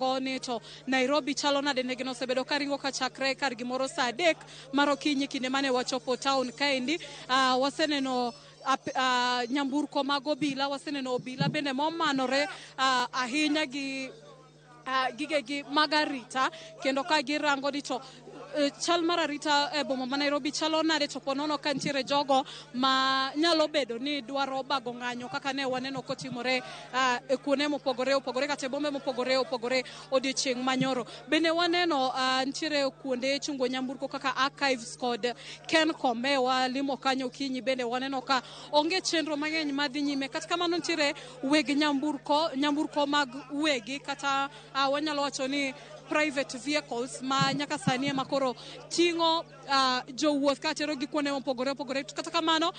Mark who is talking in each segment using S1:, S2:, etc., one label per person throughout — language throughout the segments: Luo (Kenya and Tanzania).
S1: girango ni to Nairobi chalo nade ne gino sebedo karingo ka chakre kar gimoro saa 3 marokinyi kinde mane wachopo town kaendi. Waseneno nyamburko mag obila, waseneno obila bende momanore ahinya gi gigegi magarita kendo ka girango ni to chal mararita boma ma Nairobi chalo nade to ponono kantiere jogo ma nyalo bedo ni dwaro bago ng'anyo kaka ne waneno kotimore e kuone mopogore kata bombe mopogore odiochieng' manyoro. Bende waneno ntiere kuonde chungo nyamburko kaka Archives kod Kencom walimo kanyo kinyi. Bende waneno ka onge chenro mang'eny madhi nyime kata kamano ntiere weg nyamburko mag wegi kata wanyalo wacho ni private vehicles ma nyaka sani makoro tingo jowuoth ka tero gi kuonde mopogore kata kamano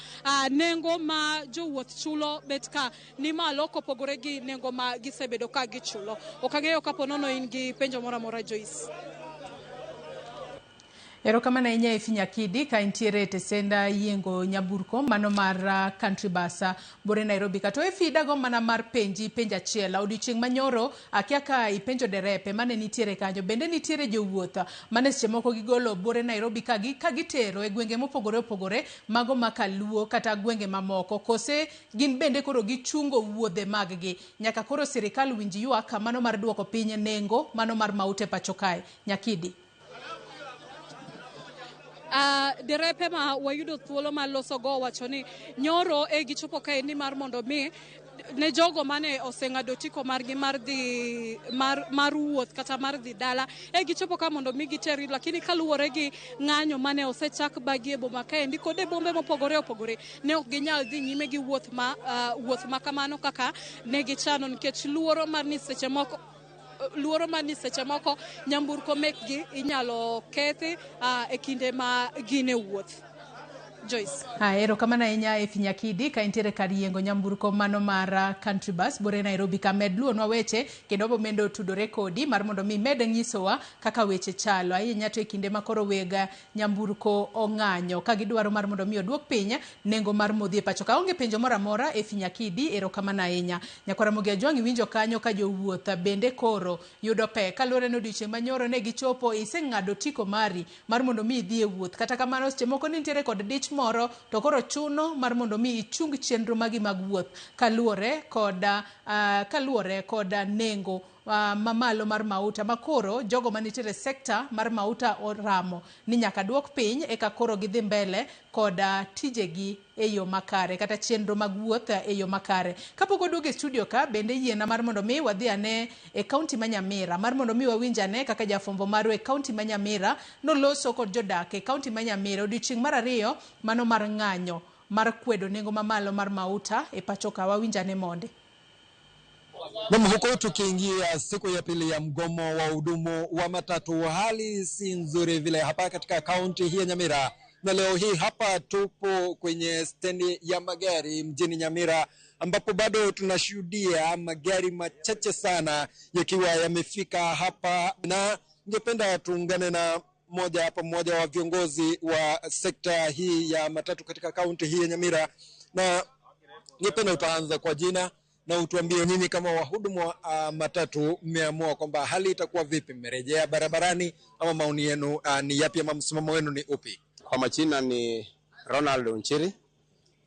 S1: nengo ma jowuoth chulo bet ka ni malo kopogore gi nengo ma gisebedo ka gichulo. Okang'eyo kapo nono in gi penjo moro amora Joyce.
S2: Erokamano ahinya Finyakidi ka intiere tesenda yiengo nyamburko mano mar Country Bus bore Nairobi kato dago mana mar penja chiela odiochieng' manyoro akia ka ipenjo derepe mane nitiere kanyo bende nitiere jowuoth mane seche moko gigolo bore Nairobi ka gitero e gwenge mopogore mago makaluo kata gwenge mamoko kose gin bende koro gichungo wuodhe maggi nyaka koro sirikal winji ywak mano mar duoko piny nengo mano mar maute pacho kae. Nyakidi
S1: derepe ma wayudo thuolo ma loso go wacho ni nyoro gichopo kae ni mar mondo mi ne jogo mane oseng'ado tiko margi mar wuoth kata mar dhi dala gichopo ka mondo mi giteri, lakini kaluwore gi ng'anyo mane osechak bagi e boma kaendi kod e bombe mopogore ne ok ginyal dhi nyime gi wuoth ma kamano kaka ne gichano nikech luoro mar ni seche moko nyamburko mekgi inyalo kethi e kinde ma gine wuoth. Joyce.
S2: Erokamano ahinya Finyakidi ka intiere kar yiengo nyamburko mano mar Country Bus bore Nairobi ka med luonwa weche kendo bomendo tudore kodi mar mondo mi med nyisowa kaka weche chalo ahinya to e kinde makoro wega nyamburko ong'anyo ka gidwaro mar mondo mi oduok piny nengo mar modhi e pacho ka onge penjo moro amora Finyakidi. Erokamano ahinya Nyakwara Mogi Ajwang' winjo kanyo ka jowuoth bende koro yudo pek kaluwore ni odiochieng' manyoro ne gichopo iseng'ado tiko mari mar mondo mi idhi e wuoth kata kamano seche moko nitiere kod dich moro to koro chuno mar mondo mi ichung chenro magi mag wuoth kaluwore kod nengo mamalo mar mauta makoro jogo manitiere sekta mar mauta oramo ni nyaka duok piny eka koro gidhi mbele kod tijegi e yo makare kata chenro mag wuoth e yo makare. Kapok oduogo e studio ka bende yiena mar mondo mi wadhi ane e kaunti ma Nyamira mar mondo mi wawinjane kaka jafombo maru e kaunti ma Nyamira noloso kod jodak e kaunti ma Nyamira odiochieng' mar 2 mano mar ng'anyo mar kwedo nengo mamalo mar mauta e pacho ka. Wawinjane monde.
S3: Huko tukiingia siku ya pili ya mgomo wa hudumu wa matatu, hali si nzuri vile hapa katika kaunti hii ya Nyamira. Na leo hii hapa tupo kwenye stendi ya magari mjini Nyamira ambapo bado tunashuhudia magari machache sana yakiwa yamefika hapa, na ningependa tuungane na mmoja wa viongozi wa sekta hii ya matatu katika kaunti hii ya Nyamira, na ningependa utaanza kwa jina na utuambie nini kama wahudumu wa matatu mmeamua kwamba hali itakuwa vipi, mmerejea barabarani ama maoni yenu ni yapi ama msimamo wenu ni upi?
S4: Kwa majina ni Ronald Onchiri,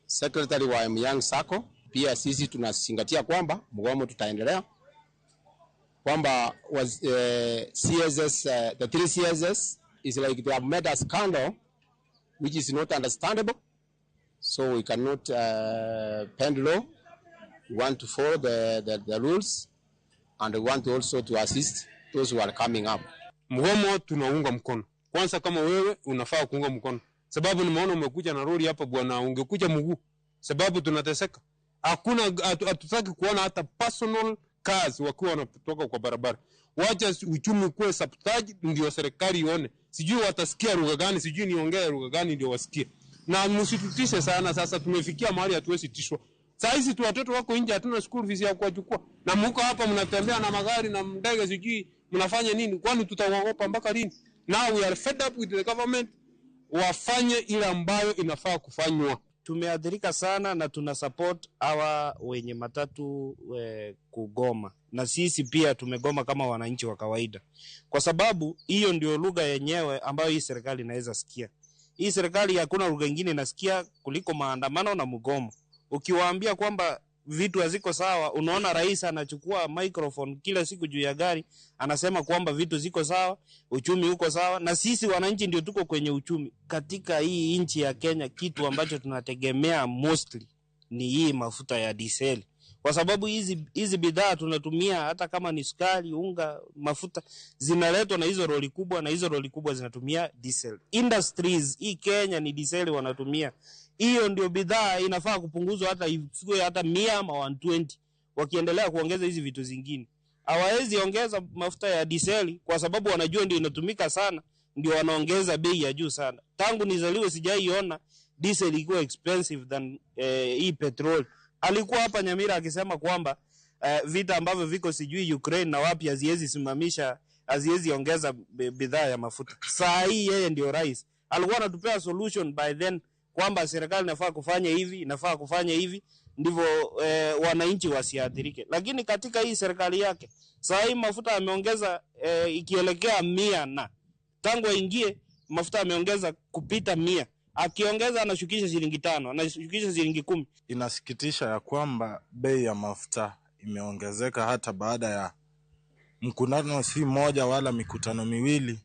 S4: secretary wa Young Sacco. Pia sisi tunazingatia kwamba mgomo tutaendelea, kwamba CSS, the 3 CSS is like they have made a scandal which is not understandable, so we cannot bend law. We want to follow the rules, and we want also to assist those who are coming up.
S5: Mgomo tunaunga mkono. Kwanza kama wewe unafaa kuunga mkono. Sababu nimeona umekuja na lori hapa bwana, ungekuja mguu. Sababu tunateseka. Hatutaki kuona hata personal cars wakiwa wanatoka kwa barabara. Wacha uchumi kuwe sabotage ndio serikali ione. Sijui watasikia lugha gani, sijui niongee lugha gani ndio wasikie. Na msitutishe sana, sasa tumefikia mahali hatuwezi tishwa. Sasa hizi tu watoto wako nje, hatuna school fees ya kuwachukua. Na mko hapa mnatembea na magari na ndege, sijui mnafanya nini? Kwani tutawaogopa mpaka lini? Now we are fed up with the government. Wafanye ile ambayo inafaa kufanywa.
S6: tumeathirika sana na tuna support hawa wenye matatu kugoma, na sisi pia tumegoma kama wananchi wa kawaida, kwa sababu hiyo ndio lugha yenyewe ambayo hii serikali inaweza sikia. Hii serikali hakuna lugha nyingine inasikia kuliko maandamano na mgomo. Ukiwaambia kwamba vitu haziko sawa, unaona rais anachukua microphone kila siku juu ya gari anasema kwamba vitu ziko sawa, uchumi uko sawa, na sisi wananchi ndio tuko kwenye uchumi katika hii nchi ya Kenya. Kitu ambacho tunategemea mostly ni hii mafuta ya diesel, kwa sababu hizi bidhaa tunatumia, hata kama ni sukari, unga, mafuta, zinaletwa na hizo lori kubwa, na hizo lori kubwa zinatumia diesel. Industries hii Kenya ni diesel wanatumia. Hiyo ndio bidhaa inafaa kupunguzwa, hata ifike hata 100 ama 120. Wakiendelea kuongeza hizi vitu zingine, hawawezi ongeza mafuta ya diesel kwa sababu wanajua ndio inatumika sana, ndio wanaongeza bei ya juu sana. Tangu nizaliwe sijaiona diesel iko expensive than hii petrol. Alikuwa hapa Nyamira akisema kwamba vita ambavyo viko sijui Ukraine na wapi haziwezi simamisha, haziwezi ongeza bidhaa ya mafuta. Saa hii yeye ndio rais, alikuwa anatupea solution by then kwamba serikali inafaa kufanya hivi, inafaa kufanya hivi, ndivyo wananchi wasiathirike. Lakini katika hii serikali yake saa hii mafuta ameongeza ikielekea 100, na tangu aingie mafuta ameongeza kupita 100. Akiongeza anashukisha shilingi 5, anashukisha shilingi 10.
S7: Inasikitisha ya kwamba bei ya mafuta imeongezeka hata baada ya mkutano si moja wala mikutano miwili.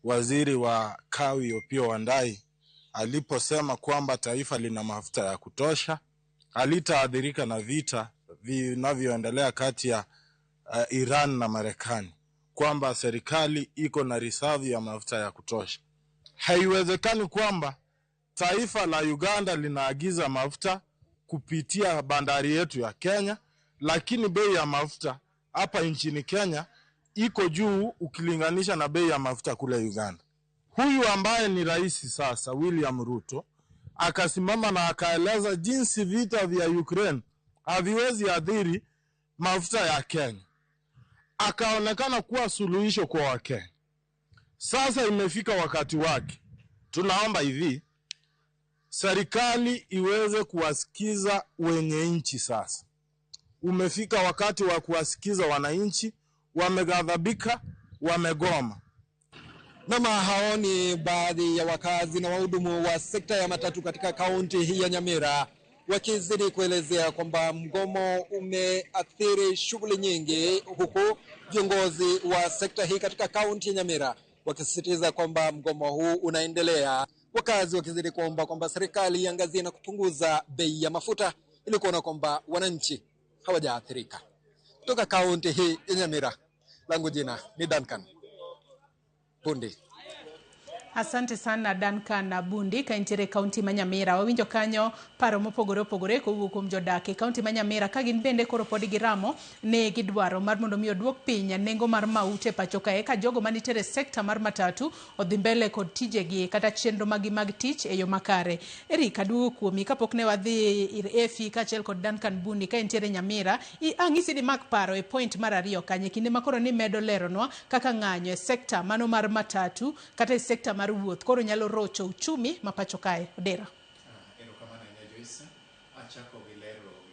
S7: Waziri wa Kawi Opiyo Wandayi aliposema kwamba taifa lina mafuta ya kutosha, halitaadhirika na vita vinavyoendelea kati ya Iran na Marekani, kwamba serikali iko na reserve ya mafuta ya kutosha. Haiwezekani kwamba taifa la Uganda linaagiza mafuta kupitia bandari yetu ya Kenya, lakini bei ya mafuta hapa nchini Kenya iko juu ukilinganisha na bei ya mafuta kule Uganda. Huyu ambaye ni rais sasa, William Ruto, akasimama na akaeleza jinsi vita vya Ukraine haviwezi adhiri mafuta ya Kenya. Akaonekana kuwa suluhisho kwa Wakenya. Sasa imefika wakati wake. Tunaomba hivi, serikali iweze kuwasikiza wenye nchi sasa. Umefika wakati wa kuwasikiza wananchi, wameghadhabika, wamegoma.
S3: Na hao ni baadhi ya wakazi na wahudumu wa sekta ya matatu katika kaunti hii ya Nyamira, wakizidi kuelezea kwamba mgomo umeathiri shughuli nyingi, huku viongozi wa sekta hii katika kaunti ya Nyamira wakisisitiza kwamba mgomo huu unaendelea. Wakazi wakizidi kuomba kwamba serikali iangazie na kupunguza bei ya mafuta ili kuona kwamba wananchi hawajaathirika. Kutoka kaunti hii ya Nyamira, langu jina ni Duncan Bundi.
S2: Asante sana Duncan na Bundi kaintere kaunti Manyamira. Wawinjo kanyo paro mopogore opogore kowuok kuom jodake kaunti Manyamira ka gin bende koro pod giramo ne gidwaro mar mondo mi oduok piny nengo mar maute pacho kae ka jogo manitere sekta mar matatu odhi mbele kod tijegi kata chenro mag tich e yo makare. Erika duo kuomi kapok ne wadhi ir Efi kaachiel kod Duncan Bundi ka intere Nyamira. Ang'isi ni mak paro e point mar 2 kanye kinde makoro ni medo leronwa kaka ng'anyo e sekta mano mar matatu kata e sekta mar wuoth koro nyalo rocho uchumi mapacho kae. Odera.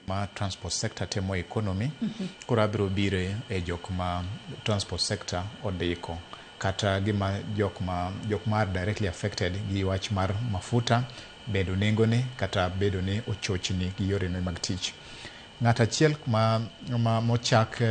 S8: Ma transport sector temo economy koro abiro bire e jok ma transport sector odiko kata gima jok ma directly affected gi wach mar mafuta bedo nengone kata bedo ne ochochni gi yore mag tich. Ng'ata achiel ma mochak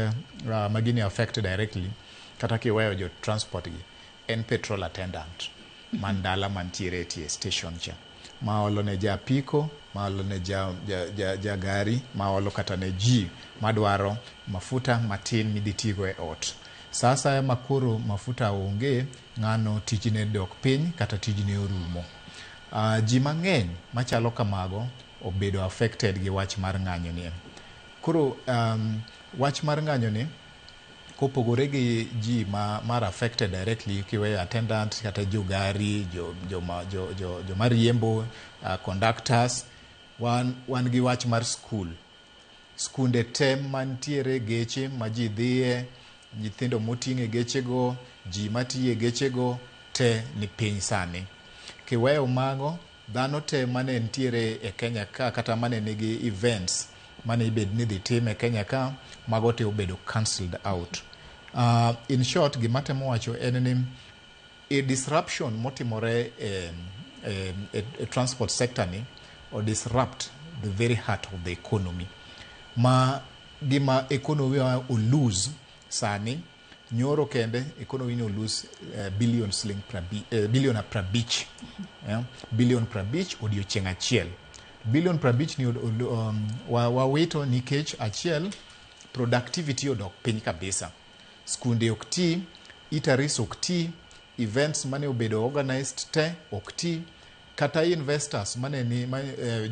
S8: magini affected directly kata kiweyo jo transport gi en petrol attendant mandala mantiere tie station cha maolo ne ja piko, maolo ne ja gari, maolo kata ne ji madwaro mafuta matin miditigo e ot. Sasa makuru mafuta onge, ng'ano tijine dok piny kata tijine orumo. Ji mang'eny machalo kamago obedo affected gi wach mar ng'anyo ni. Koro wach mar ng'anyo ni kopogore gi ji mar affected directly kiwe attendant kata jo gari, jo mariembo, conductors, wan gi wach mar school. Skunde tem mantiere geche ma ji dhiye, nyithindo moting'e gechego, ji matiye gechego te ni piny sani. Kiweyo mago, dhano te mane ntiere e Kenya ka kata mane nigi events mane ibed ni dhi tim e Kenya ka, mago te obedo cancelled out. In short, gima temo wacho en ni a disruption motimore e transport sector ni or disrupt the very heart of the economy. Ma gima economy wa lose sani, nyoro kende economy ni lose billion prabich. Yeah? Billion prabich odiochieng' achiel. Billion prabich ni wawito nikech achiel productivity odok piny kabisa. Skunde ok ti, eateries ok ti, events mane obedo organized te ok ti, kata investors mane ni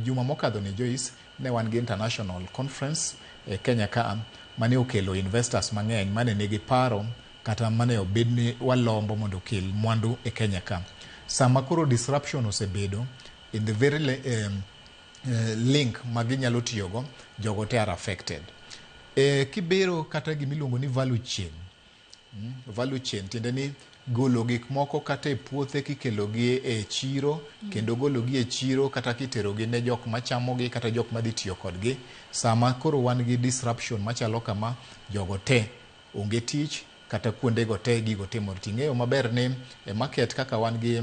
S8: juma mokadho ni Joyce ne wan gi international conference e Kenya ka mane okelo investors mang'eny mane nigi paro kata mane obed ni walombo mondo okel mwandu e Kenya ka. Sama koro disruption osebedo in the very link maginyalo tiyogo, jogo te are affected. Kibero kata gimiluongo ni value chain. Value chain tiende ni golo gik moko kata e puothe kikelogi e chiro, kendo gologi e chiro kata kiterogi ne jok machamogi kata jok madhi tiyo kodgi. Sama koro wan gi disruption machalo kama, jogo te onge tich kata kuondego te gigo timore. Ting'eyo maber ni e market kaka wan gi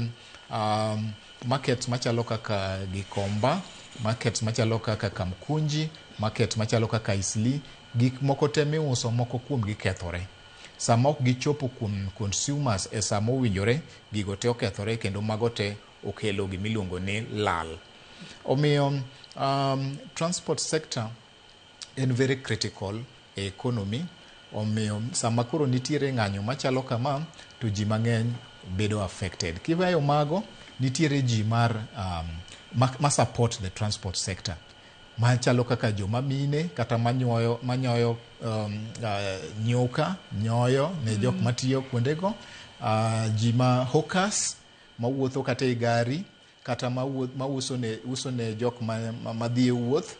S8: markets machalo kaka Gikomba, markets machalo kaka Kamkunji, markets machalo kaka Isli, gik moko te miuso moko kuomgi kethore. Sama ok gichopo kuom consumers e sama owinjore, gigo te okethore kendo mago te okelo gimiluongo ni lal. Omiyo transport sector en very critical e economy. Omiyo sama koro nitiere ng'anyo machalo kama, to ji mang'eny bedo affected. Kiweyo mago, nitiere ji ma support the transport sector. Machalo kaka joma mine kata manyoyo nyuka, nyoyo ne jok matiyo kuondego, ji ma hawkers mawuotho kata e gari kata mauso ne jok madhi e wuoth,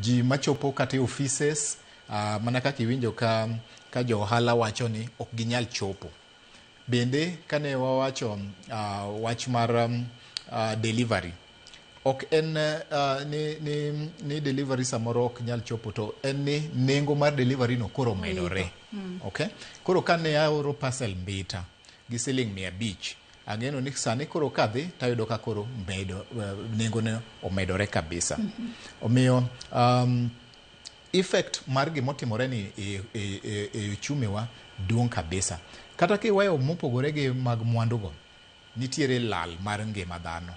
S8: ji machopo kata e offices, mana kaka iwinjo ka jo ohala wacho ni ok ginyal chopo. Bende kane wawacho wach mar delivery, ok en ni delivery samoro ok nyal chopo, to en ni nengo mar delivery no koro medore. Okay? Koro kane aoro parcel Mbita gi siling 500, ang'eno ni sani koro kadhi tayudo ka koro nengo ne omedore kabisa. Omiyo effect mar gimotimore ni e uchumi wa duong' kabisa. Kata kiweyo mopogore gi mag mwandugo, nitiere lal mar ngima dhano.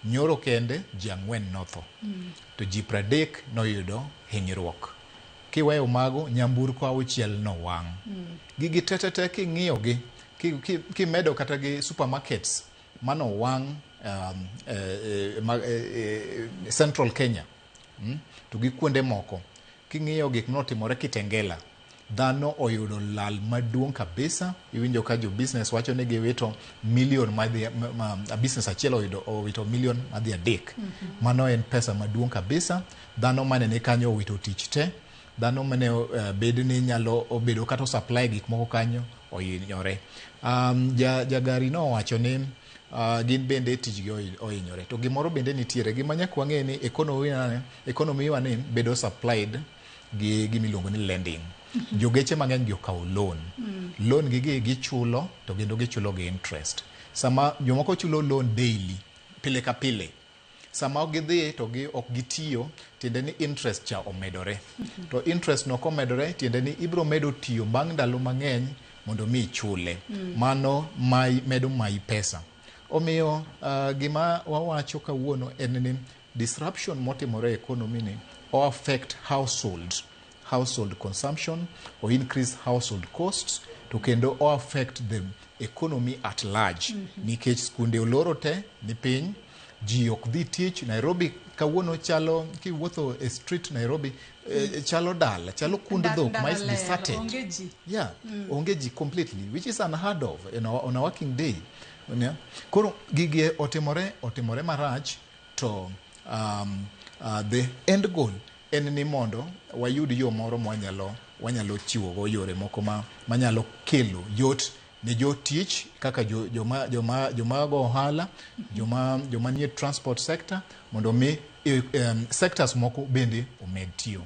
S8: Nyoro kende ji 4 notho, to ji 30 noyudo hinyruok. Kiweyo mago, nyamburko 6 nowang'. Gigi tetete king'iyogi, kimedo kata gi supermarkets manowang' Central Kenya, to gi kuonde moko, king'iyo gik notimore Kitengela, dhano oyudo lal maduong' kabisa. Iwinjo ka jo business wacho ni giwito million business achiel owito million madhi 3. Mano en pesa maduong' kabisa. Dhano mane ni kanyo owito tich te, dhano mane bed ni nyalo obedo kata supply gik moko kanyo ohinyore. Jagari no wacho ni gin bende tijgi ohinyore. To gimoro bende nitiere, gima nyaka wang'e ni economy wa ni bedo supplied gi gimiluongo ni lending. Jogeche mang'eny gi okawo loan. Loan gi gichulo, to kendo gichulo gi interest. Sama jomoko chulo loan daily, pile ka pile, sama ok gidhi to ok gitiyo, tiende ni interest cha omedore. To interest no komedore, tiende ni ibro medo tiyo bang' ndalo mang'eny mondo mi ichule. Mano medo mai pesa. Omiyo gima wawacho kawuono en ni disruption motimore economy ni o affect household consumption or increase household costs, to kendo o affect the economy at large. Nikech skunde oloro te ni piny, ji ok dhi tich. Nairobi kawuono chalo, kiwuotho e street Nairobi, chalo dala, chalo kund dhok ma is deserted. Yeah, onge ji completely, which is unheard of on a working day. Koro gigi otimore marach, to the end goal en ni mondo wayud yo moro mwanyalo chiwo go yore moko manyalo kelo yot ni jotich kaka joma go ohala, joma nie transport sector, mondo mi sectors moko bende omed tiyo.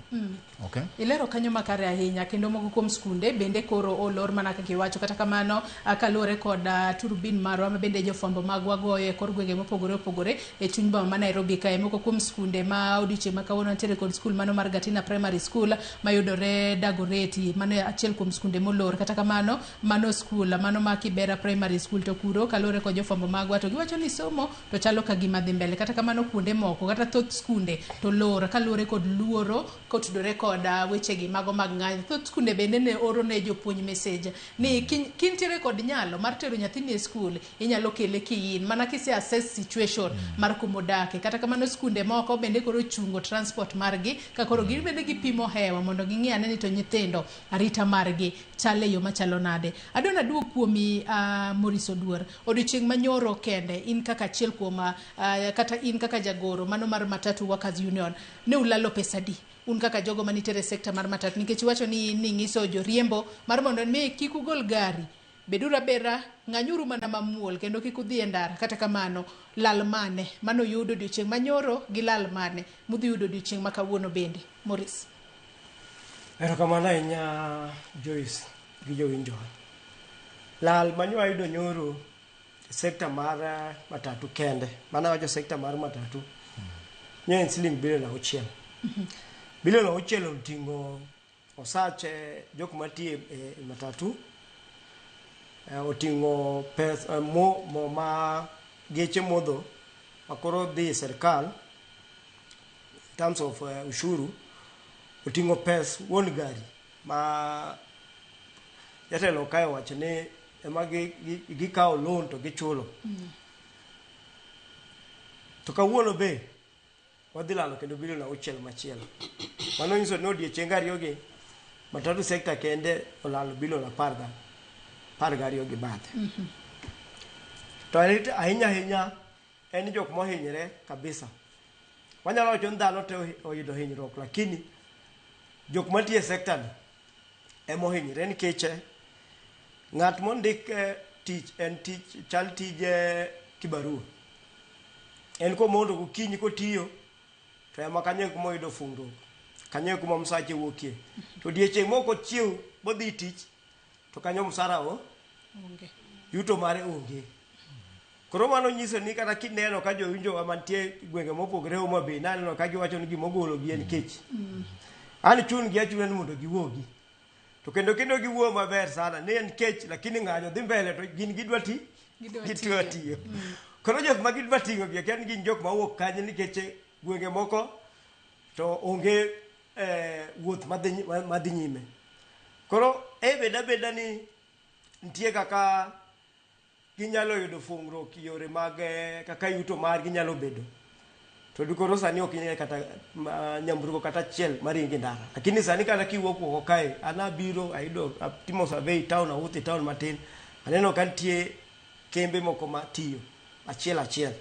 S8: Okay.
S2: Ilero kanyo makare ahinya kendo moko kuom skunde bende koro olor mana kaka iwacho, kata kamano kalore kod turbin marwa ma bende jofwambo magwa goyo e kor gwenge mopogore opogore e chuny boma ma Nairobi kae. Moko kuom skunde ma odiochieng' ma kawuono nitiere kod skul mano mar Gatina Primary School mayudore Dagoreti, mano achiel kuom skunde molor. Kata kamano mano skul mano ma Kibera Primary School to kuro kalore kod jofwambo magwa to giwacho ni somo to chalo ka gima dhi mbele. Kata kamano kuonde moko kata thoth skunde to lor kalore kod luoro kotudore kod wechegi mago mag ng'anyo. Thoth skunde bende ne oro ne jopuonj message ni kintiere kod nyalo mar tero nyathini e skul inyalo kele kiin mana kise assess situation mar kumodake. Kata kamano skunde moko bende koro chungo transport margi ka koro gin bende gipimo hewa mondo ging'i ane ni to nyithindo arita margi chale yo machalo nade. Adona duok kuomi Maurice Oduor, odiochieng' manyoro kende in kaka achiel kuom kata in kaka jagoro mano mar Matatu Workers Union ne ulalo pesa di un kaka jogo manitere sekta mar matatu, nikech wacho ni ngiso joriembo mar mondo mi kik ugol gari bedura bera ng'anyuru mana mamuol kendo kik udhi e ndara. Kata kamano lal mane mano yudo odiochieng' manyoro gi lal mane mudhi yudo odiochieng' ma kawuono bende Maurice?
S9: Erokamano ahinya Joyce gi jowinjo. Lal manyo ayudo nyoro sekta mar matatu kende, mana wacho sekta mar matatu nyen siling bilion 6. Bilion 6 oting'o osache jok matie e matatu, oting'o pesa mo ma geche modho makoro dhi serikal in terms of ushuru, oting'o pes wuon gari ma jatelo kae wacho ni ema gikawo loan to gichulo. To kawuono be wadhi lalo kendo bilion 6 machielo. Mano nyiso ni odiochienge ariyogi matatu sekta kende olalo bilion 12 gi bathe. To ahinya en jok mohinyre kabisa. Wanyalo wacho ni dhano te oyudo hinyruok, lakini jok matie sekta ni emohinyre nikech ng'at mondik tich en tich chal tije kibarua. En ko mondo gokinyi kotiyo to ema kanyo kuma oyudo fungruok, kanyo kuma msache wuokie. To diechieng' moko chiew bodhi tich to kanyo msara onge, yuto mare onge. Koro mano nyiso ni kata kineno ka jowinjo mantie gwenge mopogore Homa Bay naneno ka giwacho ni gimogolo gi en kech. An chun gi achuna ni mondo giwuogi. To kendo giwuo maber sana ni en kech, lakini ng'anyo dhi mbele to gin gidwa tiyo. Koro jok ma gidwa ting'o gi ken gin jok mawuok kanyo nikech gwenge moko to onge wuoth madhi nyime. Koro beda ni nitie kaka ginyalo yudo fungruok yore mag kaka yuto mar ginyalo bedo. To dukoro sani ok nyalo kata nyamburko kata achiel maringi ndara. Lakini sani kata kiwuok oko kae anabiro ayudo timo survey town, awuotho town matin, aneno ka nitie kembe moko matiyo achiel.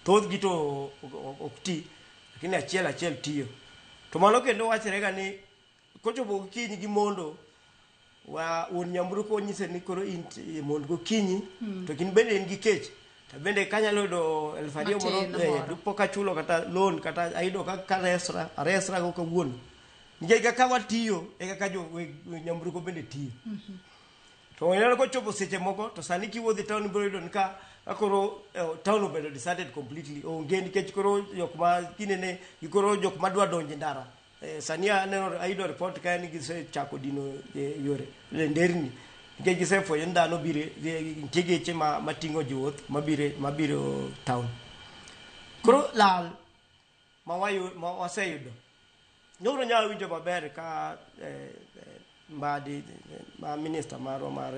S9: Thoth gi to ok ti, lakini achiel tiyo. To mano kendo wachre ni kochopo gokinyi gi mondo wuon nyamburko nyise ni koro in mondo gokinyi to kin bende in gi kech to bende kanyalo yudo 2,000 moro pok achulo kata loan kata ayudo kaka resra go kawuono. Nikech kaka watiyo e kaka jo nyamburko bende tiyo. To nyalo kochopo seche moko to sani kiwuodhi town biro yudo ni ka akoro town obedo deserted completely. Onge nikech koro jok ma kinene gikoro jok madwa donjo ndara. Sani aneno ayudo report ka ni gisechako dino yore nderni. Nikech gisefwenyo ni dhano bire nitie geche mating'o jowuoth mabiro town. Koro lal ma waseyudo nyoro nyalo winjo maber ka Mbadi ma minister marwa mar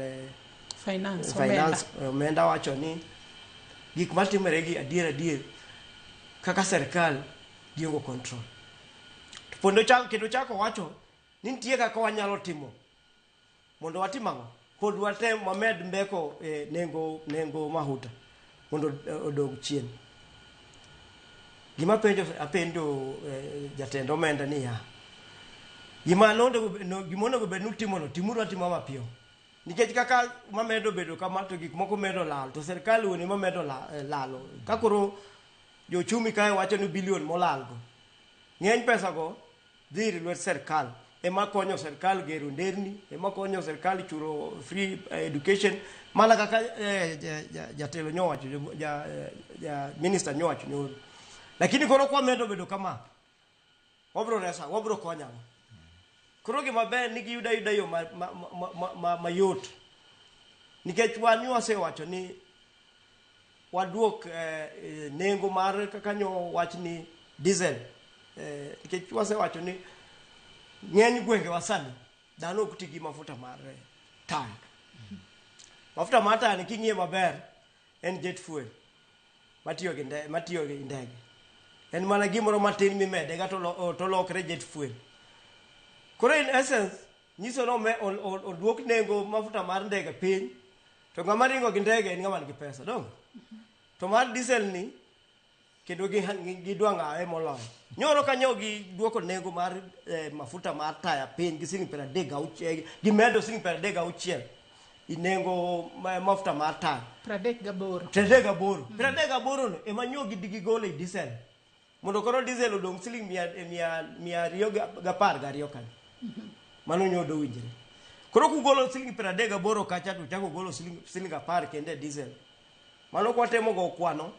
S2: finance
S9: omenda wacho ni gik matimore gi adier kaka serikal giongo control. To pondo kendo chako wacho ni nitie kaka wanyalo timo mondo watim ang'o. Pod watem wamed mbeko nengo mahuta mondo odog chien. Gima apenjo jatend omenda ni ya gimonego bed nutimo no timuru atima mapiyo nikech kaka mamedo bedo kama to gik moko medo lal to serikali woni mamedo lalo kakoro jochumi kae wacho ni bilion molal go ng'eny pesa go dhi lwet serikal ema konyo serikal gero nderni ema konyo serikal churo free education mana kaka jatelo nyowacho minister nyowacho nyoro lakini koro kwa medo bedo kama wabro konya koro gima ber ni giyuda yo mayot nikech wan wasewacho ni waduok nengo mar kaka nyo wach ni diesel nikech wasewacho ni ng'eny gwenge wasani dhano ok ti gi mafuta mar taya mafuta mar taya ni king'iye maber en jet fuel matiyo gi ndege en mana gimoro matin mimede ga to lokre jet fuel koro in essence nyiso no oduok nengo mafuta mar ndege piny to ng'ama ringo gi ndege en ng'ama nigi pesa dong to mar diesel ni kendo gidwa ng'awe moloyo nyoro kanyo giduoko nengo mar mafuta mar taya piny gi siling 36 gimedo siling 36 inengo mafuta mar taya 38 no ema nyo gigolo i diesel mondo koro diesel odong siling 212 kan mano nyodo winjre koro kugolo siling 38 kacha to chako golo siling 10 kende diesel mano kwatemo go kwano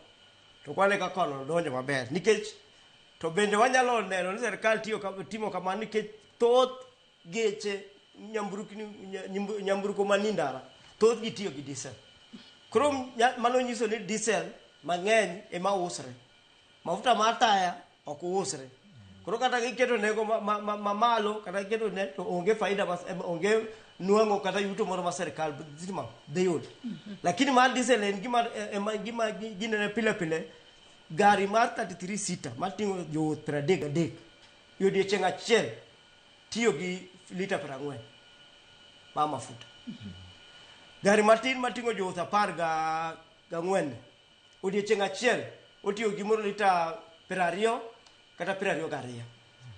S9: to kwane ka kono donjo maber nikech to bende wanyalo neno ni serikal timo kamano nikech thoth geche nyamburko manindara thoth gitiyo gi diesel koro mano nyiso ni diesel mang'eny ema usre mafuta mar taya ok usre koro kata giketo nego mamalo kata giketo ne to onge faida onge nuango kata yuto moro ma serikal deyud lakini mar diesel en gima ginene pile gari mar 33 sita matingo jo 33 yodi chenga achiel tiyo gi lita 40 ma mafuta gari matin matingo jo 14 odiechieng' achiel otiyo gi moro lita 20 kata 22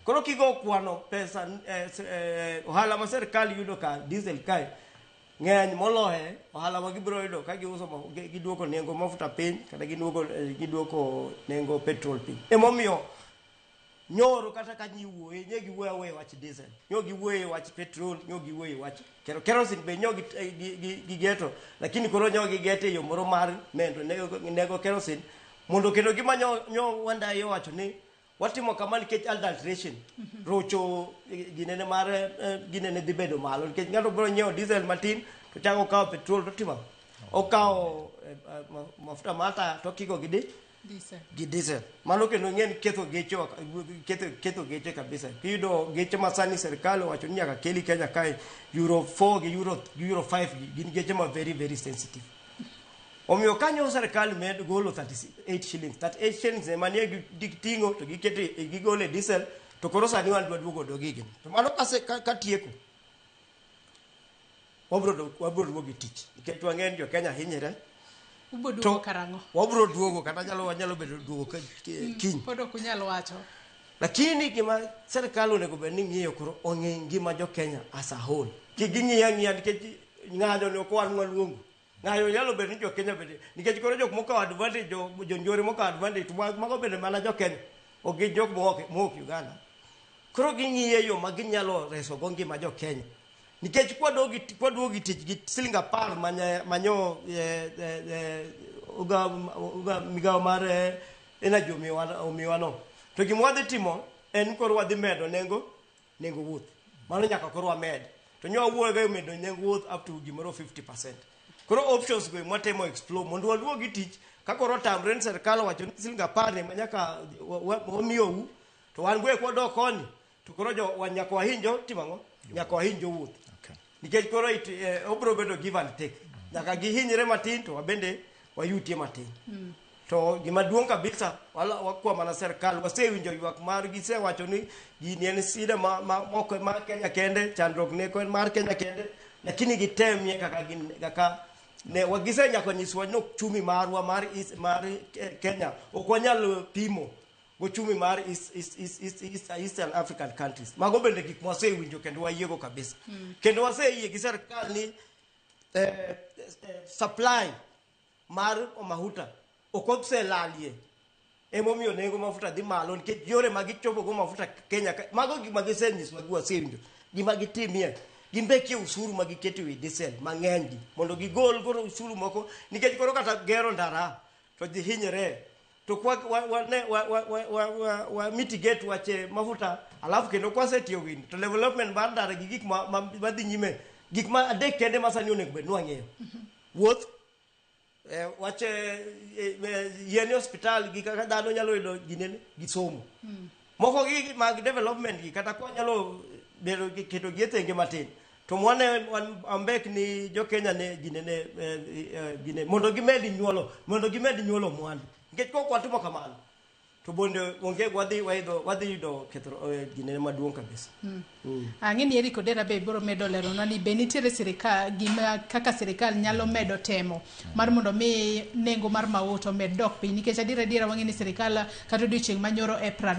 S9: koro kigo kwano pesa ohala ma serikal yudo ka diesel kae ng'eny molohe ohala ma gibiro yudo ka giuso giduoko nengo mafuta piny kata giduoko nengo petrol piny emomiyo nyoro kata ka nyiwuoye nye giwuoye wach diesel nyo giwuoye wach petrol nyo giwuoye wach kerosene be nyo gigeto lakini koro nyo gigete yo moro mar mendo nego kerosene mondo kendo gima nyo wanda yo wacho ni watimo kama nikech adulteration rocho ginene mar ginene dhi bedo malo nikech ng'ato biro nyiewo diesel matin to chako kawo petrol to timo okawo mafuta mata to kiko gi diesel mano kendo ng'en ketho geche kabisa kiyudo geche masani serikal wacho ni nyaka keli Kenya kae euro 4 gi euro 5 gin geche ma very very sensitive omiyo kanyo serikal med golo 38 shillings manie gitingo to gikete gigole diesel to koro sani wan duogo dogigi to mano katieko wabro duogo tich nikech wang'en jo Kenya hinyre
S2: uboduogo karango
S9: wabro duogo kata wanyalo bedo duogo kiny
S2: podo kunyalo wacho
S9: lakini gima serikal onego bed ni ng'iyo koro ong'e ngima jo Kenya as a whole kiging'iya nikech ng'anyo ne okwan ng'aluongo ng'ayo nyalo bedo ni jo Kenya bende nikech koro jok moko advantage jo njore moko advantage to mago bende mana jo Kenya ok jok mok Uganda koro ging'iye yo ma ginyalo reso go ngima jo Kenya nikech kwaduogi tich gi siling 10 manyo uga migawo mar energy omiwano to gima wadhi timo en koro wadhi medo nengo wuoth mano nyaka koro wamed to nyo wuoyo ga medo nengo wuoth up to gimoro 50%. Koro options go mwatemo explore mondo waduogi tich ka koro tamre serikal wacho ni siling 10 manyaka wamiyo to wan go kwadok koni to koro jo wanyako wahinjo timango nyaka wahinjo wuoth nikech koro obro bedo give and take nyaka gihinyre matin to wabende wayutie matin to gima duong' kabisa wakwa mana serikal wasewinjo ywak mar gisewacho ni gini en sida ma Kenya kende chandruok ne ko mar Kenya kende lakini gitemie kaka ne wagise nyaka nyiswa no chumi marwa mar Kenya ok wanyal pimo go chumi mar Eastern African countries mago bende gik mwasewinjo kendo wayiego kabisa kendo waseyie gi serikal ni supply mar mafuta okopse lalie emomiyo nengo mafuta dhi malo nikech yore magichopo go mafuta Kenya mago gik magisenyis magwa sewinjo gima gitimie gimbeki usuru magiketo wi diesel mang'eny gi mondo gigol goro usuru moko nikech koro kata gero ndara to dhi hinyre to kwa wa mitigate wache mafuta alafu kendo kwasetiyo win to development bar ndara gi gik ma dhi nyime gik ma adek kende masani onego bed nwang'eyo wuoth wache yeni hospital gi kaka dhano nyalo yudo ginene gisomo moko gi mag development gi kata kwa nyalo bedo keto giethenge matin to mwane ambek ni jo Kenya ne ginene gine mondo gimedi nyuolo mwandu nikech ko kwatimo kamano to bonde onge wadhi yudo ketho ginene maduong' kabisa
S2: ang'eni Eric Odera be biro medo lero na ni be nitiere sirikal gima kaka sirikal nyalo medo temo mar mondo mi nengo mar mauta med dok piny nikech adiera wang'eni sirikal kata odiochieng' manyoro EPRA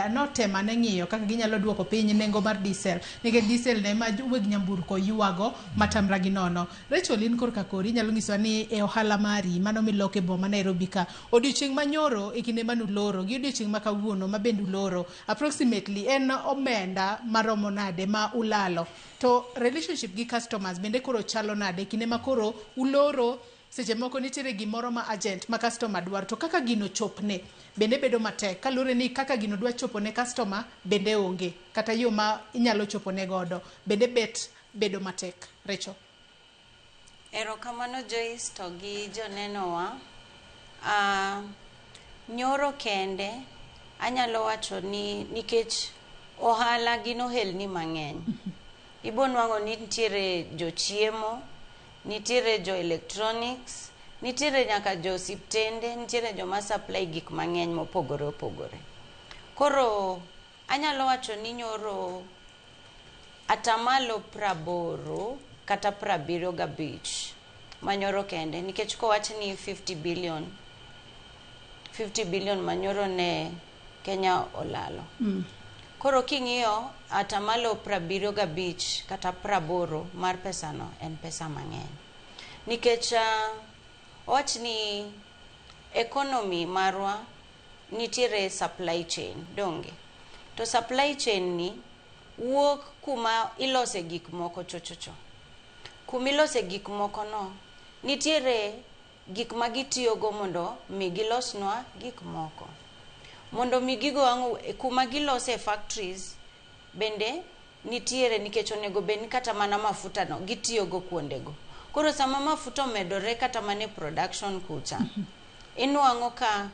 S2: no tema ne ng'iyo kaka ginyalo duoko piny nengo mar diesel nikech diesel ne ma weg nyamburko yuago matamra gi nono. Rachel in korka kori nyalo nyiso ni e ohala mari mano miloke boma Nairobi ka odiochieng' manyoro e kinde manu loro gi odiochieng' ma kawuono ma bendu loro approximately en omenda maromo nade ma ulalo to relationship gi customers bende koro chalo nade kinde ma koro uloro seche moko nitiere gimoro ma agent ma customer dwaro to kaka gino chopne bende bedo matek kalure ni kaka gino dwa chopo ne customer bende onge kata yo ma inyalo chopo ne godo bende bedo matek. Rachel.
S10: Erokamano Joyce to gi jonenowa nyoro kende anyalo wacho ni nikech ohala gino helni mang'eny ibonwang'o ni nitiere jochiemo, nitiere jo electronics, nitiere nyaka jo siptende, nitiere joma supply gik mang'eny mopogore opogore. Koro anyalo wacho ni nyoro atamalo 80 kata 75 manyoro kende nikech kowach ni 50 billion manyoro ne Kenya olalo. Koro king'iyo atamalo 75 kata 80 mar pesano en pesa mang'eny nikech wach ni economy marwa nitiere supply chain donge to supply chain ni wuok kuma ilose gik moko chochocho kuma ilose gik moko no nitiere gik ma gitiyogo mondo mi gilosnwa gik moko mondo mi gigo ang'o kuma gilose factories bende nitiere nikech onego ben kata mana mafuta no gitiyogo kuondego. Koro sama mafuta omedore kata mane production kucha inwang'o ka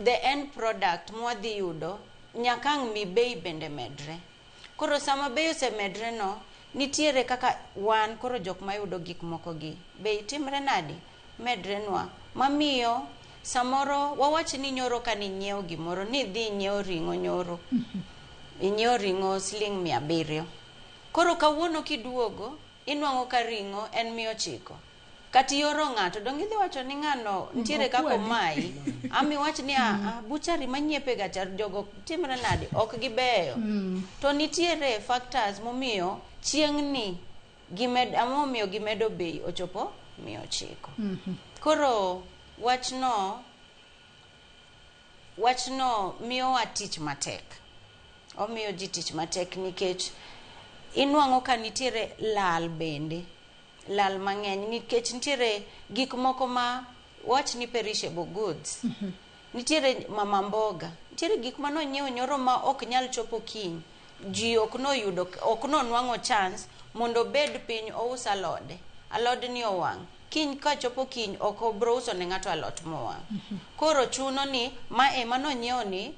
S10: the end product mwadhi yudo nyakang' mi bei bende medre. Koro sama bei osemedre no nitiere kaka wan koro jok mayudo gik moko gi bei timre nadi medrenwa mamiyo samoro wawach ni nyoro kani nyiewo gimoro ni dhi nyiewo ring'o nyoro inyiewo ring'o siling 700 koro kawuono kiduogo inwang'o ka ring'o en 900 kati yoro ng'ato dong idhi wacho ni ng'ano nitiere kako mai ami wach ni buchari manyiepe ga char jogo timre nadi ok gibeyo to nitiere factors momiyo chieng'ni amomiyo gimedo bei ochopo 900 koro wachno miyowa tich matek omiyo ji tich matek nikech inwang'o ka nitiere lal bende lal mang'eny nikech nitiere gik moko ma wach ni perishable goods nitiere mama mboga nitiere gik ma nonyiewo nyoro ma ok nyal chopo kiny ji ok nonwang'o chance mondo bed piny ous alod ni owang' kiny ka chopo kiny ok obro uso ne ng'ato alot mowang' koro chuno ni ma ema nonyiewo ni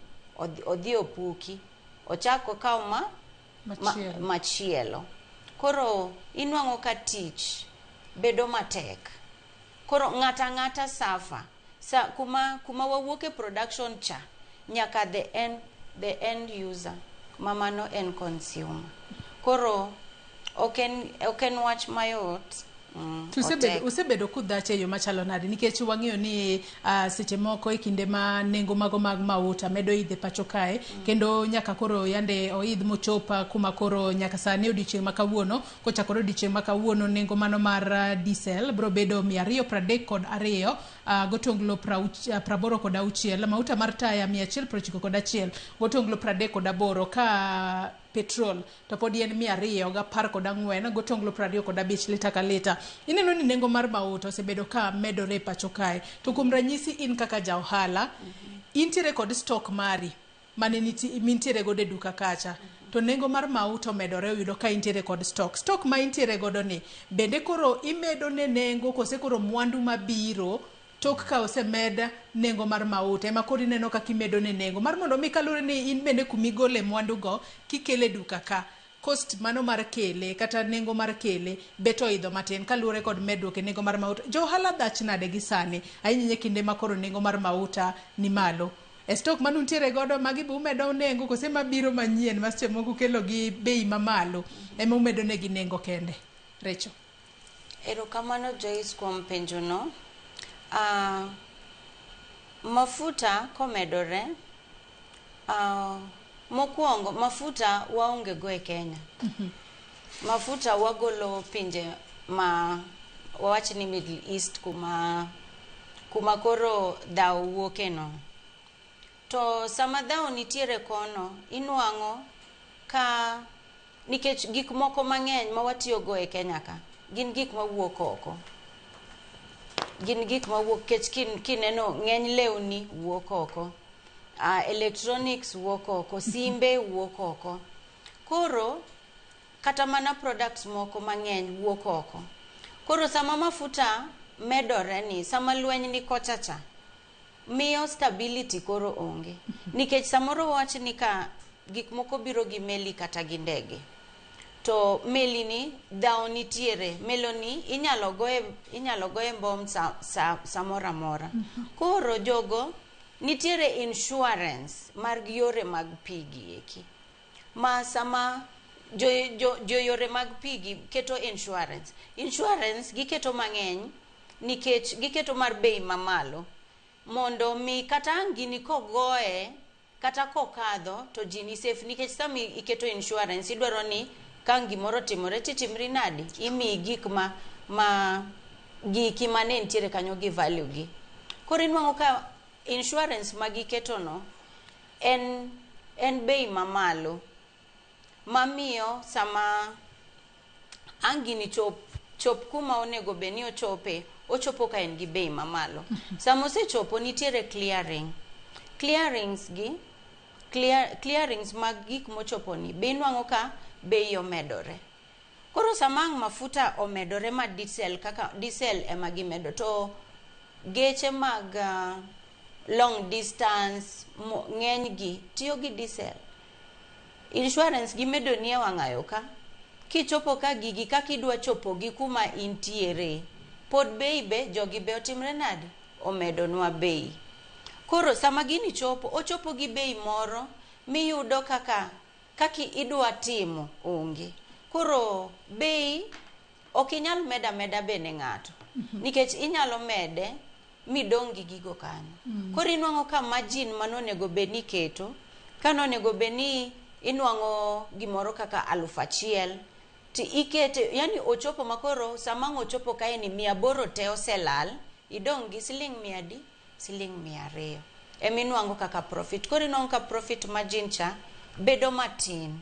S10: odhi opuki ochako kawo machielo koro inwang'o ka tich bedo matek koro ng'ata safa kuma wawuoke production cha nyaka the end user mamano en consumer koro oken wach mayot
S2: Usebedo kudhache yo machalo nadi nikech wang'eyo ni seche moko e kinde ma nengo mago mag mauta medo idhe pacho kae kendo nyaka koro yande oidh mochopa kuma koro nyaka sani odiochieng' ma kawuono kochakore odiochieng' ma kawuono nengo mano mar diesel bro bedo 232 gotonglo 86 mauta mar taya 191 gotonglo 38 ka petrol to pod yen 214 gotonglo 25 lita ka lita. Ineno ni nengo mar mauta osebedo ka medore pacho kae. To kuom ranyisi in kaka ja ohala, intiere kod stock mari mane mintiere godo e duka kacha. To nengo mar mauta medore uyudo ka intiere kod stock ma intiere godo ni bende koro imedo ne nengo kose koro mwandu mabiro tok ka osemeda nengo mar mauta ema koro ineno kaka imedo ne nengo mar mondo mi kalure ni in bende kumigole mwandu go kikele duka ka cost mano mar kele kata nengo mar kele beto idho matin kalure kod medruok e nengo mar mauta. Jo ohala dhach nade gi sani ahinya kinde ma koro nengo mar mauta ni malo e stock manu ntiere godo magi bu medo nengo kose mabiro manyien maseche moko kelo gi bei mamalo ema umedo ne gi nengo kende. Recho
S10: erokamano Joyce kuom penjo no. Mafuta komedore mokuongo mafuta waonge go e Kenya. Mafuta wagolo pinje ma wawach ni Middle East kuma koro dhao wuoke no. To sama dhao nitiere kono inuang'o ka nikech gik moko mang'eny ma watiyo go e Kenya ka gin gik mawuok oko. Gin gik mawuok kech kineno ng'eny lewni wuok oko. Electronics wuok oko, simbe wuok oko. Koro kata mana products moko mang'eny wuok oko. Koro sama mafuta medore ni sama lweny ni kochacha miyo stability koro onge. Nikech samoro wach ni ka gik moko biro gi meli kata gi ndege. To meli ni dhao nitiere, meloni inyalo goe mbom samora mora. Koro jogo nitiere insurance mar yore mag pigi eki. Ma sama jo yore mag pigi keto insurance. Insurance giketo mang'eny nikech giketo mar bei mamalo mondo mi kata angini kogoe kata kokadho to jini safe nikech sama iketo insurance idwaro ni kan gimoro timore titimri nadi imi gik ma giki mane ntiere kanyo gi value gi. Koro inwang'o ka insurance magiketo no en bei mamalo mamiyo sama angini chop kuma onego beni ochopo ka en gi bei mamalo. Sama osechopo nitiere clearings mag gik mochopo ni be inwang'o ka bei omedore. Koro sama mafuta omedore ma diesel ema gimedo to geche mag long distance ng'eny gi tiyo gi diesel. Insurance gimedo ni e wang'ayo ka kichopo ka gigi kaka idwa chopo gi kuma intiere pod bei be jogi be otimre nadi omedonwa bei. Koro sama gini ochopo gi bei moro miyudo kaka idwa timo onge. Koro bei ok inyal meda bene ng'ato nikech inyalo mede midong' gi gigo kanyo. Koro inwang'o ka margin manonego beni keto kanonego beni inwang'o gimoro kaka 1,000 ti ikete yani ochopo makoro sama ochopo kae ni 800 te oselal idong' gi $100 $200 eminwang'o kaka profit. Koro inwang'o ka profit margin cha bedo matin.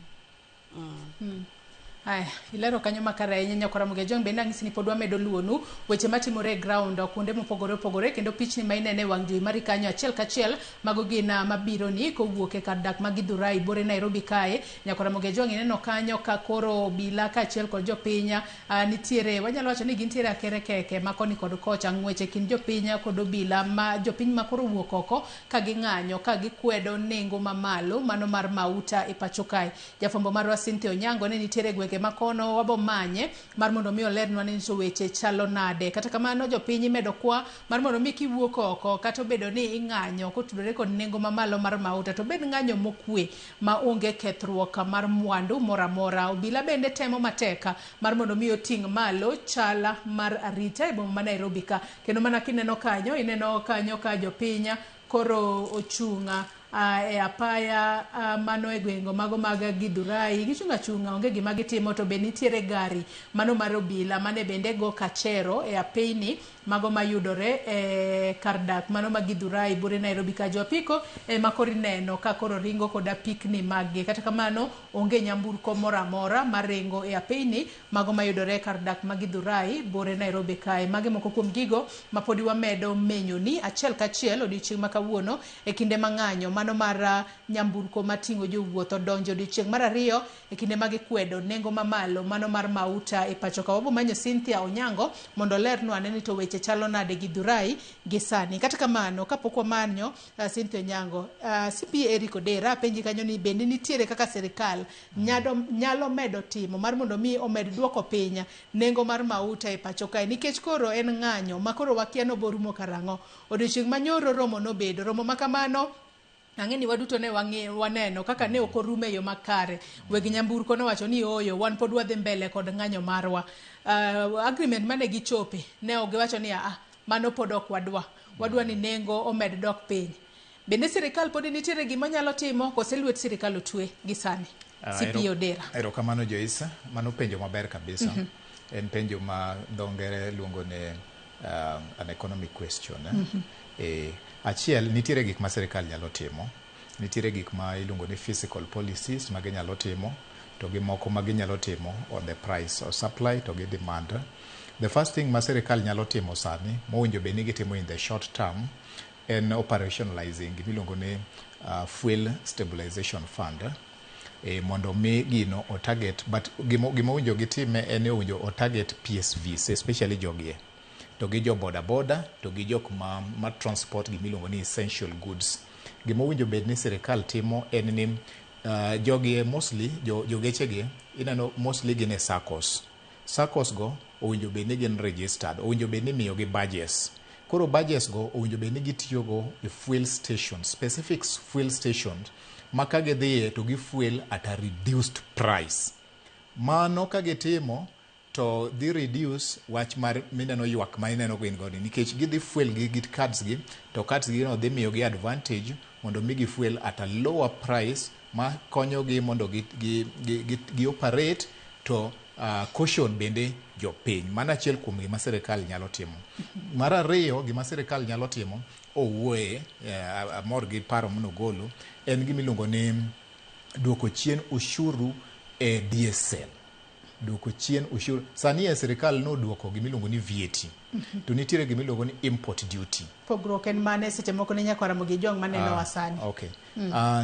S2: Aya, ilero kanyo makare ahinya Nyakora Muge. Bende ang'isi ni pod wamedo luonu weche matimore e ground kuonde mopogore opogore kendo pichni ma inene wang' jowi mari kanyo achiel kachiel mago gin mabiro ni kowuok e kar dak ma Githurai bore Nairobi kae. Nyakora Muge ineno kanyo ka koro obila kaachiel kod jopiny nitiere wanyalo wacho ni gintiere akere keke makoni kod kocha ng'weche kin jopiny kod obila ma jopiny makoro wuok oko ka ging'anyo ka gikwedo nengo mamalo mano mar mauta e pacho kae. Jafwambo marwa Cynthia Onyango ne nitiere gwenge gwenge makono wabo manye mar mondo mi olernwa ni to weche chalo nade. Kata kamano jopiny medo kwa mar mondo mi kiwuok oko kata obedo ni ing'anyo kotudore kod nengo mamalo mar mauta to bed ng'anyo mokwe ma onge kethruok mar mwandu moramora. Obila bende temo mateka mar mondo mi oting' malo chala mar arita e boma ma Nairobi ka. Kendo mana kineno kanyo ka jopinya koro ochunga e apaya mano e gwengo mago mag Githurai gichunga onge gima gitimo to be nitiere gari mano mar obila mane bende go kachero e apeyni mago mayudore e kardak mano mag Githurai bure Nairobi ka. Jopiko makori neno ka koro ringo koda pikni maggi. Kata kamano onge nyamburko moramora maringo e apeyni mago mayudore e kardak mag Githurai bure Nairobi kae. Mage moko kuom gigo mapodi wamedo menyo ni achiel kachiel odiochieng' ma kawuono e kinde mang'anyo mano mar nyamburko mating'o jowuoth odonjo odiochieng' mar ariyo e kinde mag kwedo nengo mamalo mano mar mauta e pacho ka. Wabo manyo Cynthia Onyango mondo lernwa ni to weche chalo nade Githurai gi sani. Kata kamano kapok wamanyo Cynthia Onyango, CPA Eric Odera penji kanyo ni bende nitiere kaka serikal nyalo medo timo mar mondo mi omed duoko piny nengo mar mauta e pacho kae, nikech koro en ng'anyo makoro wakia no borumo karang'o. Odiochieng' manyoro romo nobedo romo makamano ang'eni waduto ne waneno kaka ne okorume yo makare. Weg nyamburko nowacho ni oyo wan pod wadhi mbele kod ng'anyo marwa. Agreement mane gichope ne ogiwacho ni mano pod ok wadwa ni nengo omed dok piny. Bende sirikal pod nitiere gima nyalo timo kose lwet sirikal otwe gi sani? CPA Odera.
S8: Erokamano Joyce, mano penjo maber kabisa. En penjo ma dho ngere luongo ni an economic question. Achiel nitiere gik ma sirikal nyalo timo, nitiere gik ma iluongo ni physical policies ma ginyalo timo, to gi moko ma ginyalo timo on the price or supply to gi demand. The first thing ma sirikal nyalo timo sani mowinjo bed ni gitimo in the short term en operationalizing gimiluongo ni fuel stabilization fund, mondo mi gino o target, but gima owinjo gitime en ni owinjo o target PSVs, especially jogie to gi jo boda to gi jok ma transport gimiluongo ni essential goods. Gima owinjo bed ni sirikal timo en ni jogie mostly jogechegi ineno mostly gin e SACCOs go owinjo bed ni gin registered, owinjo bed ni miyo gi badges. Koro badges go owinjo bed ni gitiyo go e fuel stations, specific fuel stations ma ka gidhiye to gi fuel at a reduced price. Mano ka gitimo to dhi reduce wach mar mineno ywak ma ineno gin godi, nikech gidhi fuel gi cards gi, to cards gi no dhi miyo gi advantage mondo mi gi fuel at a lower price ma konyo gi mondo gi operate to caution bende jopiny. Mana achiel kuom gima sirikal nyalo timo. Mar ariyo gima sirikal nyalo timo owuoye amor gi paro monogolo en gimiluongo ni duoko chien ushuru e DSL. Duoko chien ushuru. Sani e sirikal no duoko gimiluongo ni VAT. To nitiere gimiluongo ni import duty.
S2: Pogruok en mane seche moko ne nyakwara gi jong maneno wasani.
S8: Okay.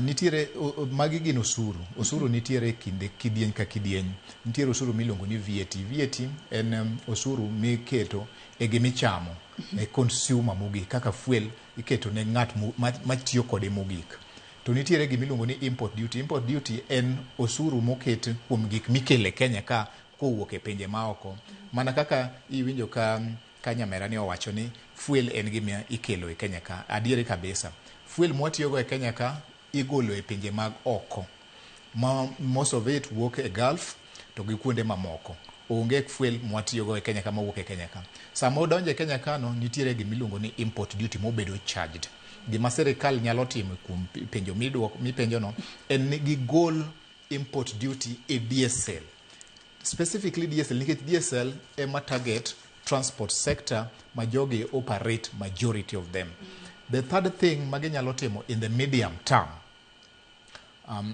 S8: Nitiere magi gin osuru. Osuru nitiere kinde kidieny ka kidieny. Nitiere osuru miluongo ni VAT. VAT en osuru miketo e gimichamo e consumer mogik kaka fuel iketo ne ng'at matiyo kode mogik. To nitiere gimiluongo ni import duty. Import duty en osuru moket kuom gik mikele Kenya ka kowuok e pinje maoko. Mana kaka iwinjo ka Nyamera ni owacho ni fuel en gima ikelo e Kenya ka. Adiere kabisa. Fuel mwatiyogo e Kenya ka igolo e pinje mag oko. Most of it wuok e Gulf to gi kuonde mamoko. Onge fuel mwatiyogo e Kenya ka mawuok e Kenya ka. Sama odonjo e Kenya ka no nitiere gimiluongo ni import duty mobedo charged. Gima sirikal nyalo timo kuom penjo mipenjo no en ni gigol import duty e DSL. Specifically DSL, nikech DSL ema target transport sector ma jogi operate majority of them. The third thing maginyalo timo in the medium term.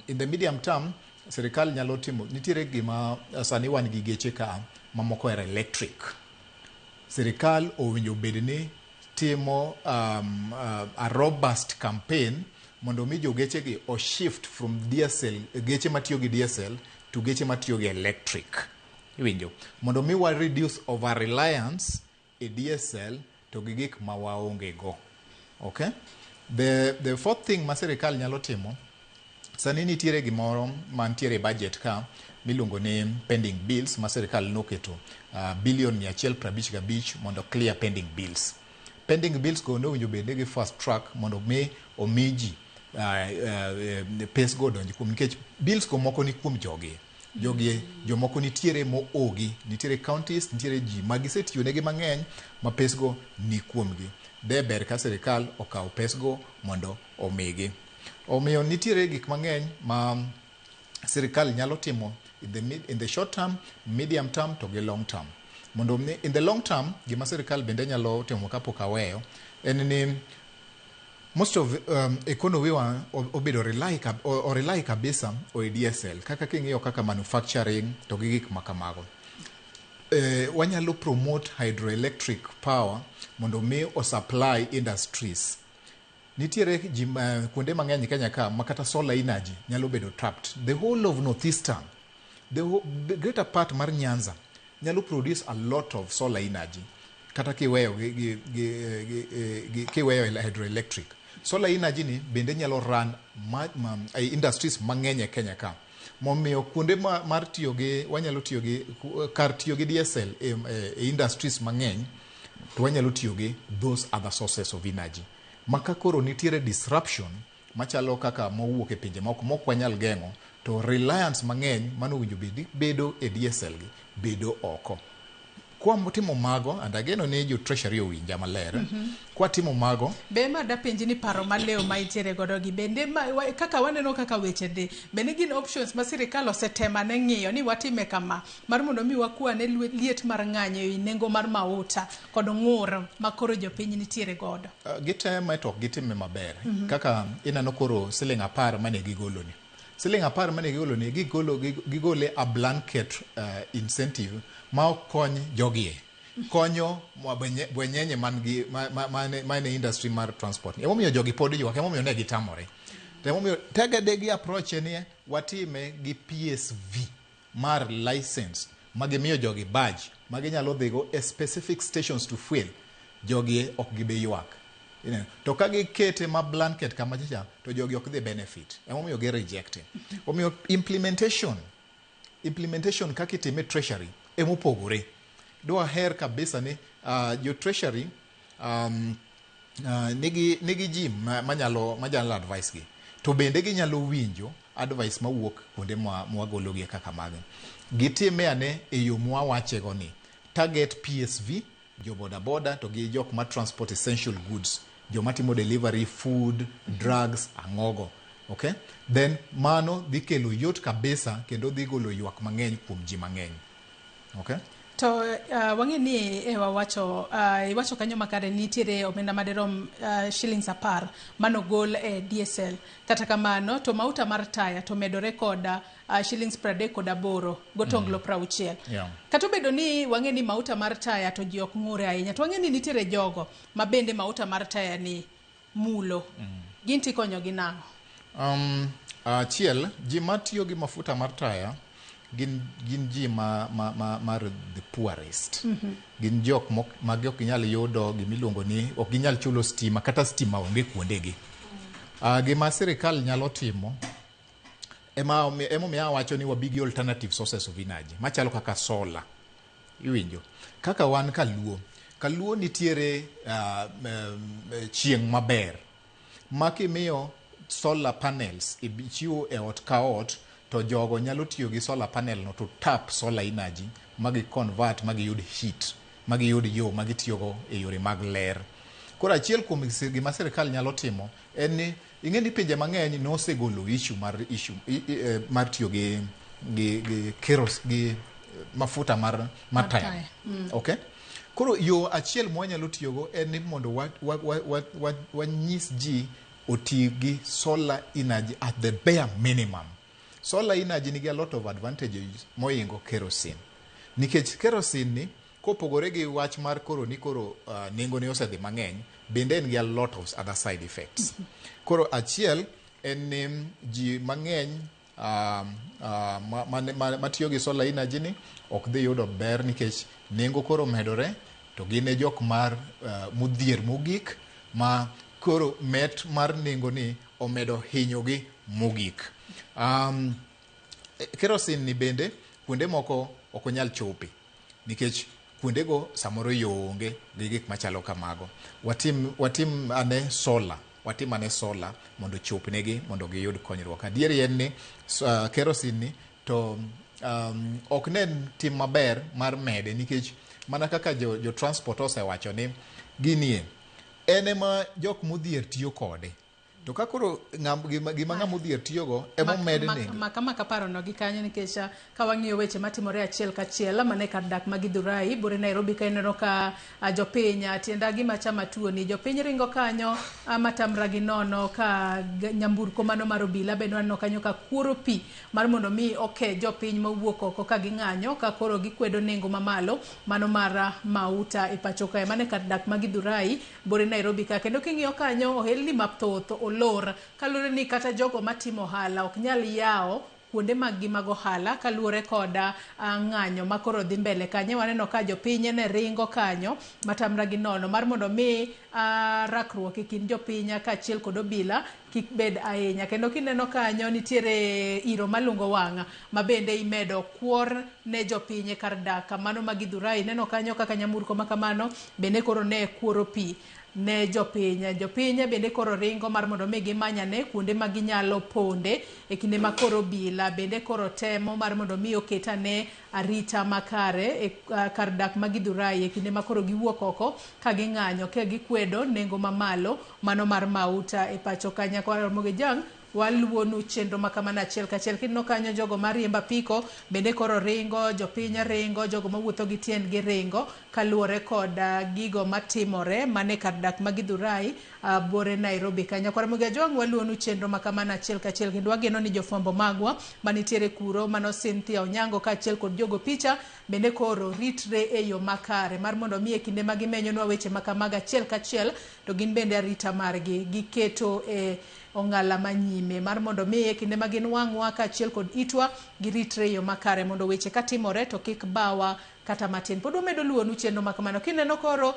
S8: In the medium term, sirikal nyalo timo, nitiere gima sani wan gi geche ka mamoko era electric. Sirikal owinjo bed ni timo a robust campaign mondo mi jogeche gi o shift from DSL, geche matiyo gi DSL to geche matiyo gi electric. Iwinjo, mondo mi wa reduce over reliance e DSL to gi gik ma waonge go. Okay? The fourth thing ma sirikal nyalo timo, sani nitiere gimoro mantiere budget ka miluongo ni pending bills ma sirikal noketo bilion 155 mondo clear pending bills. Pending bills go no winjo bende gi fast track mondo mi omiji pes go donji kuom nikech bills go moko ni kuom jogi jomoko nitiere moogi, nitiere counties, nitiere ji magisetiyo negi mang'eny ma pes go ni kuomgi. De ber ka sirikal okaw pes go mondo omigi. Omiyo nitiere gik mang'eny ma sirikal nyalo timo in the short term, medium term to gi long term. Mondo in the long term gima sirikal bende nyalo timo kapok aweyo en ni most of economy wa obedo rely kabisa o DSL kaka king'iyo kaka manufacturing to gi gik makamago. Wanyalo promote hydroelectric power mondo mi o supply industries. Nitiere kuonde mang'eny Kenya ka makata solar energy nyalo bedo trapped. The whole of northeastern, the greater part mar Nyanza nyalo produce a lot of solar energy kata kiweyo hydroelectric. Solar energy ni bende nyalo run industries mang'eny e Kenya ka. Momiyo kuonde mar tiyo gi wanyalo tiyo gi kar tiyo gi DSL industries mang'eny to wanyalo tiyo gi those other sources of energy. Maka koro nitiere disruption machalo kaka mowuok e pinje mok wanyal geng'o to reliance mang'eny mano winjo bedo e DSL gi bedo oko. Kwa timo mago andageno ni jo treasury owinja maler. Kwa timo mago
S2: be ma da penji ni paro maleo ma itiere godo gi bende kaka waneno kaka weche dhi bende gin options ma sirikal osetema ne ng'iyo ni watime kama mar mondo mi wakwane liet mar ng'anyo e nengo mar mauta kod ng'ur ma koro jopiny nitiere godo.
S8: Giteme to gitime maber. Kaka inano koro siling 10 mane gigoloni. Siling 10 mane gigoloni gigole a blanket incentive ma okony jogie. Konyo bwenyenye mane industry mar transport. Emomiyo jogi pod ywak, emomiyo ne gitamore. Emomiyo tagadegi approach ni watime gi PSV mar license magimiyo jogi badge maginyalo dhigo a specific stations to fuel. Jogi ok gibe ywak. To ka gikete ma blanket kama chicha to jogi ok dhi benefit. Emomiyo gi rejected. Omiyo implementation kaka itime treasury emopogore. Dwa her kabisa ni jo treasury nigi ji manyalo advice gi to bende ginyalo winjo advice mawuok kuonde mwagologie kaka mage. Gitime ane e yo mwawachego ni target PSV, jo boda to gi jok ma transport essential goods, jo matimo delivery food, drugs, ang'ogo. Okay? Then mano dhi kelo yot kabisa kendo dhi golo ywak mang'eny kuom ji mang'eny. Okay?
S2: To wang'e ni iwacho kanyo makare nitiere omenda maderom shillings 10 mano gol e DSL. Kata kamano to mauta mar taya to medore koda shillings 38 gotonglo 60. Kata bedo ni wang'e ni mauta mar taya to ji ok ng'ure ahinya. To wang'e ni nitiere jogo ma bende mauta mar taya ni mulo. Ginti konyo gi nang'o?
S8: Chiel, ji matiyo gi mafuta mar taya gin ji mar the poorest. Gin jok magi ok nyal yudo gimiluongo ni ok ginyal chulo stima kata stima onge kuondegi. Gima sirikal nyalo timo emomiyo awacho ni wabigi alternative sources of energy machalo kaka solar. Iwinjo kaka wan Kaluo nitiere chieng' maber makimiyo solar panels ichiwo e ot ka ot to jogo nyalo tiyo gi solar panel no to tap solar energy magi convert magi yud heat magi yud yo magi tiyogo e yore mag ler. Koro achiel kuom gima sirikal nyalo timo en ni ing'e ni pinje mang'eny nosegolo mar tiyo gi keros gi mafuta mar taya. Okay? Koro yo achiel mwanyalo tiyogo en ni mondo wanyis ji oti gi solar energy at the bare minimum. Solar energy nigi a lot of advantages moingo kerosene. Nikech kerosene ni kopogore gi wach mar koro nengo ne osedhi mang'eny, bende en gi a lot of other side effects. Koro achiel en ni ji mang'eny matiyo gi solar energy ni ok dhi yudo ber nikech nengo koro medore to gin e jok mar modhier mogik ma koro met mar nengo ni omedo hinyogi mogik. kerosene ni bende kuonde moko ok onyal chope nikech kuondego samoro onge gi gik machalo kamago. Watim ane sola mondo chopnegi mondo giyud konyruok. Adieri en ni kerosene ni to ok nen tim maber mar mede nikech mana kaka jo transport osewacho ni ginie en ema jok modhier tiyo kode. To ka koro gima ng'ama odhier tiyogo ema med nengo.
S2: Kama kaparo no gi kanyo nikech ka wang'iyo weche matimore achiel kachiel mane kar dak ma Githurai bore Nairobi ka ineno ka jopiny tienda gima chama tuo ni jopiny ringo kanyo matamra gi nono ka nyamburko mano mar obila bende waneno kanyo ka kuoro pi mar mondo mi jopiny mawuok oko ka ging'anyo ka koro gikwedo nengo mamalo mano mar mauta e pacho kae mane kar dak ma Githurai bore Nairobi ka kendo king'iyo kanyo ohelni mathoth olor kalure ni kata jogo matimo ohala ok nyal yawo kuonde mag-gi mag ohala kaluwore koda ng'anyo makoro dhi mbele kanyo. Waneno ka jopiny ne ringo kanyo matamra gi nono mar mondo mi rakruok e kind jopiny kaachiel kod obila kik bed ahinya. Kendo kineno kanyo nitiere iro malungo wang' ma bende imedo kuor ne jopiny kar dak mano ma Githurai. Neno kanyo kaka nyamburko makamano bende koro ne kuoro pi ne jopiny bende koro ringo mar mondo mi gimanyane kuonde ma ginyalo ponde e kinde ma koro obila bende koro temo mar mondo mi oketane arita makare e kar dak ma Githurai e kinde ma koro giwuok oko ka ging'anyo ka gikwedo nengo mamalo mano mar mauta e pacho kanya. Kwa Mogejang waluonu chenro makamana achiel kachiel. Kineno kanyo jogo mariemba piko bende koro ringo, jopiny ringo, jogo mawuotho gi tiendgi ringo kaluwore kod gigo matimore mane kar dak ma Githurai bore Nairobi kanyo. Kwa Mogejang waluonu chenro makamana achiel kachiel kendo wageno ni jofwambo magwa manitiere kuro mano Cynthia Onyango kaachiel kod jogo picha bende koro ritre e yo makare mar mondo mi e kinde ma gimenyonwa weche makamaga achiel kachiel to gin bende arita margi giketo e ong'ala manyime mar mondo mi e kinde ma gin wang'wa kaachiel kod itwa giritre yo makare mondo weche katimore to kik bawa kata matin. Pod wamedo luonu chenro makamano. Kineno koro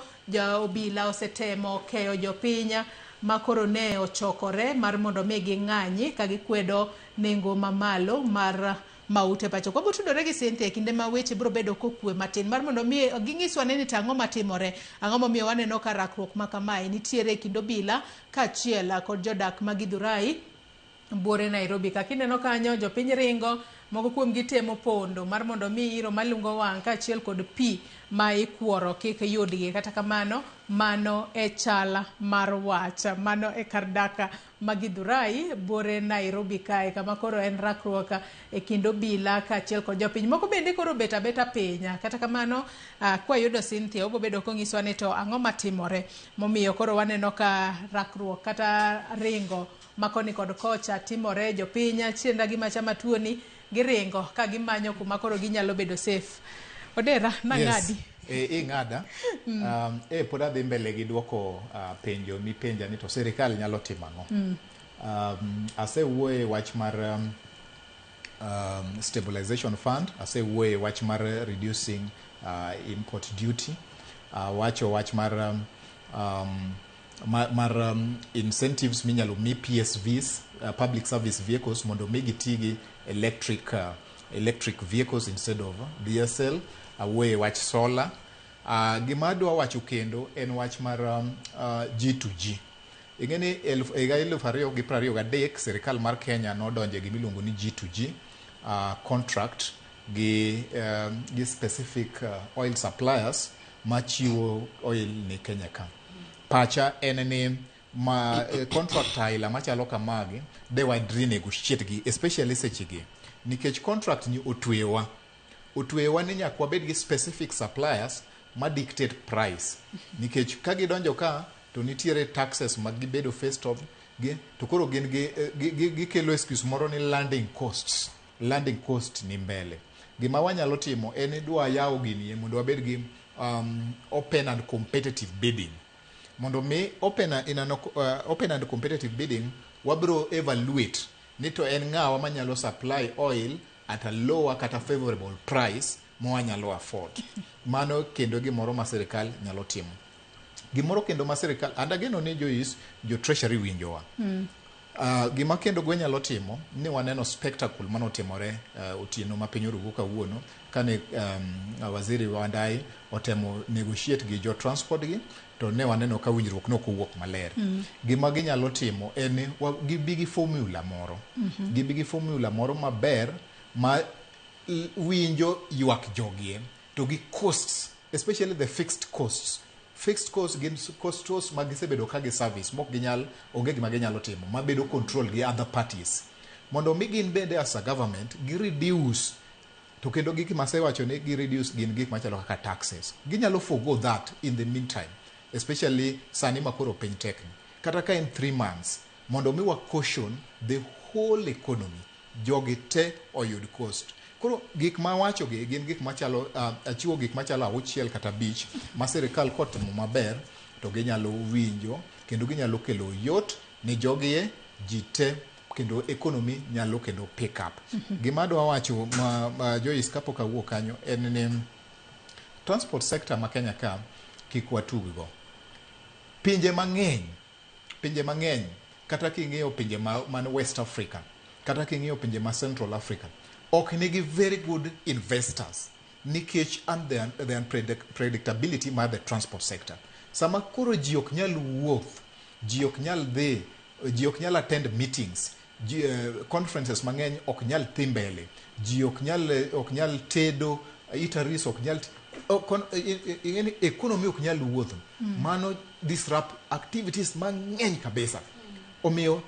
S2: obila osetemo keyo jopiny ma koro ne ochokore mar mondo mi ging'anyi ka gikwedo nengo mamalo mar maute pacho. Kwa butudore gi Cynthia kinde ma weche bro bedo kokwe matin mar mondo mi ging'iswa ni tang'o matimore ang'o momiyo waneno ka rakruok makamae nitiere kind obila kaachiel kod jodak ma Githurai bore Nairobi ka. Kineno kanyo jopiny ringo moko kuom gitemo pondo mar mondo mi iro malungo wang' kaachiel kod pi ma ikuoro kik yudgi. Kata kamano mano e chala mar wach mano e kar dak ma Githurai bore Nairobi kae kama koro en rakruok e kind obila kaachiel kod jopiny moko bende koro beta piny. Kata kamano kwa yudo Cynthia obo bedo kong'iswa ni to ang'o matimore momiyo koro waneno ka rakruok kata ringo makoni kod kocha timore jopiny chienda gi machama tuo ni giringo ka gimanyo kuma koro ginyalo bedo safe. Odera nang'adi.
S8: Ing'ada pod adhi mbele gi duoko penjo mipenja ni to sirikal nyalo timo ang'o. Asewuoye wach mar stabilization fund, asewuoye wach mar reducing import duty, wach mar incentives minyalo mi PSVs, public service vehicles mondo mi gitigi electric vehicles instead of diesel. Awuoye wach solar. Gima adwa wacho kendo en wach mar G2G. Ing'eni higa 2023 sirikal mar Kenya nodonje gimiluongo ni G2G contract gi specific oil suppliers machiwo oil ni Kenya ka. Pacha en ni contract aila machalo kamagi de wadri negotiate gi especially sechegi nikech contract ni otwewa ni nyaka wabed gi specific suppliers ma dictate price nikech ka gidonjo ka to nitiere taxes mag gibedo faced of gi to koro gin gikelo excuse moro ni landing cost ni mbele. Gima wanyalo timo en dwa yawo gini mondo wabed gi open and competitive bidding. Mondo mi open and competitive bidding wabro evaluate ni to en ng'awa manyalo supply oil at a lower kata favorable price mwanyalo afford. Mano kendo gimoro ma sirikal nyalo timo. Gimoro kendo ma sirikal andageno ni jo treasury winjowa. Gima kendo gwenyalo timo ni waneno spectacle manotimore otieno ma piny orugo kawuono kane waziri Wandai otemo negotiate gi jo transport gi to ne waneno ka winjruok no kowuok maler. Gima ginyalo timo en gibi gi formula moro. Gibi gi formula moro maber ma winjo ywak jogie to gi costs, especially the fixed costs. Fixed costs gin costs ma gisebedo ka gi service mok ginyal onge gima ginyalo timo mabedo control gi other parties mondo mi gin bende as a government gi reduce to kendo gik ma sewacho ne gi reduce gin gik machalo kaka taxes. Ginyalo forgo that in the meantime, especially sani makoro piny tekni kata ka in 3 months mondo mi wa caution the whole economy jogi te oyud cost. Koro gik ma wacho gi gin gik machalo achiwo gik machalo 6 kata 5 ma sirikal kotimo maber to ginyalo winjo kendo ginyalo kelo yot ni jogie jite kendo economy nyalo kendo pick up. Gima dwa wacho ma Joyce kapok awuok kanyo en ni transport sector ma Kenya ka kik watuggo. Pinje mang'eny kata king'iyo pinje man West Africa kata king'iyo pinje ma Central Africa ok nigi very good investors nikech and the unpredictability mar the transport sector. Sama koro ji ok nyal wuoth, ji ok nyal dhi, ji ok nyal attend meetings, conferences mang'eny ok nyal dhi mbele, ji ok nyal tedo, eateries ok nyal economy ok nyal wuotho. Mano disrupt activities mang'eny kabisa. Omiyo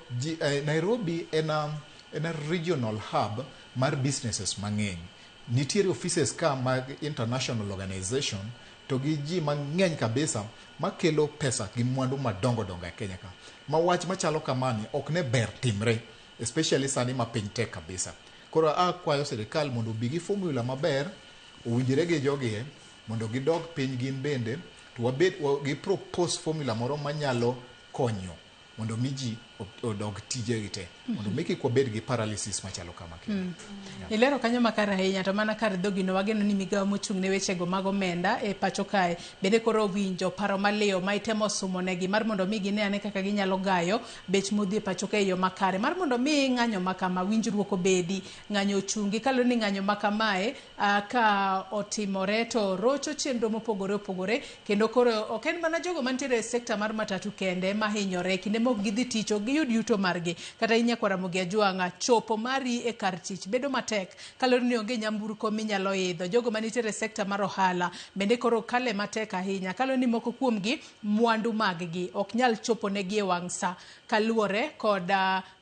S8: Nairobi en a regional hub mar businesses mang'eny. Nitiere offices ka mag international organization to gi ji mang'eny kabisa makelo pesa gi mwandu madongo e Kenya ka. Ma wach machalo kamani ok ne ber timre, especially sani ma piny tek kabisa. Koro kwayo sirikal mondo bi gi formula maber, owinjire gi jogie mondo gidog piny gin bende to gi propose formula moro manyalo konyo mondo mi ji odog tije gite mondo mi kik wabed gi paralysis machalo kama.
S2: Ilero kanyo makare ahinya to mana kar dhogino wageno ni migawo mochung' ne wechego mag omenda e pacho kae bende koro winjo paro maliyo ma itemo sumo negi mar mondo mi gine ane kaka ginyalo gayo bech modhi e pacho kae yo makare mar mondo mi ng'anyo makama winjruok obedi, ng'anyo ochungi kalo ni ng'anyo makamae ka otimore to rocho chenro mopogore opogore kendo koro ok en mana jogo mantiere e sekta mar matatu kende ma hinyore kinde mok gidhi tich ok giyud yuto margi kata inyakwaramogi ajwang'a chopo mari e kar tich bedo matek kalore ni onge nyamburko minyalo idho. Jogo manitiere e sekta mar ohala bende koro kale matek ahinya kalore ni moko kuomgi mwandu maggi ok nyal chopo negi e wang' sa kaluwore kod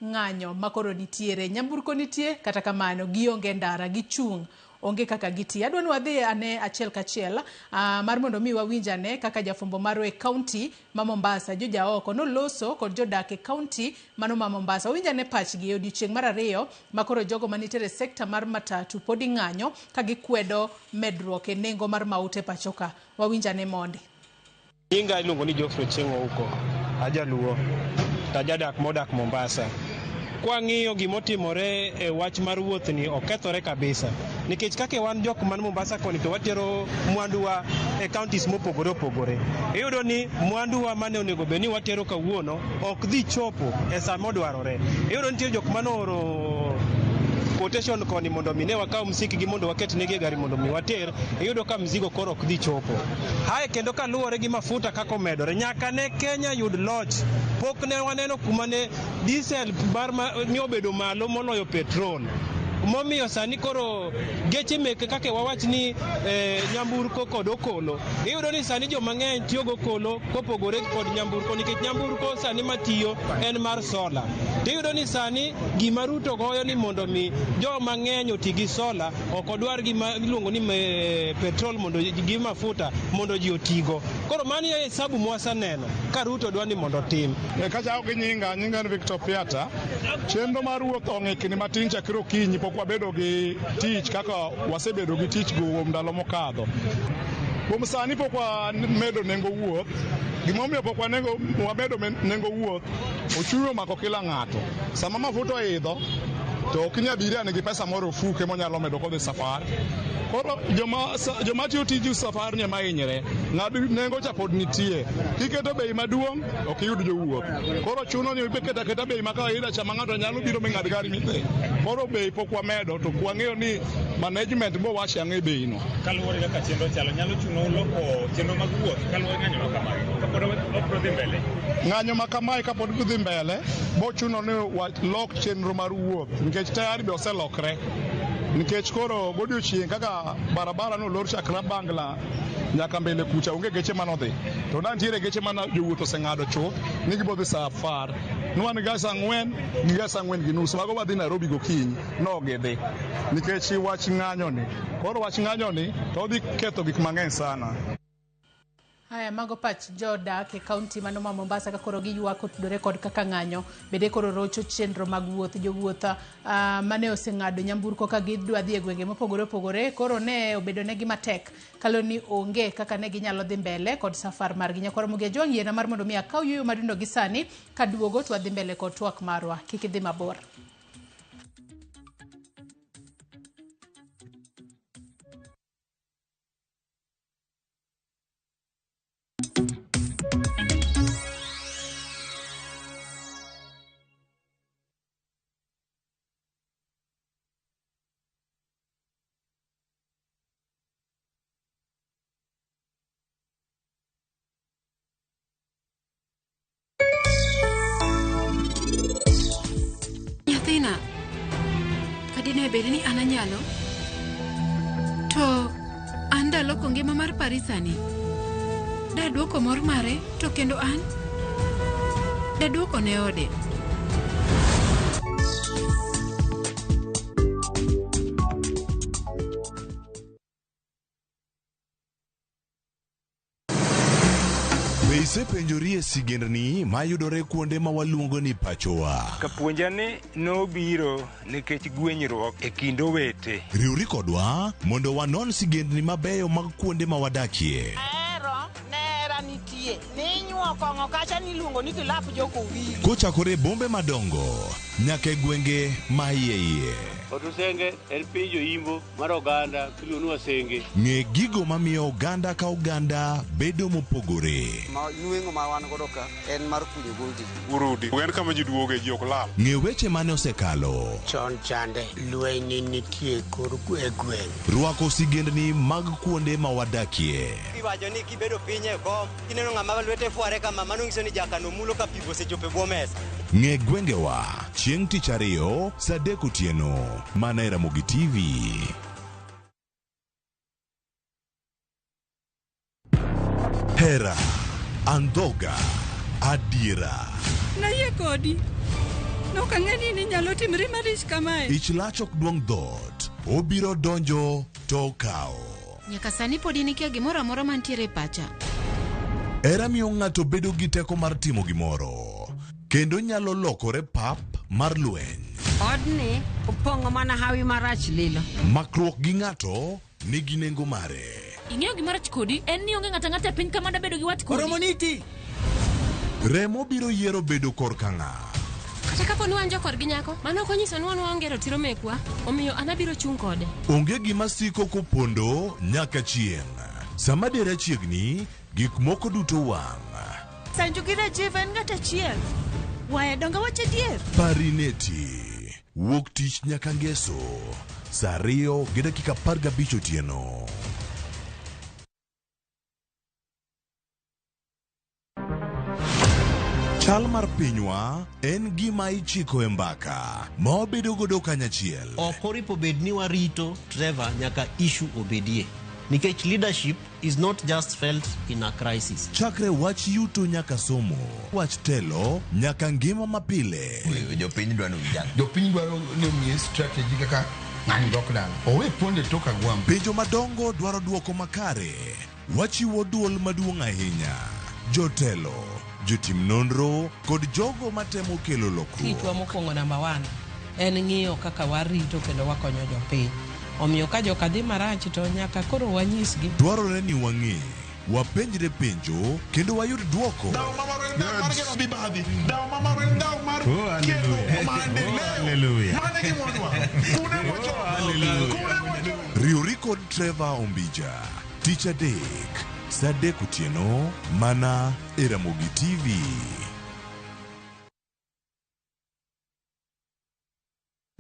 S2: ng'anyo makoro nitiere. Nyamburko nitie kata kamano gionge ndara gichung' onge kaka giti. Adwa ni wadhi ane achiel kachiel mar mondo mi wawinjane kaka jafumbo maro e kaunti ma Mombasa Juja oko noloso kod jodak e kaunti mano ma Mombasa. Wawinjane pachgi e odiochieng' mar ariyo makoro jogo manitiere sekta mar matatu podi ng'anyo ka gikwedo medruok e nengo mar maute pachoka. Wawinjane mondi.
S11: Nyinga iluongo ni Geoffrey Chengo huko ajaluo tajadak modak Mombasa. Kwa ng'iyo gimotimore e wach mar wuoth ni okethore kabisa nikech kake wan jok man Mombasa koni to watero mwanduwa e counties mopogore opogore. Iyudo ni mwanduwa mane onego bed ni watero kawuono ok dhi chopo e sa modwarore. Iyudo ni jok manoro quotation koni mondo mine wakaw msikigi mondo waket negi gari mondo mi water, iyudo ka mzigo koro ok dhi chopo. Hae kendo kaluwore gi mafuta kako medore nyaka ne Kenya yud loch pok ne waneno kuma ne diesel bar ni obedo malo moloyo petrol. Momiyo sani koro geche meke kake wawach ni nyamburko kod okolo. Iyudo ni sani jo mang'eny tiyo go okolo kopogore kod nyamburko nikech nyamburko sani matiyo en mar sola. Iyudo ni sani gima Ruto goyo ni mondo mi jo mang'eny oti gi sola ok odwar gima iluongo ni petrol mondo gi mafuta mondo ji otigo. Koro mani e hesabu mwasaneno ka Ruto dwa ni mondo tim.
S12: Kaja gi nyinga ni Victor Piata. Chenro mar wuoth ong'ikni matin chakre okinyi pok wabedo gi tich kaka wasebedo gi tich go ndalo mokadho. Kuom sani pok wamedo nengo wuoth. Gimomiyo pok wamedo nengo wuoth, ochuro mako kila ng'ato. Sama mafuta oidho to ok inyal biro nigi pesa moro ofuke monyalo medo kodhi safar. Koro joma tiyo tij safar ni ema hinyre, ng'ad nengo cha pod nitie. Kiketo bei maduong' ok iyud jowuoth. Koro chuno ni iketa bei ma kawaida cha ma ng'ato nyalo biro ming'ad gari midhi. Koro bei pok wamedo to wang'eyo ni management bo wachi ang'e bei no.
S13: Kaluwore kaka chenro chalo, nyalo chuno loko chenro mag wuoth kaluwore ng'anyo ma kamae kapod ok dhi mbele.
S12: Ng'anyo ma kamae kapod dhi mbele bo chuno ni lok chenro mar wuoth nikech tayari be oselokre. Nikech koro godiochieng' kaka barabara no lor chakra Bangla nyaka mbele kucha onge geche manodhi. To nantiere geche mana jowuoth oseng'ado chuth ni gibodhi safar. Nwan gas 4 gi gas 4 gi nus mago wadhi Nairobi gokinyi no gidhi. Nikech wach ng'anyo ni. Koro wach ng'anyo ni to odhi ketho gik mang'eny sana.
S2: Haya mago pach jodak e kaunti mano ma Mombasa ka koro giyuak otudore kod kaka ng'anyo bede koro rocho chenro mag wuoth jowuotha mane oseng'ado nyamburko ka gidwa dhi e gwenge mopogore opogore koro ne obedo negi matek kaloni onge kaka ne ginyalo dhi mbele kod safar margi. Nyakoro muge jong yiena mar mondo mi akaw yuyo madundo gi sani kaduogo to wadhi mbele kod twak marwa kik idhi mabor.
S14: Kadine bedni ananyalo to anda loko ngima mar Parisani da duoko mor mare to kendo an da duoko ne ode.
S15: Isepenjori sigendni mayudore kuonde ma waluongo ni pachowa.
S16: Kapuonjani nobiro nikech gwenyruok e kind owete.
S15: Riwri kodwa mondo wanon sigendni mabeyo mag kuonde ma wadakie.
S17: Nera nitie. Ninyuo kong'o kacha niluongo ni kilap joko wili.
S15: Kochakore bombe madongo nyaka e gwenge ma iye.
S18: Otusenge en piny joimbo mar oganda kilunua senge.
S15: Ng'e gigo mamiyo oganda ka oganda bedo mopogore.
S19: Nueng'o ma wan godo ka en mar kunyo goldi.
S5: Urudi. En kama ji duoge ji ok lal.
S15: Ng'e weche mane osekalo.
S19: Chon chande lweny nitie kor gweng'.
S15: Rwako sigendni mag kuonde ma wadakie.
S20: Iwacho ni kibedo piny e kom kineno ng'ama lwete fuare kama mano nyiso ni jakano mulo ka pigo sechope bwo mesa.
S15: Ng'e gwengewa chieng' tich ariyo saa 3 otieno mana e Ramogi TV. Hera, andhoga, adiera.
S14: Naye kodi. Nokang'eni ni nyalo timre marich kamae.
S15: Ich lach ok duong' dhot. Obiro donjo to kao.
S14: Nyaka sani podi nikia gimoro amora mantiere pacha.
S15: Hera miyo ng'ato bedo gi teko mar timo gimoro. Kendo nyalo lokore pap mar lweny.
S17: Odni opong'o mana hawi marach lilo.
S15: Makruok gi ng'ato nigi nengo mare.
S14: Ing'eyo gimarach kodi en ni onge ng'ata piny kama da bedo gi wat kodi.
S15: Oromoniti. Remo biro yiero bedo kor ka ng'a.
S14: Kata kapo ni wanjo kor gi nyako, mano konyiso ni wan waonge ratiro mekwa, omiyo anabiro chung' kode.
S15: Onge gima siko kopondo nyaka chieng'. Sama dera chiegni, gik moko duto wang'.
S17: Sanjukira jiven ng'ata chiel. Wae donga wache dier.
S15: Parineti. Wuok tich nyaka ngeso. Saa 2 gi dakika 15 otieno. Chal mar pinywa en gima ichiko e mbaka ma wabedo godo kanyachiel.
S21: Ok oripo bed ni warito Trevor nyaka issue obedie. Nikech leadership is not just felt in a crisis.
S15: Chakre wach yuto nyaka somo, wach telo nyaka ngima mapile.
S22: Jopiny dwaro vijana. Jopiny dwaro ni omiye strategy kaka ng'ani lockdown. Owe ponde toka gwam.
S15: Penjo madongo dwaro duoko makare. Wachiwo duol maduong' ahinya. Jotelo, jotim nonro kod jogo matemo kelo lokruok.
S23: Kitwa mokwongo namba 1 en ng'iyo kaka warito kendo wakonyo jopiny. Omiyo ka joka dhi marach to nyaka koro wanyisgi.
S15: Dwarore ni wang'e wapenjre penjo kendo wayud duoko. Riuri kod Trevor Ombija, tich adek, saa 3 otieno, mana e Ramogi TV.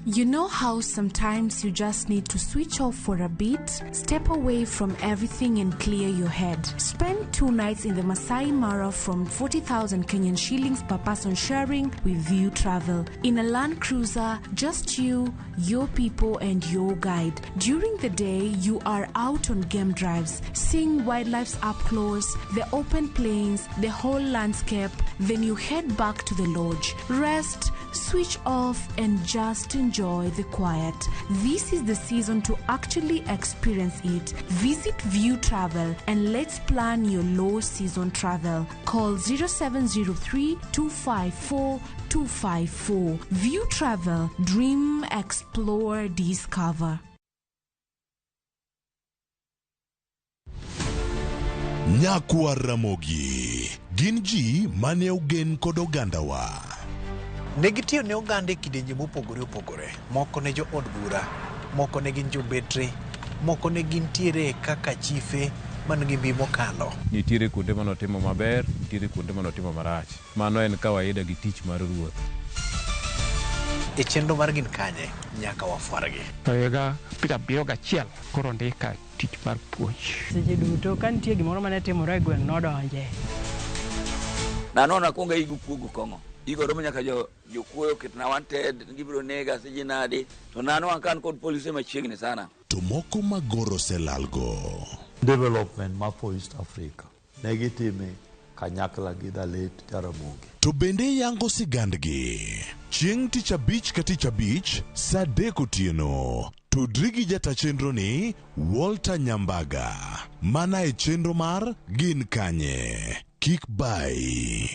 S1: You know how sometimes you just need to switch off for a bit, step away from everything and clear your head. Spend 2 nights in the Masai Mara from 40,000 Kenyan shillings per person sharing with View Travel. In a Land Cruiser, just you, your people and your guide. During the day, you are out on game drives, seeing wildlife up close, the open plains, the whole landscape. Then you head back to the lodge. Rest, switch off and just enjoy the quiet. This is the season to actually experience it. Visit View Travel and let's plan your low season travel. Call 0703 254 254. View Travel. Dream, explore, discover.
S15: Nyakwa Ramogi, gin ji mane ugen kod ogandawa.
S4: Negitiyo ne oganda e kidenje mopogore opogore. Moko ne jo od bura, moko ne gin jobetre, moko ne gintiere kaka chife man gi mbi mokalo.
S6: Nitiere kuonde manotimo maber, nitiere kuonde manotimo marach. Mano en kawaida gi tich mar ruoth.
S4: E chenro mar gin kanye nyaka wafuargi.
S24: To higa 71 koro ndika tich mar puonj.
S25: Seche duto ka nitie gimoro mane timore e gweng' nodonje.
S26: Nano nakwonga igupuogo kong'o. Igoro nyaka jokuoyo ketna wanted gibiro nega seche nade to nano ankan kod polisi machiegni sana.
S15: To moko magoro selalgo.
S27: Development mapo East Africa. Negitime kanyakla gi Dalet Jaramogi.
S15: To bende yango sigandgi. Chieng' tich abich ka tich abich, saa 3 otieno. Tudri gi jata chenro ni Walter Nyambaga. Mana e chenro mar gin kanye. Kik bai.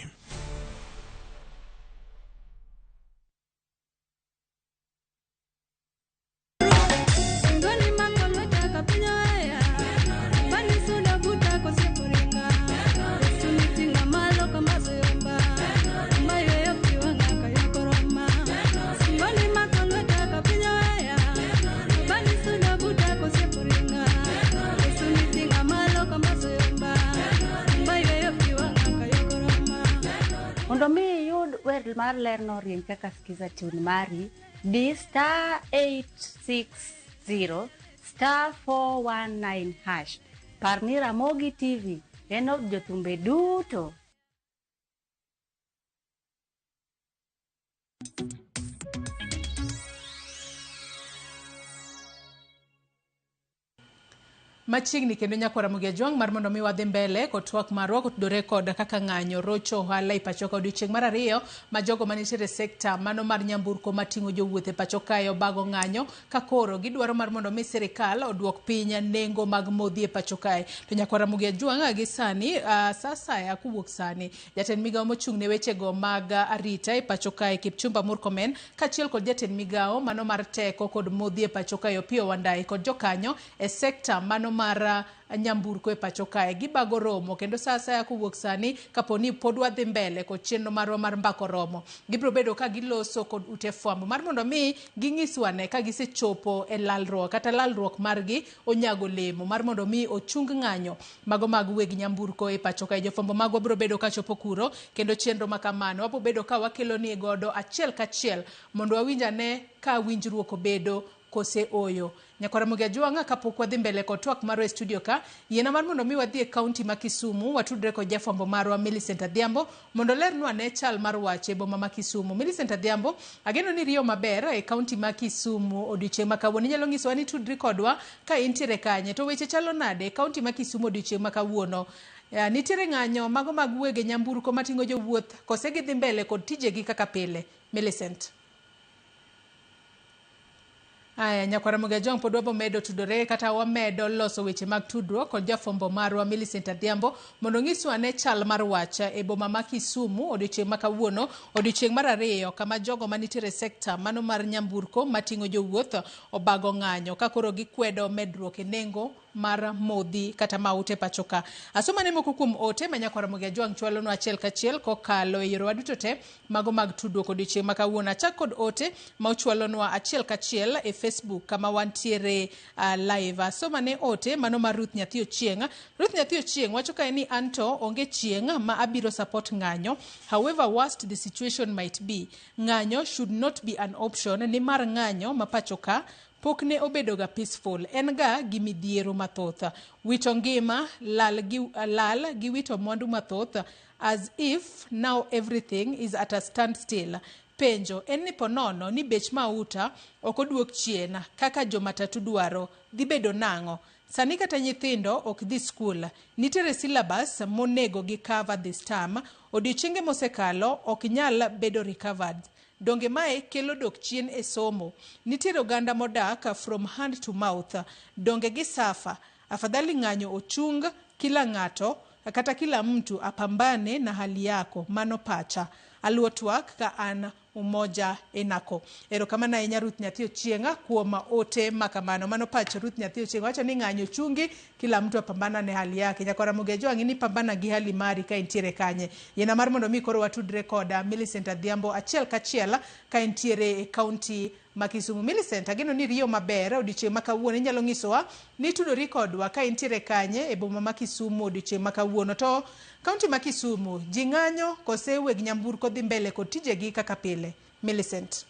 S28: Mondo mi yud wer mar ler no rien kaka skiza tune mari di *860 *419#. Parni Ramogi TV eno jotumbe duto.
S2: Machiegni kendo nyakwa Ramogi Ajwang' mar mondo mi wadhi mbele kod twak marwa kotudore kod kaka ng'anyo rocho ohala e pacho ka odiochieng' mar ariyo ma jogo manitiere sekta mano mar nyamburko mating'o jowuoth e pacho kae obago ng'anyo ka koro gidwaro mar mondo mi sirikal oduok piny nengo mag modhi e pacho kae. To nyakwa Ramogi Ajwang' gi sani sasa kuwuok sani jatend migawo mochung' ne weche go mag arita e pacho kae Kipchumba Murkomen kachiel kod jatend migawo mano mar teko kod modhi e pacho kae Opiyo Wandayi kod jokanyo e sekta mano mar nyamburko e pacho kae gibago romo kendo sasa kuwuok sani kaponi pod wadhi mbele kod chenro marwa mar mbako romo gibiro bedo ka giloso kod ute fwambo mar mondo mi ging'iswane ka gisechopo e lalruok kata lalruok margi onyago lemo mar mondo mi ochung ng'anyo mago mag weg nyamburko e pacho kae. Jofwambo mago biro bedo ka chopo kuro kendo chenro makamano wapo bedo ka wakelo ni godo achiel kachiel mondo wawinjane ka winjruok obedo kose oyo. Nyakwa Ramogi Ajwang' kapok wadhi mbele kod twak marwa e studio ka yiena mar mondo mi wadhi e kaunti ma Kisumu watudre kod jafwambo marwa Millicent Adhiambo mondo lernwa ne chal mar wache boma ma Kisumu. Millicent Adhiambo, ageno ni riyo maber e kaunti ma Kisumu odiochieng' ma kawuono. Inyalo nyisowa ni tudri kodwa ka intiere kanye to weche chalo nade e kaunti ma Kisumu odiochieng' ma kawuono? Nitiere ng'anyo mago mag wege nyamburko mating'o jowuoth kose gidhi mbele kod tijegi kaka pile? Millicent. Aya, nyakwa Ramogi Ajwang' pod wabomedo tudore kata wamedo loso weche mag tudruok kod jafwambo marwa Millicent Adhiambo mondo ng'iswa ne chal mar wacha e boma ma Kisumu odiochieng' ma kawuono odiochieng' mar ariyo kama jogo manitiere sekta mano mar nyamburko mating'o jowuoth obago ng'anyo ka koro gikwedo medruok e nengo mar modhi kata maute pachoka. Asoma ne moko kuom ote manyakora Mogi Ajwang' chwalo no achiel kachiel kokalo e yore waduto te mago mag tudruok odiochieng' ma kawuono. Achak kod ote ma ochwalo no achiel kachiel e Facebook kama wantiere live. Asoma ne ote mano mar Ruth Nyathi Ochieng'. Ruth Nyathi Ochieng' wacho kae ni anto onge chieng' ma abiro support ng'anyo. However worst the situation might be, ng'anyo should not be an option. Ni mar ng'anyo ma pachoka pok ne obedo ga peaceful, en ga gi midhiero mathoth, wito ngima, lal gi wito mwandu mathoth, as if now everything is at a standstill. Penjo en ni ponono ni bech mauta ok oduok chien kaka jomatatu dwaro, dhi bedo nang'o? Sani kata nyithindo ok dhi skul, nitiere syllabus monego gi cover this term, odiochienge mosekalo ok nyal bedo recovered. Donge mae kelo dok chien e somo, nitiere oganda modak from hand to mouth, donge gi safa, afadhali ng'anyo ochung, kila ng'ato kata kila mtu apambane na hali yako, mano pacha. Aluo twak ka an umoja enako. Erokamano ahinya Ruth Nyathi Ochieng' kuom ote makamano. Mano pacha Ruth Nyathi Ochieng' wacho ni ng'anyo chungi, kila mtu apambana ne hali yake. Nyakora Mogi Ajwang' ni pambana gi hali mari ka intiere kanye. Yena mar mondo mi koro watudre koda Millicent Adhiambo achiel kachiel ka intiere e county ma Kisumu. Millicent, ageno ni riyo maber odiochieng' ma kawuono, inyalo nyisowa ni tudori kodwa ka intiere kanye e boma ma Kisumu odiochieng' ma kawuono. To kaunti ma Kisumu, ji ng'anyo kose weg nyamburko dhi mbele kod tijegi kaka pile? Millicent.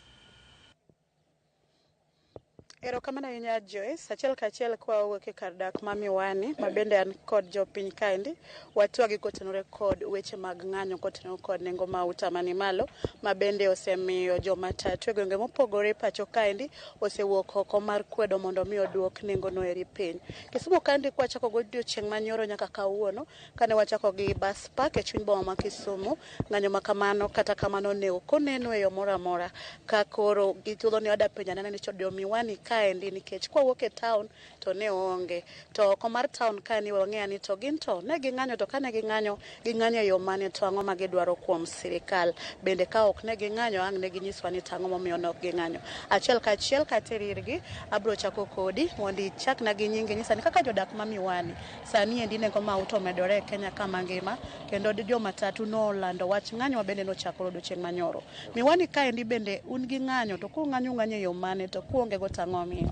S3: Erokamano ahinya Joyce, achiel kachiel kwa wuok e kar dak ma Miwani, ma bende an kod jopiny kaendi, watwagi kotenore kod weche mag ng'anyo kotenore kod nengo mauta mani malo, ma bende osemiyo jomatatu e gwenge mopogore pacho kaendi osewuok oko mar kwedo mondo mi oduok nengo no eri piny. Kisumu kaendi kwachako godiochieng' manyoro nyaka kawuono, kane wachako gi bus park e chuny boma ma Kisumu, ng'anyo makamano kata kamano ne ok oneno e yo moro amora, ka koro githuolo ni wada penja nene ni chodo Miwani kaendi nikech kwa wuok e town to ne onge, to oko mar town kaendi wang'eya ni to gin to ne ging'anyo, to kane ging'anyo e yo mane, to ang'o ma gidwaro kuom sirikal, bende ka ok ne ging'anyo ang' ne ginyiswa ni tang'o momiyo ne ok ging'anyo. Achiel kachiel katerirgi, abro chako kodi mondo ichak na gi nyingi, nyisa ni kaka jodak ma Miwani sani endi nengo mauta omedore e Kenya kama ngima, kendo jomatatu no lando wach ng'anyo bende no chakoro odiochieng' manyoro. Miwani kaendi bende un gi ng'anyo, to ng'anyo e yo mane, to kuonge go tang'o miyo?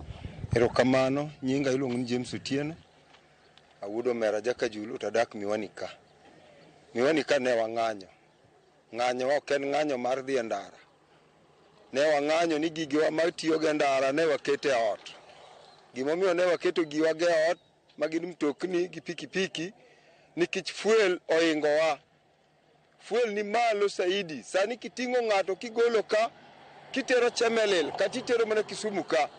S16: Erokamano, nyinga iluongo ni James Otieno, awuodo mera jaka Julu, tadak Miwani ka. Miwani ka ne wang'anyo. Ng'anyo ok en ng'anyo mar dhi e ndara. Ne wang'anyo ni gigewa ma tiyo ge ndara ne wakete ot. Gimomiyo ne waketo giwa ge ot, ma gin mtokni gi pikipiki, nikech fuel oingowa. Fuel ni malo saidi. Sani kiting'o ng'ato kigolo ka, kitero Chemelil, kati tero mana Kisumu ka,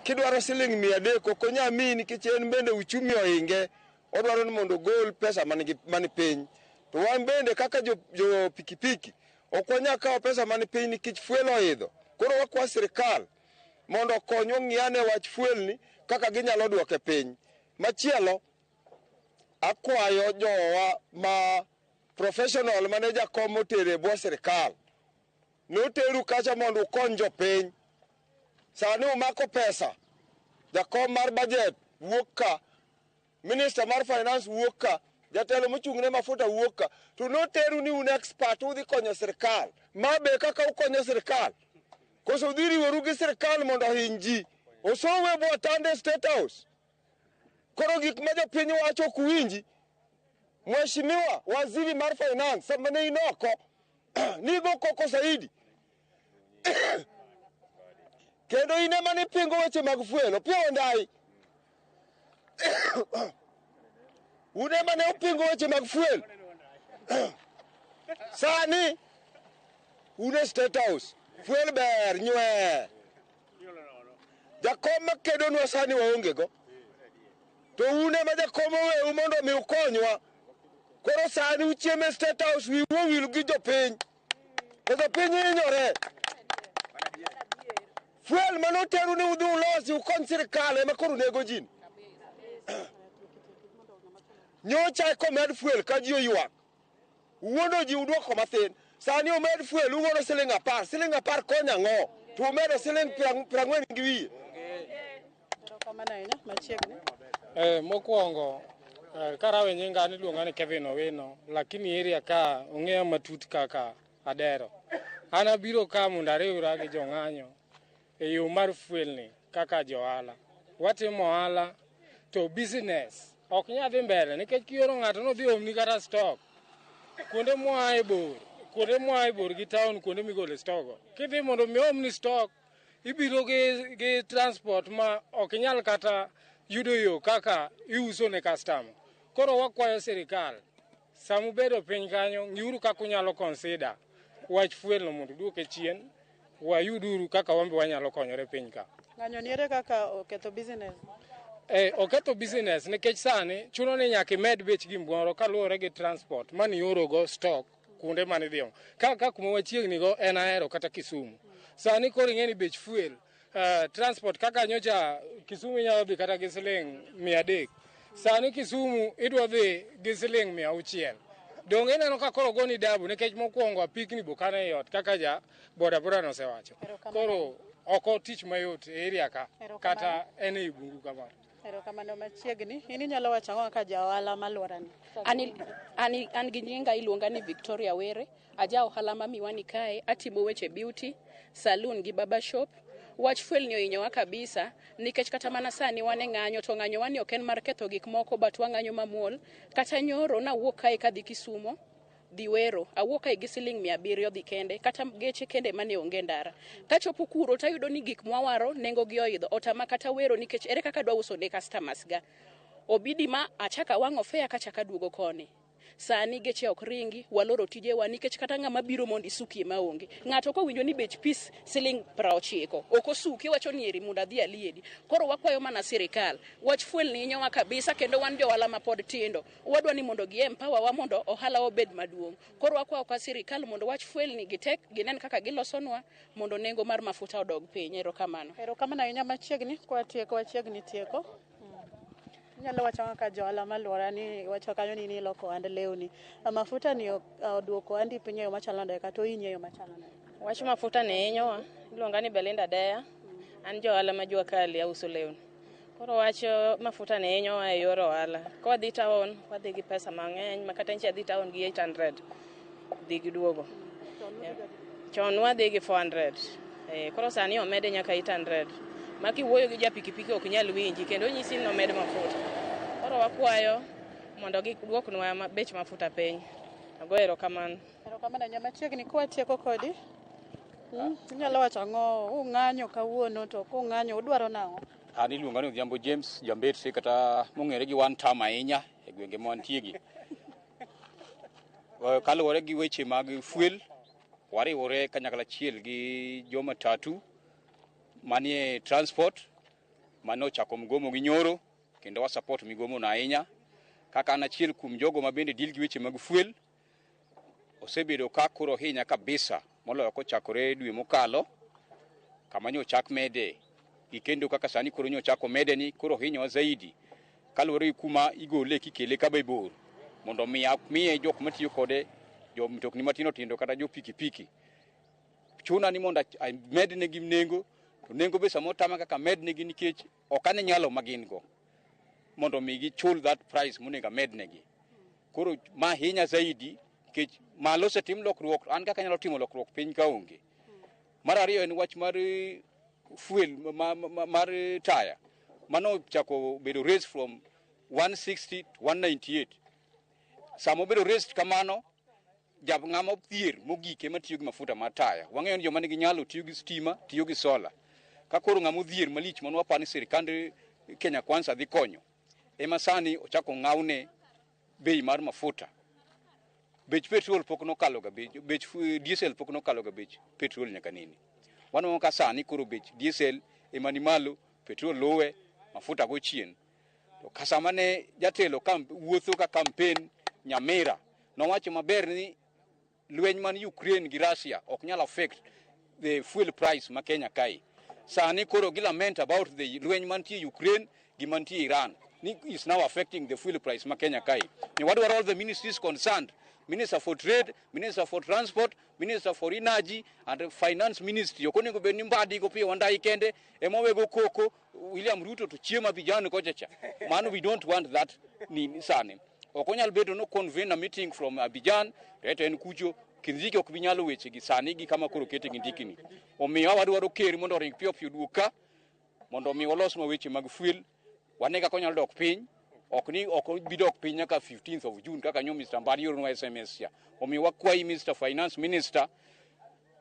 S16: kidwaro siling 300 ok onya miyi nikech en bende uchumi oinge, odwaro ni mondo gol pesa mani piny. To wan bende kaka jo pikipiki ok onya kawo pesa mani piny nikech fuel oidho. Koro wakwa sirikal mondo okonywa ng'iyane wach fuel ni kaka ginyalo duoke piny. Machielo, akwayo jowa ma professional mane jakom motere bwo sirikal, noteru kacha mondo ukony jopiny. Sani umako pesa, jakom mar budget wuok ka, minister mar finance wuok ka, jatelo mochung'ne mafuta wuok ka, to noteru ni un expert udhi konyo sirikal. Ma be kaka ukonyo sirikal, koso udhi riworu gi sirikal mondo ohiny ji. Osowe bwo tande State House. Koro gik ma jopiny wacho kuwinji, Mheshimiwa waziri mar finance sama ne inoko nigo koko saidi. Kendo ine mane pingo weche mag fuel, pia ondai. Une mane upingo weche mag fuel. Sani, une State House, fuel ber nywe. Jakom makedo nwa sani waonge go. To une ma jakom we umondo mi ukonywa. Koro sani uchieme State House wilu gi jopiny. Koso piny inyore. Fuel manoteru ni udhi ulosi ukony sirikal ema koro nego jin. Nyocha komed fuel ka ji oywak. Uwono ji uduoko mathin. Sani omed fuel uwono siling 10. Siling 10 konya ng'o. To umedo siling 40 gi wiye.
S7: Mokwongo karawe nyinga ni luonga ni Kevin Owino, lakini area ka ong'eya matut kaka Adero. An abiro ka mondo ariwra gi jong'anyo e yo mar fuelni kaka johala. Watimo ohala to business ok nyal dhi mbele nikech kioro ng'ato nodhi omni kata stock. Kuonde moaye bor gi town kuonde migole stock. Kidhi mondo mi omni stock ibiro gi transport ma ok nyal kata yudo yo kaka iuso ne customer. Koro wakwayo sirikal samubedo piny kanyo ngiuru kaka unyalo consider wach fuel no mondo duoke chien wayuduru kaka wambe wanyalo konyore piny ka.
S3: Ng'anyo niere kaka oketho business.
S7: Oketho business nikech sani chuno ni nyaka imed bech gimoro kaluwore gi transport mani oro go stock kuonde mani dhiyo. Kaka kuma wachiegni go en Ahero kata Kisumu. Sani koro ing'eni bech fuel transport kaka nyocha Kisumu nyalo dhi kata gi siling 300. Sani Kisumu idwa dhi gi siling 600. Donge ineno ka koro goni dabu nikech mokwongo apikni bokana e ot kaka ja boda boda nosewacho. Koro oko tich mayot e area ka kata en e bungu kamano.
S3: Erokamano machiegni. In inyalo wacho ang'o kaka ja ohala malworani?
S8: An gi nyinga iluonga ni Victoria Were, aja ohala ma Miwani kae, atimo weche beauty, saloon gi barber shop. Wach fuel ni ohinyowa kabisa nikech kata mana sani wan e ng'anyo to ng'anyo wani ok en mar ketho gik moko but wang'anyo mamuol. Kata nyoro nawuok kae kadhi Kisumo dhi Wero, awuok kae gi siling 700 dhi kende kata geche kende mane onge ndara. Kachopo kuro tayudo ni gik mwawaro nengo gi oidho otama kata Wero nikech ere kaka dwa uso ne customers ga. Obidi ma achaka wang'o fare kachaka duogo koni. Sani geche ok ringi, waloro tijewa nikech kata ng'ama biro mondo isuki maonge. Ng'ato kowinjo ni bech pis siling 90, ok osuki wacho ni eri mondo adhi aliedi. Koro wakwayo mana sirikal. Wach fuel ni hinyowa kabisa kendo wan johala mapod tindo. Wadwa ni mondo gi empower wa mondo ohala obed maduong'. Koro wakwayo ka sirikal mondo wach fuel ni gitek ginen kaka gilosonwa mondo nengo mar mafuta odog piny. Erokamano.
S3: Erokamano ahinya machiegni kwa tieko wachiegni tieko. Nyalo wacho kaka johala malworani wacho kanyo ni iloko ohand lewni. Mafuta ni oduoko ohandi piny e yo machalo nade kata ohinyo e yo machalo nade?
S8: Wach mafuta ni hinyowa. Iluonga ni Belinda Deya. An johala ma Jua Kali auso lewni. Koro wacho mafuta ni hinyowa e yor ohala. Kwa dhi town, wadhi gi pesa mang'eny, makata nchi adhi town gi 800 dhi gi duogo. Chon wadhi gi 400. Koro sani omede nyaka 800. Maki wuoyo gi japikipiki ok nyal winji kendo nyisi no med mafuta. Koro wakwayo mondo giduoknwa bech mafuta piny. Ago erokamano.
S3: Erokamano nyama chiegni kwa tieko kodi. Inyalo wacho ang'o ung'anyo kawuono to kung'anyo udwaro nang'o?
S9: An iluonga ni Odhiambo James Jambetri kata mong'ere gi one time ahinya e gwenge mwantiegi. Kaluwore gi weche mag fuel wariwore kanyakla achiel gi joma tatu manie transport mano chako mgomo gi nyoro kendo wa support migomo na ahinya kaka an achiel kuom jogo ma bende deal gi weche mag fuel osebedo ka koro hinya kabisa moloyo kochakore dwe mokalo kama nyo chak mede ikendo kaka sani koro nyo chako mede ni koro hinyo zaidi kaluwore kuma igole kikele ka bor mondo miye jok matiyo kode jo mtokni matino tindo kata jo pikipiki chuna ni mondo med ne gi nengo to nengo be samo tama kaka med negi nikech okane nyalo magin go mondo migi chul that price munega med negi koro ma hinya zaidi nikech malo se tim lokruok an kaka nyalo timo lokruok piny ka onge mar ariyo en wach mar fuel mar tire mano chako bedo raise from 160 to 198 samo bedo raise kamano jab ng'ama thier mogike matiyo gi mafuta mar tire wang'eyo ni joma nigi nyalo tiyo gi stima tiyo gi sola ka koro ng'amo dhier malich mano wapani sirikand Kenya Kwanza dhi konyo ema sani ochako ng'awne bei mar mafuta bech petrol pok nokalo ga bech diesel pok nokalo ga bech petrol nyaka nini wano ka sani koro bech diesel ema ni malo petrol lowe mafuta go chien to kasama ne jatelo wuotho ka campaign Nyamira nowacho maber ni lweny man Ukraine gi Russia ok nyal affect the fuel price ma Kenya kai sani koro gi lament about the lweny mantie Ukraine gi mantie Iran ni is now affecting the fuel price ma Kenya kai ni wadwaro all the ministries concerned Minister for Trade, Minister for Transport, Minister for Energy, and Finance Ministry. Yokoni go benim badi go pia wanda ikende. Emowe go koko William Ruto to chiema vijana kochacha. Man, we don't want that ni sane. Okonya albedo no convene a meeting from Abidjan. Reto en kujo kinziki okubinyalo weche gi sani gi kama koro kete gindikini. Omiyo wadwaro keri mondo ring pio duka. Mondo mi walos ma weche mag fuel. Waneka konya dok piny. Ok bidok piny nyaka 15th of June kaka nyo Mr. Mbadi oro no SMS ya. Omiyo wakwai Mr. Finance Minister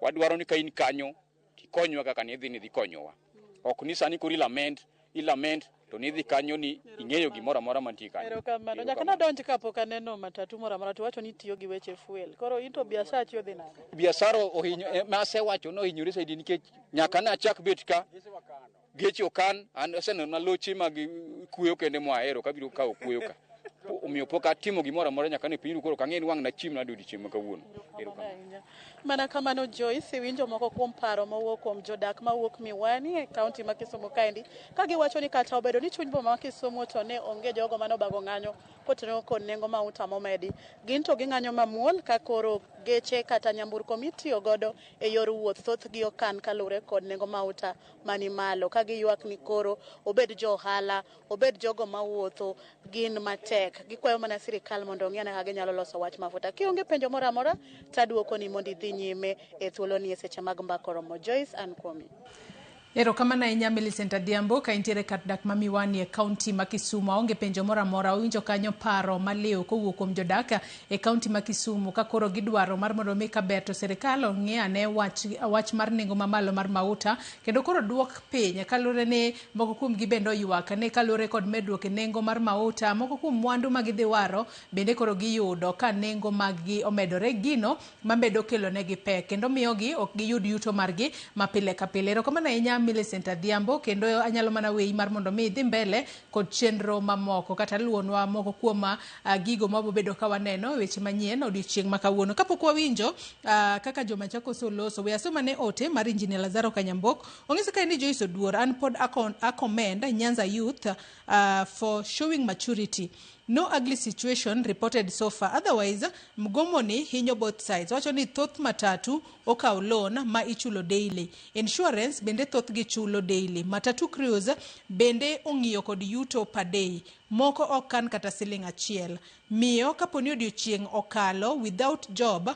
S9: wadwaro ni ka in kanyo tikonywa kaka ni dhi konyowa. Ok ni sani kori lament to ni dhi kanyo ni ing'eyo gimoro amora mantie kanyo.
S3: Erokamano. Nyaka nadonj kapok aneno matatu moro amora to wacho ni tiyo gi weche fuel. Koro into biashara tiyo dhi nade?
S9: Biashara ohinyo masewacho no hinyore saidi nikech nyaka na chak bet ka geche okan an seneno na loche mag kuyo kende moahero kabiro kawo kuyo ka. Omiyo pok atimo gimoro amora nyaka ne piny koro kang'e ni wang' na chim na dodi chiemo kawuono.
S3: Mana kamano Joyce, winjo moko kuom paro mawuok kuom jodak mawuok Miwani e kaunti ma Kisumu kaendi ka giwacho ni kata obedo ni chuny boma ma Kisumu to ne onge jogo mano bago ng'anyo kotenore kod nengo mauta momedi. Gin to ging'anyo mamuol ka koro geche kata nyamburko mitiyo godo e yor wuoth thoth gi okan kalure kod nengo mauta mani malo ka giywak ni koro obed jo ohala obed jogo mawuotho gin matek. Gikwayo mana sirikal mondo ong'e kaka ginyalo loso wach mafuta. Kionge penjo moro amora taduoko ni mondo idhi nyime e thuolo ni e seche mag mbakoromo. Joyce an komi.
S2: Erokamano ahinya Millicent Adhiambo ka intiere kar dak ma Miwani e kaunti ma Kisumu. Onge penjo moro amora, owinjo kanyo paro maliw kowuok kuom jodak e kaunti ma Kisumu ka koro gidwaro mar mondo mi kaber to sirikal ong'e ane wach mar nengo mamalo mar mauta kendo koro duok piny kalure ne moko kuom gi bende oywak ne kalure kod medruok e nengo mar mauta. Moko kuom mwandu ma gidhi waro bende koro giyudo ka nengo mag gi omedore, gino mamedo kelo negi pek kendo miyo gi ok giyud yuto margi mapile ka pile. Erokamano ahinya Millicent Adhiambo kendo anyalo mana weyi mar mondo mi dhi mbele kod chenro mamoko kata luonwa moko kuom gigo mabobedo ka waneno weche manyien odiochieng' ma kawuono. Kapok wawinjo kaka joma Machakos oloso, we asoma ne ote mar Injinia Lazaro Kanyambok ong'isa ka ni Joyce Oduor an pod commend Nyanza youth for showing maturity. No ugly situation reported so far. Otherwise, mgomo ni hinyo both sides. Wacho ni thoth matatu okaw loan ma ichulo daily. Insurance bende thoth gi chulo daily. Matatu crews bende ong'iyo kod yuto per day. Moko okan kata siling achiel. Miyo kaponi odiochieng' okalo without job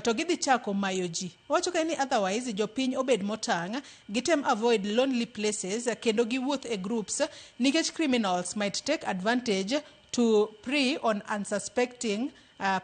S2: to gidhi chako mayo ji. Wacho ka ni otherwise jopiny obed motang' gitem avoid lonely places kendo giwuoth e groups nikech criminals might take advantage to prey on unsuspecting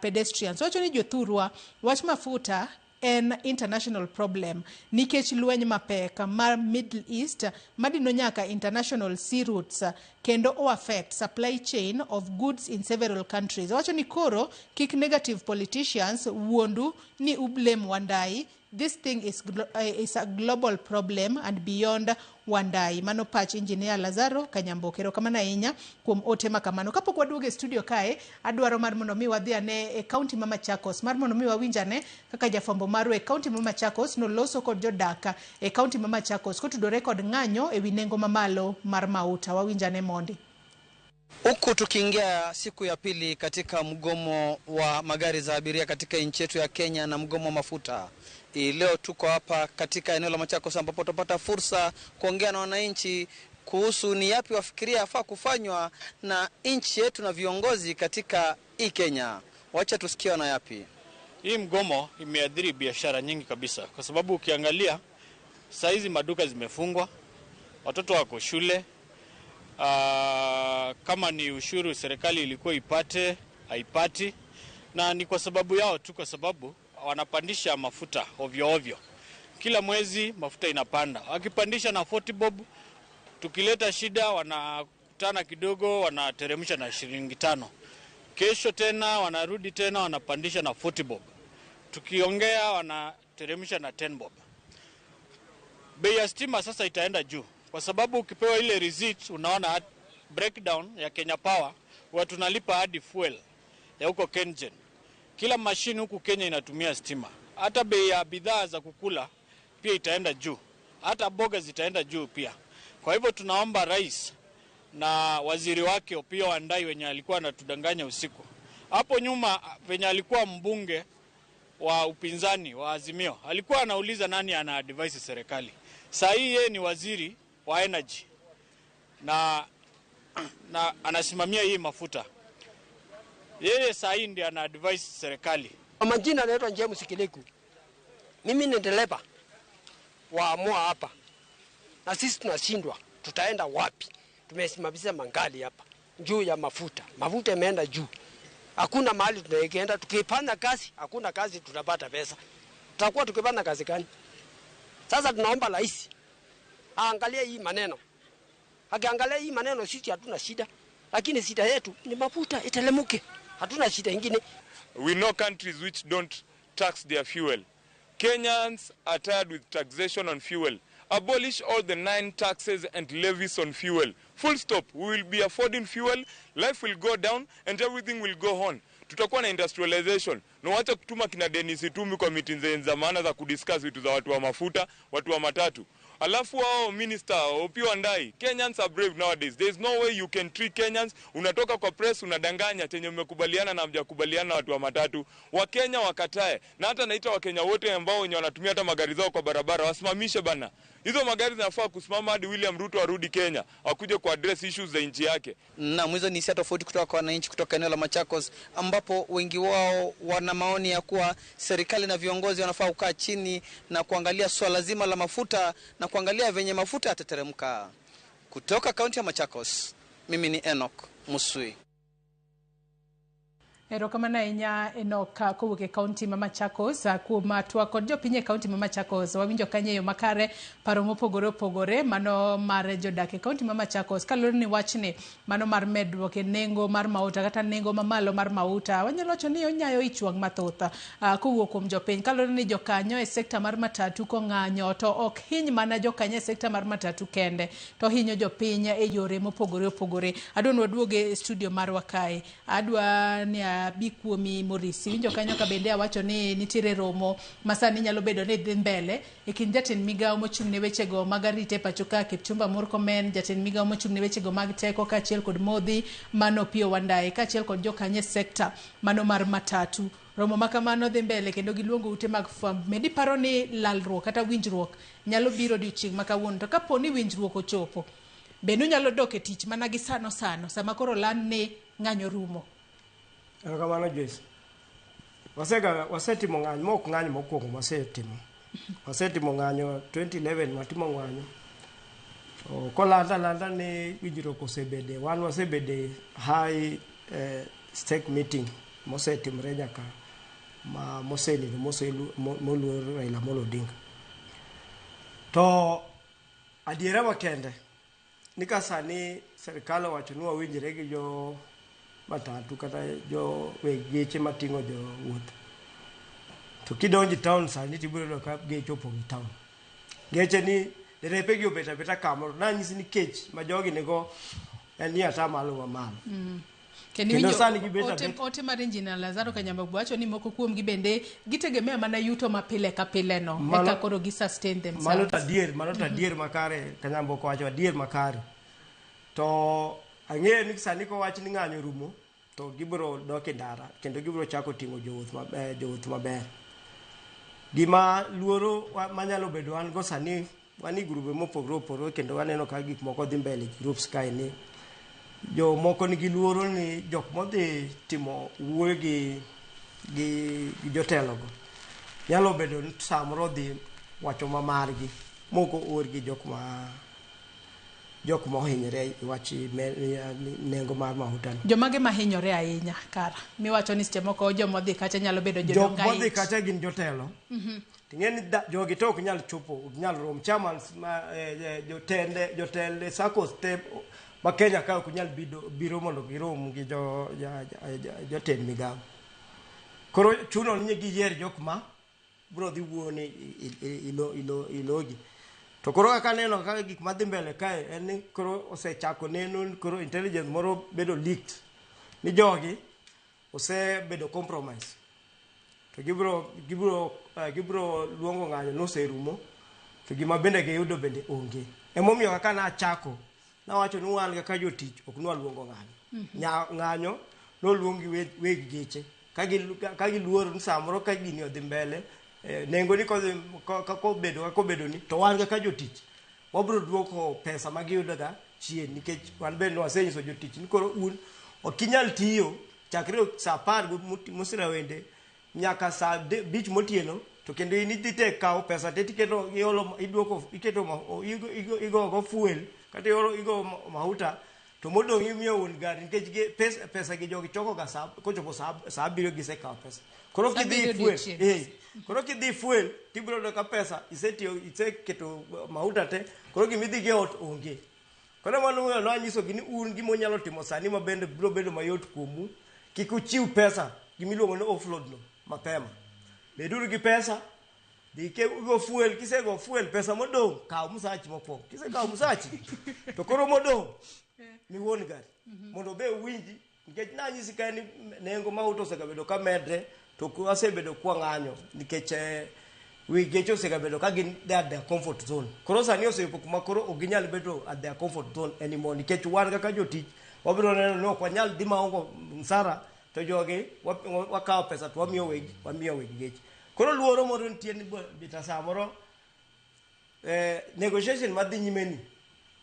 S2: pedestrians. Wacho ni jothurwa wach mafuta en international problem nikech lweny mapek mar Middle East madino nyaka international sea routes kendo o affect supply chain of goods in several countries. Wacho ni koro kik negative politicians wuondu ni ublame Wandai. This thing is a global problem and beyond Wandai. Mano pach Engineer Lazaro Kanyambok. Erokamano ahinya kuom ote makamano. Kapok waduoge studio kae adwaro mar mondo mi wadhi ane e kaunti ma Machakos mar mondo mi wawinjane kaka jafambo maru e kaunti ma Machakos no loso kod jodak e kaunti ma Machakos kotudore kod ng'anyo e wi nengo mamalo mar mauta. Wawinjane mondi.
S5: Huku tukiingia siku ya pili katika mgomo wa magari za abiria katika nchi yetu ya Kenya na mgomo wa mafuta. Leo tuko hapa katika eneo la Machakos ambapo tutapata fursa kuongea na wananchi kuhusu ni yapi wafikiria afaa kufanywa na nchi yetu na viongozi katika hii Kenya. Wacha tusikie na yapi.
S10: Hii mgomo imeathiri biashara nyingi kabisa kwa sababu ukiangalia saa hizi maduka zimefungwa, watoto wako shule. Kama ni ushuru serikali ilikuwa ipate, haipati, na ni kwa sababu yao tu, kwa sababu wanapandisha mafuta ovyo ovyo. Kila mwezi mafuta inapanda. Wakipandisha na 40 bob, tukileta shida wanakutana kidogo wanateremsha na shilingi 5. Kesho tena wanarudi tena wanapandisha na 40 bob. Tukiongea wanateremsha na 10 bob. Bei ya stima sasa itaenda juu. Kwa sababu ukipewa ile receipt unaona breakdown ya Kenya Power watu tunalipa hadi fuel ya huko KenGen. Kila mashine huku Kenya inatumia stima. Hata bei ya bidhaa za kukula pia itaenda juu. Hata mboga zitaenda juu pia. Kwa hivyo tunaomba rais na waziri wake Opiyo Wandayi wenye alikuwa anatudanganya usiku Hapo nyuma venye alikuwa mbunge wa upinzani wa Azimio, alikuwa anauliza nani ana advise serikali. Sasa hii yeye ni waziri wa energy na anasimamia hii mafuta. Yeye sasa hii ndiye ana advise serikali.
S11: Majina anaitwa James Kileku. Mimi ni dereva wa Amua hapa. Na sisi tunashindwa, tutaenda wapi? Tumesimamisha mangali hapa juu ya mafuta. Mafuta imeenda juu. Hakuna mahali tunaenda, tukipanda kazi, hakuna kazi tutapata pesa. Tutakuwa tukipanda kazi gani? Sasa tunaomba rais aangalie hii maneno. Akiangalia hii maneno sisi hatuna shida, lakini shida yetu ni mafuta itelemuke. Hatuna shida nyingine.
S12: We know countries which don't tax their fuel. Kenyans are tired with taxation on fuel. Abolish all the 9 taxes and levies on fuel. Full stop. We will be affording fuel, life will go down and everything will go on. Tutakuwa na industrialization. Na wacha kutuma kina Dennis Itumi kwa meetings za maana za kudiscuss vitu za watu wa mafuta, watu wa matatu. Alafu wao minister Opiyo Wandayi, Kenyans are brave nowadays. There is no way you can treat Kenyans. Unatoka kwa press unadanganya chenye mmekubaliana na mjakubaliana na watu wa matatu. Wakenya wakatae. Na hata naita Wakenya wote ambao wenye wanatumia hata magari zao kwa barabara wasimamishe bana. Hizo magari zinafaa kusimama hadi William Ruto arudi Kenya, akuje ku address issues za nchi yake.
S5: Na mwizo ni hisia tofauti kutoka kwa wananchi kutoka eneo la Machakos, ambapo wengi wao wana maoni ya kuwa serikali na viongozi wanafaa kukaa chini na kuangalia swala zima la mafuta na kuangalia venye mafuta yatateremka. Kutoka kaunti ya Machakos, mimi ni Enoch Musui.
S2: Erokamana inya Enoch kuwuke kaunti ma Machakos kuma twako jopinye kaunti ma Machakos wawinjo kanye yo makare paro mopogore mano mar jodake kaunti ma Machakos kalore ni wachni mano mar medruok e nengo mar mauta kata nengo mamalo mar mauta wanyalo wacho ni onyayo ichwang mathoth kuwuok kuom jopiny kalore ni jokanyo e sekta mar matatu ko ng'anyo to ok hiny mana jokanyo e sekta mar matatu kende to hinyo jopiny e yore mopogore adwa waduoge studio marwa kae adwa ni Bikuomi Morisi winjo kanyo ka bende awacho ni nitire romo masani nyalo bedo ni dhi mbele e kind jatend migao mochung' ne weche go mag arita pacho ka Kipchumba Murkomen, jatend migao mochung' ne weche go mag teko kaachiel kod modhi mano Opiyo Wandayi kaachiel kod jokanyo sekta mano mar matatu. Romo makamano dhi mbele kendo giluongo ute mag fam. Medi paro ni lalruok kata winjruok nyalo biro dichieng' makawuono to kapo ni winjruok ochopo bende nyalo dok e tich mana gi sano sama koro lan ne ng'anyo rumo.
S13: Kamano Joyce. Wasetimo ng'anyo mok ng'anyo mokwongo wasetimo ng'anyo 2011 watimo ng'anyo. Kolanda ni winjruok osebede wan wasebede high stake meeting mosetimre nyaka ma moluor Raila Amolo Odinga. To adiera makende ni kasani serikal owacho ni wawinjre gi jo matatu kata jo geche matingo jo wuoth. To kidonji town sani tibiro ka geche opong town. Geche ni derepe gi obeta kamoro na nyisi ni kech ma jogi nego ni ata malo mamalo.
S2: Kendo sani gibeta ote mar engineer Lazaro Kanyambu wacho ni moko kuom gi bende gitegemea mana yuto mapile ka pile no eka koro gi sustain themselves.
S13: Mano ta dier makare Kanyambu wacho adier makare. To ang'eyo ni sani ko wach ni ng'anyo rumo to gibro doke ndara kendo gibro chako tingo jowuoth maber. Gima luoro manyalo bedo an go sani wani grube mopogore kendo waneno ka gik moko dhi mbele groups kae ni jo moko nigi luoro ni jok modhi timo wuoyo gi jotelo go nyalo bedo ni samoro dhi wacho mamargi moko orgi jok mohinyore wachi nengo mar mafuta.
S2: Jomage mahinyore ahinya kara miwacho ni seche moko jomodhi kacha nyalo bedo jodonga.
S13: Jomodhi kacha gin jotelo. Ting'eni jogi to ok nyal chopo, ok nyal rom chairman jotende SACCOs te ma Kenya ka ok nyal biro mondo girom gi jotend migao. Koro chuno ni giyier jok ma bro dhi wuone ilogi. To koro aka neno kaka gik madhi mbele kae en ni koro osechako neno koro intelligence moro bedo leaked ni jogi osebedo compromise. To gibro luongo ng'anyo noserumo to gima bende giyudo bende onge. Emomiyo kaka na chako na wacho ni wan kaka jotich ok nwa luongo ng'anyo. Ng'anyo noluongi weg geche ka giluoro ni samoro ka gini odhi mbele nengo ni kobedo ni to wan kaka jotich wabro duoko pesa ma giyudoga chien nikech wan bende wasenyiso jotich ni koro un ok inyal tiyo chakre saa 10 mosira wende nyaka saa 5 motieno to kendo in idhi te kawo pesa te tiketo igogo fuel kata igo mahuta to modong' imiyo wuon gari nikech pesa gi jogi chokoga kochopo saa 7 gisekawo pesa. Koro kidhi fuel tibiro yudo ka pesa iseketo mahuta te, koro gimidhi ge ot onge. Koro mano nwanyisogi ni un gima unyalo timo sani ma bende biro bedo mayot kuomu, kik uchiw pesa gimiluongo ni offload no mapema. Beduru gi pesa, go fuel, kisego fuel pesa modong' kaw msachi mokwongo. Kisekaw msachi to koro modong' mi wuon gari mondo be winji nikech nanyisi ka ni nengo mahuta osebedo ka medre to asebedo kwa ng'anyo nikech wi geche osebedo ka gin at their comfort zone. Koro sani osepo kuma koro ok ginyal bedo at their comfort zone anymore nikech wan kaka jotich wabiro neno ni ok wanyal dhi maongo msara to jogi wakawo pesa to wamiyo weg geche. Koro luoro moro nitie ni bita samoro negotiation madhi nyime ni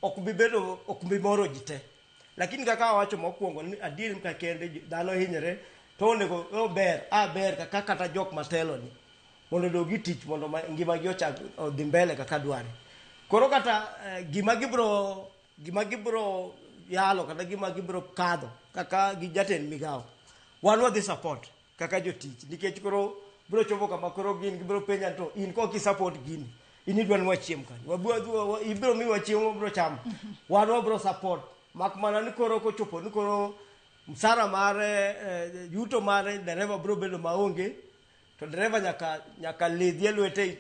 S13: ok bi moro ji te, lakini kaka wacho mokwongo ni adier ka kende dhano hinyre to onego ber kaka kata jok matelo ni mondo dogi tich mondo ngima gi ochak odhi mbele kaka dware. Koro kata gima gibro yalo kata gima gibro kadho kaka gi jatend migawo wan wadhi support kaka jotich nikech koro bro chopo kama koro gin gibro penya to in ko ki support gini in idwa ni wachiem kan ibro mi wachiem bro cham wan wabro support mak mana ni koro kochopo ni koro msara mare yuto mare dereva bro bedo maonge to dereva nyaka ledhie lwete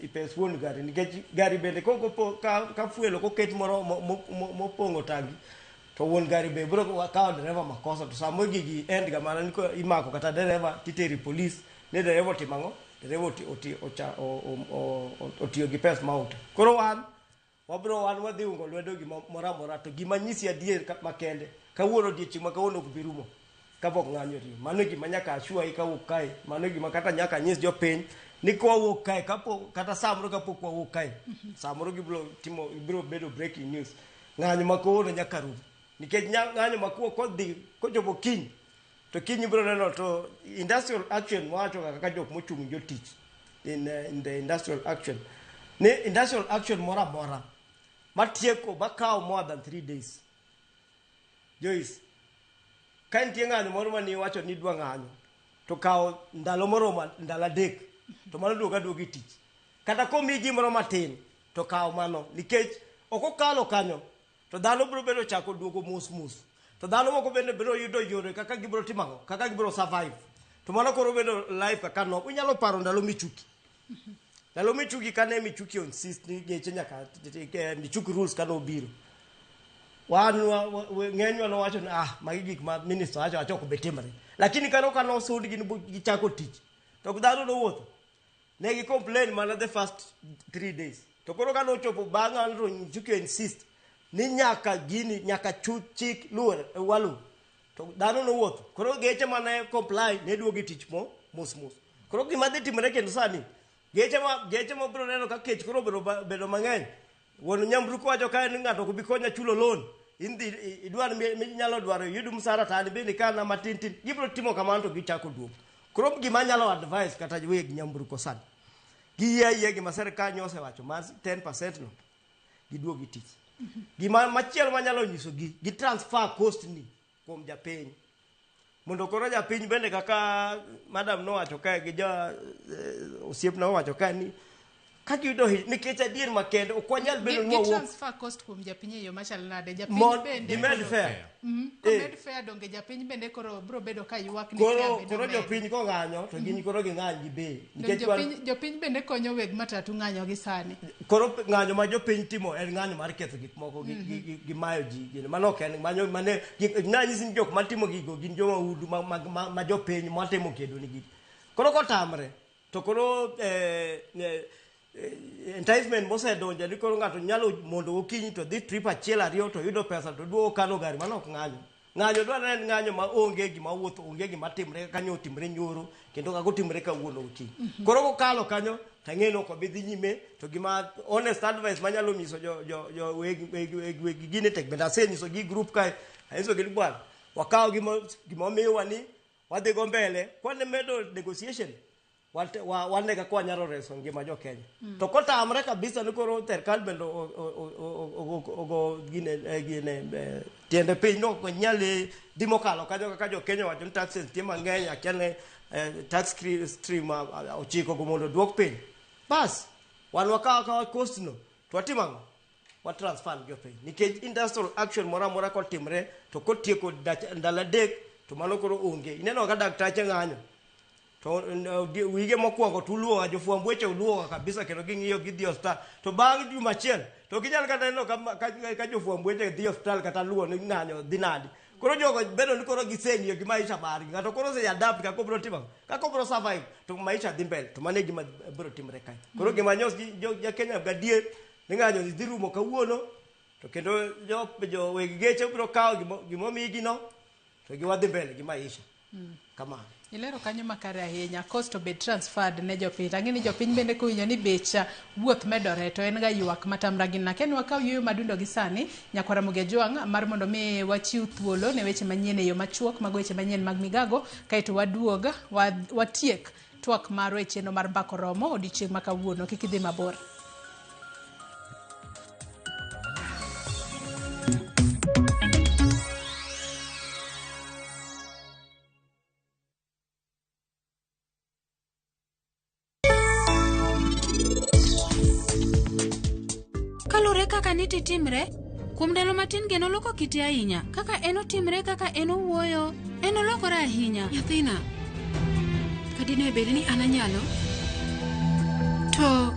S13: ipes wuon gari nikech gari bende ka fuelo koket moro mopong'o tangi to wuon gari be bro kawo dereva makosa to samo gigi end ga mana ni ko imako kata dereva titeri police ne dereva timang'o dereva otiyo gi pes mauta. Koro wan wadhi ungo lwedo gimoro amora to gima nyisi adier makende kawuono odiechieng' ma kawuono ok bi rumo kapok ng'anyo ri mano gima nyaka ashua kawuok kae, mano gima kata nyaka nyis jopiny ni kawuok kae kata samoro kapok wawuok kae samoro ibiro bedo breaking news ng'anyo ma kawuono nyaka rum nikech ng'anyo ma kochopo kiny to kiny ibiro neno to industrial action wacho kaka jok mochung' jotich in the industrial action ni industrial action mora mora matieko bakawo more than 3 days. Joyce, ka nitie ng'anyo moro mani wacho ni dwa ng'anyo to kawo ndalo moromo ndalo 3 to mano duogi tich kata komi gimoro matin to kawo mano nikech ok okalo kanyo to dhano biro bedo chako duogo mus to dhano moko bende biro yudo yore kaka gibiro timang'o kaka gibiro survive to mano koro bedo life kaka no. Unyalo paro ndalo michuki kane michuki insist ni geche nyaka michuki rules kane obiro ng'enywa nowacho ni magi gik ma minister wacho ok betimre, lakini kane osud gichako tich to dhano nowuotho ne gi complain mana the first 3 days to koro kane ochopo bang'e to michuki insist ni nyaka chik luor walu to dhano nowuotho. Koro geche mane comply ne duogi tich mos koro gima dhi timre kendo sani geche ma biro neno ka kech koro bedo mang'eny. Wuon nyamburko wacho ka ni ng'ato ok bi konya chulo loan idwar minyalo dwaro yud msara tani bende kana matin gibiro timo kamano to gichako duogo. Koro gima nyalo advice kata weg nyamburko sani giyie gima serikal nyose wacho mas 10% no giduogi tich. Gima machielo manyalo nyiso gi transfer cost ni kuom japiny mondo koro japiny bende kaka madam nowacho kae gi osiepna nowacho kae ni kakiyudo nikech adier makende ok wanyal bedo
S2: ni transfer cost kuom japiny e yo machal nade japiny bende
S13: med fair
S2: med fair donge japiny bende koro bro bedo ka ywak ni
S13: koro jopiny ko ng'anyo to gin koro ging'any gi be
S2: nikech jopiny bende konyo weg matatu ng'anyo gi sani.
S13: Koro ng'anyo ma jopiny timo en ng'anyo mar ketho gik moko gi mayo ji mano ok en manyo mane ng'anyisi ni jok matimo gigo gin joma udu ma jopiny matimo kedo ni gigi. Koro kotamre to koro enticement mosedonja ni koro ng'ato nyalo mondo okinyi to dhi trip achiel ariyo to yudo pesa to duogo kano gari mano ok ng'anyo ng'anyo dwaro en ng'anyo ma onge gima wuotho, onge gima timre kanyo timre nyoro kendo kako timre kawuono uti. Koro kokalo kanyo tang'eno ko bidhi nyime to gima honest advice manyalo nyiso jo weg gine tek benda se nyiso gi group kai aiso gi bwana wakao gima miwa ni wadhi go mbele kwane medo negotiation wane ka kwa nyaro reso ngima jo Kenya to kota amre kabisa ni koro serikal bendo ogo gine tiende piny no ko nyale dimokalo ka jo Kenya wacho taxes tie mang'eny akene tax stream ochiko go mondo duok piny bas wan wakawa cost no twatimango wa transfer jo piny nikech industrial action mora kotimre to kotieko ndala dek to mano koro onge ineno ka daktache ng'anyo to wige mokwongo tuluo jofuambo weche uluo kabisa kendo ging'iyo gidhi hospital to bang' juma achiel to ginyal kata neno ka jofuambo weche dhi hospital kata luo ni ng'anyo dhi nadi koro jogo bedo ni koro giseng'iyo gi maisha margi ng'ato koro se adapt kako bro timo kako bro survive to maisha dhi mbele to mane gima bro timre kai koro gima nyos jo Kenya gadier ni ng'anyo dhi rumo kawuono to kendo jo weg geche bro kawo gimo migi no to giwadhi mbele gi maisha kama
S2: ilero kanyo makare ahinya cost to be transferred ne jopiny ang'eni jopiny bende kowinjo ni becha wuoth medore to en ga ywak matamra gin na ken wakaw yuyo madundo gi sani nyakwara Muge Jwang' mar mondo mi wachiw thuolo ne weche manyien e yo machuok mag weche manyien mag migago kaito waduoga watiek twak marwa e chenro mar mbako romo odiochieng' ma kawuono kik idhi mabor.
S14: Kaka niti timre kuom ndalo matin geno loko kite ahinya kaka eno timre kaka eno wuoyo eno lokore ahinya nyathina kadine bedi ni ananyalo to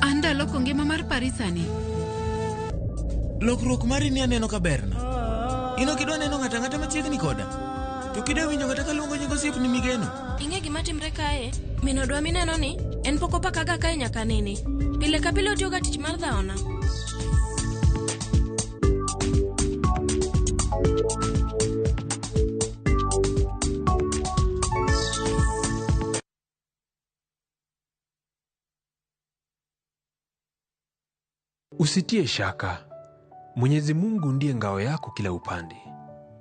S14: anda loko ngima mar parisani
S17: lokruok mari ni aneno ka berna ino kidwa neno ng'ata machiegni koda to kidwa winjo kata kaluongo nyingo siep ni Migeno
S14: ing'e gima timre kae minodwa mineno ni en poko pakaga kae nyaka nini pile ka pile otiyoga tich mar dhaona.
S18: Usitie shaka. Mwenyezi Mungu ndiye ngao yako kila upande.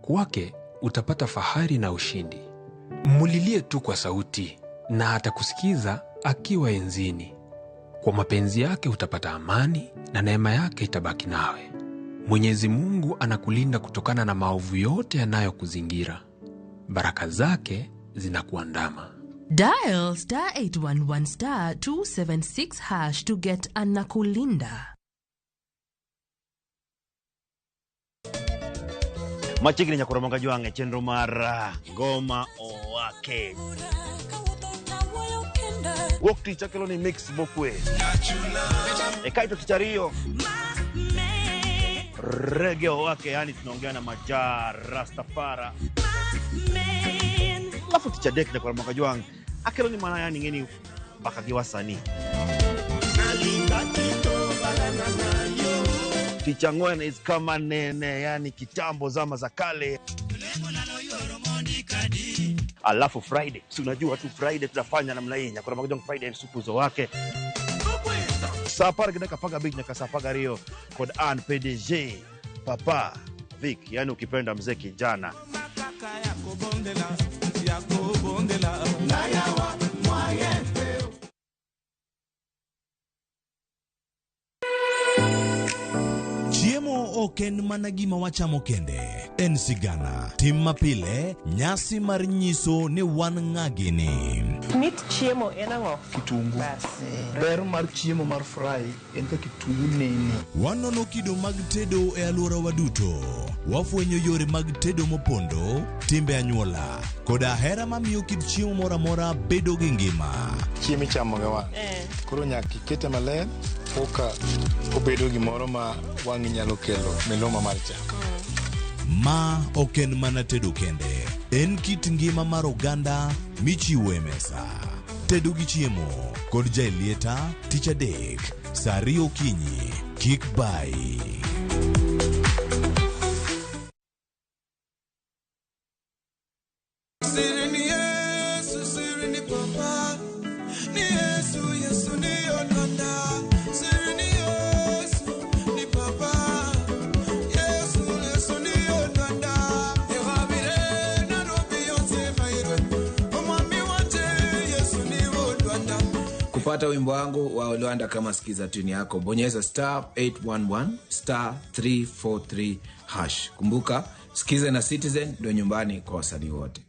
S18: Kwake utapata fahari na ushindi. Mulilie tu kwa sauti na atakusikiza akiwa enzini. Kwa mapenzi yake utapata amani na neema yake itabaki nawe. Mwenyezi Mungu anakulinda kutokana na maovu yote yanayokuzingira. Baraka zake zinakuandama.
S19: Dial *811 *276# to get Anakulinda.
S20: Machigni Nyakwara Muge Jwang' chenro mar ngoma owake. Wuok tich akelo ni mix bokwe. Kaito kichario. Reggae owake, yani tunaongea na Majar Rastafara. Alafu ticha dek Nyakwara Muge Jwang' akelo ni mana yani ngeni baka giwasani. Ticha Ngwen is kama nene, yani kitambo zama za kale. Alafu Friday, si unajua tu Friday tunafanya namna hii. Nyakwara Muge Jwang' Friday supuzo wake. Sapar gina kapaga big nyaka sapaga rio kod an PDG Papa Vic, yani ukipenda mzee kijana.
S15: Chiemo oken mana gima wachamo kende. En sigana, tim mapile, nyasi mar nyiso ni wan ng'agini.
S21: Mit chiemo en ang'o?
S22: Kitungu. Ber mar chiemo mar fry en ka kitungu nene.
S15: Wanono kido mag tedo e alwora waduto. Wafwenyo yore mag tedo mopondo, timbe anyuola, koda hera mamiyo kit chiemo mora mora bedo gi ngima.
S22: Chiemo ichamo ga wan. Koro nyaka ikete maler oka obedo gimoro ma wang'i nyalo kelo miloma mar chak.
S15: Ma oken mana tedo kende. En kit ngima mar oganda michiwo e mesa. Tedo gi chiemo kod jailieta tich adek saa 2 okinyi. Kik bai.
S1: papa ni Yesu, Yesu ni odwanda. Siri ni Yesu ni papa, Yesu, Yesu ni odwanda. Ewabire na robi yonse mairo, omwami wate Yesu ni odwanda.
S4: Kupata wimbo wangu wa Olwanda kama sikiza tuni yako, bonyeza *811 *343 hash. Kumbuka, sikiza na Citizen ndio nyumbani kwa wasanii wote.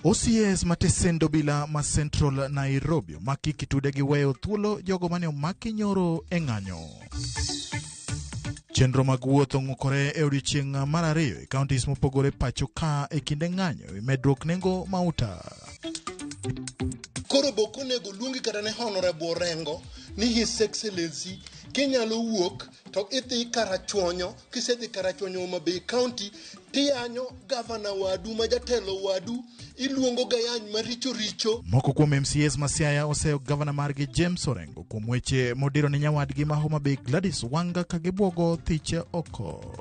S6: OCS matesendo bila ma Central Nairobi maki kitude gi weyo thuolo jogo mane omaki nyoro e ng'anyo. Chenro mag wuoth ong'ukore e odiechieng' mar ariyo e counties mopogore pacho ka e kinde ng'anyo e medruok nengo mauta.
S23: Koro bokonego luongi kata ne Honorable Orengo ni His Excellency kinyalo wuok to idhi Karachuonyo, kisedhi Karachuonyo Homa Bay County tiyanyo gavana wadu ma jatelo wadu iluongo gayany maricho richo.
S6: Moko kuom MCAs ma Siaya oseyo gavana margi James Orengo kuom weche modiro ne nyawadgi ma Homa Bay Gladys Wanga ka gibuogo thiche oko.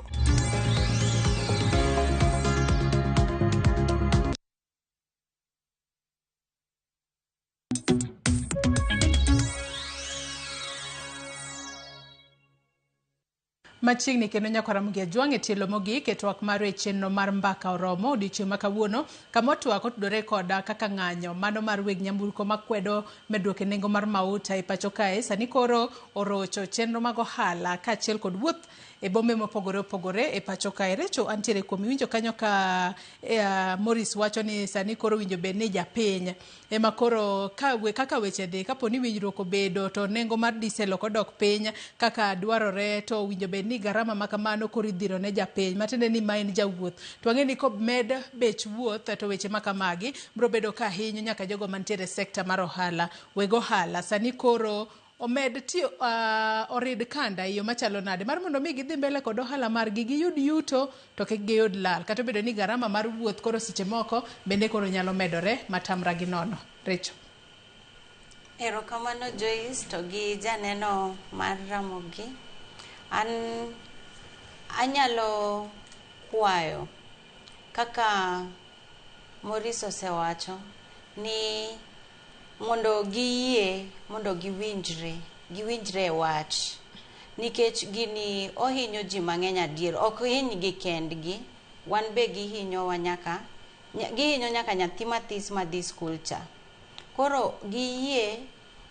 S2: Machiegni kendo nyakwara Mugia Jwang' e tielo mogik e twak mar chenro mar mbaka oromo odiechieng' ma kawuono kama twak otudore koda kaka ng'anyo mano mar weg nyamburko makwedo medruok e nengo mar mauta e pacho kae sani koro orocho chenro mag ohala kaachiel kod wuoth e bombe mopogore opogore e pacho kae. Recho antiere kuom winjo kanyo ka Morris wacho ni sani koro winjo bed ni japiny ema koro kaka weche dhi kapo ni winjruok obedo to nengo mar diesel ok odok piny kaka dwarore to winjo bed ni garama makamano koro idhiro ne japiny matende ni ma en jawuoth to ang'e ni komed bech wuoth to weche makamagi biro bedo ka hinyo nyaka jogo mantiere sekta mar ohala. Weg ohala sani koro omed tiyo orid kanda iyo machalo nade mar mondo mi gidhi mbele kod ohala margi giyud yuto to kik giyud lal kata bedo ni garama mar wuoth koro seche moko bende koro nyalo medore matamra gi nono. Recho.
S24: Erokamano Joyce to gi janeno mar Ramogi. An anyalo kwayo kaka Morris osewacho ni mondo giyie mondo giwinjre wach nikech gini ohinyo ji mang'eny adier, ok hiny gi kendgi, wan be gihinyo nyaka nyathi mathis madhi skul cha. Koro giyie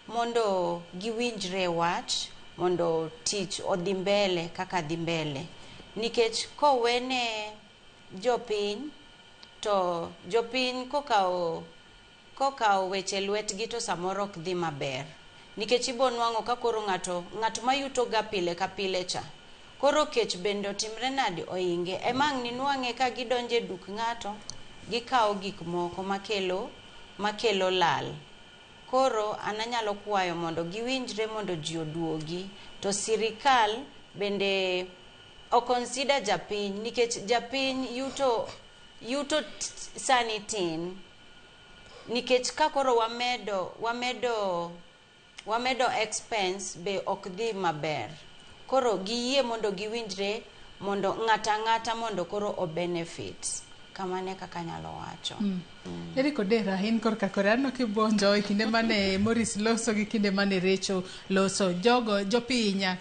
S24: mondo giwinjre wach mondo tich odhi mbele kaka dhi mbele, nikech kowene jopiny to jopiny kokawo weche lwetgi to samoro ok dhi maber, nikech ibo nwang'o ka koro ng'at mayuto ga pile ka pile cha koro kech bende otimre nadi oinge emang' ni nwang'e ka gidonje duk ng'ato gikawo gik moko makelo lal. Koro ananyalo kwayo mondo giwinjre mondo ji oduogi to sirikal bende okonsida japiny nikech japiny yuto sani tin, nikech ka koro wamedo expense be ok dhi maber. Koro giyie mondo giwinjre mondo ng'ata mondo koro o benefits. Kamane kaka nyalo wacho.
S2: Eriko Dera in korka korano kibonjo e kinde mane Morris loso gi kinde mane Recho loso jopinya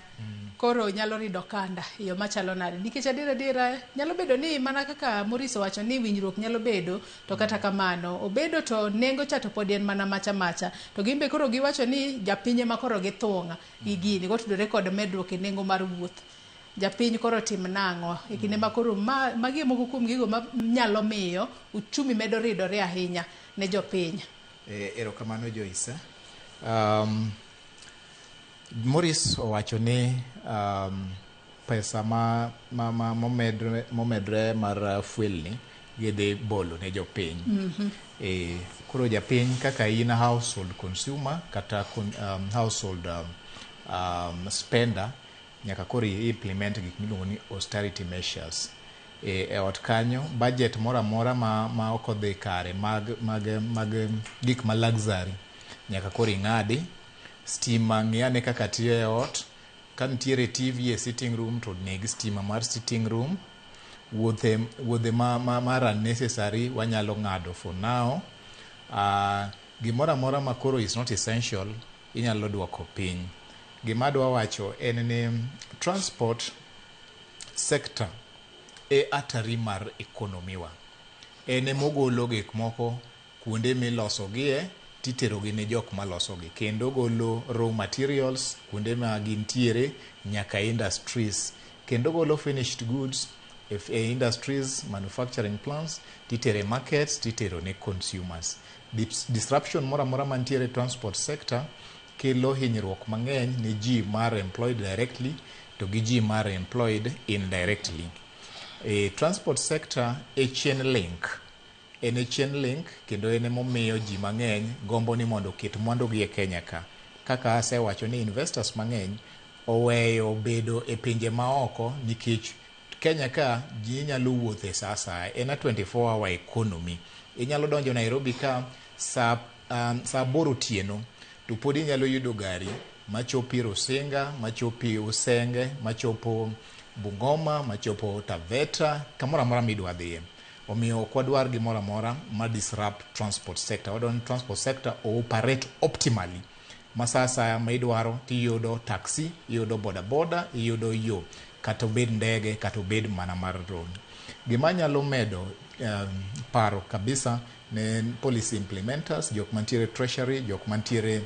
S2: koro nyalo rido kanda iyo machalo nade nikech adira nyalo bedo ni mana kaka Morris wacho ni winjruok nyalo bedo to kata kamano obedo to nengo cha to pod en mana macha to gimbe koro giwacho ni japinye makoro githunga gigini gotudore kod medruok e nengo mar wuoth. Japiny koro tim nang'o e kinde makoro magi moko kuom gigo ma nyalo miyo uchumi medo ridore ahinya ne jopiny.
S25: Erokamano Joyce. Morris owacho ni pesa momedre mar fuelni gidhi bolo ne jopiny. Koro japiny kaka in household consumer kata household spender nyaka koro implement gik miluongo ni austerity measures e ot kanyo. Budget mora ma ok odhi kare mag gik ma luxury nyaka koro ing'adi. Stima ng'iyane kaka tiyo e ot, ka nitiere TV e sitting room to neg stima mar sitting room. wuodhe mar unnecessary wanyalo ng'ado for now. Gimoro amora ma koro is not essential inyalo duoko piny. Gima adwa wacho en ni transport sector e atari mar economy wa. En mogolo gik moko kuonde milosogie titerogi ne jok malosogi, kendo golo raw materials kuonde ma gintiere nyaka industries, kendo golo finished goods industries, manufacturing plants, titere markets, titero ne consumers. Disruption mora mora mantiere transport sector kelo hinyruok mang'eny ne ji mar employed directly to gi ji mar employed indirectly. Transport sector e chain link. En e chain link kendo en momiyo ji mang'eny gombo ni mondo ket mwandugi e Kenya ka. Kaka asewacho ni investors mang'eny oweyo bedo e pinje maoko nikech Kenya ka ji nyalo wuothe saa asaya. En a 24-hour economy. Inyalo donjo Nairobi ka saa 8 otieno to pod inyalo yudo gari machopo Rusinga, machopo Usenge, machopo Bungoma, machopo Taveta, kamoro amora midwa dhiye. Omiyo ok wadwar gimoro amora ma disrupt transport sector. Wadwaro ni transport sector operate optimally. Ma saa asaya ma idwaro tiyudo taxi, iyudo bodaboda, iyudo yo, kata obed ndege, kata obed mana mar drone. Gima nyalo medo paro kabisa ne policy implementers, jok mantiere treasury, jok mantiere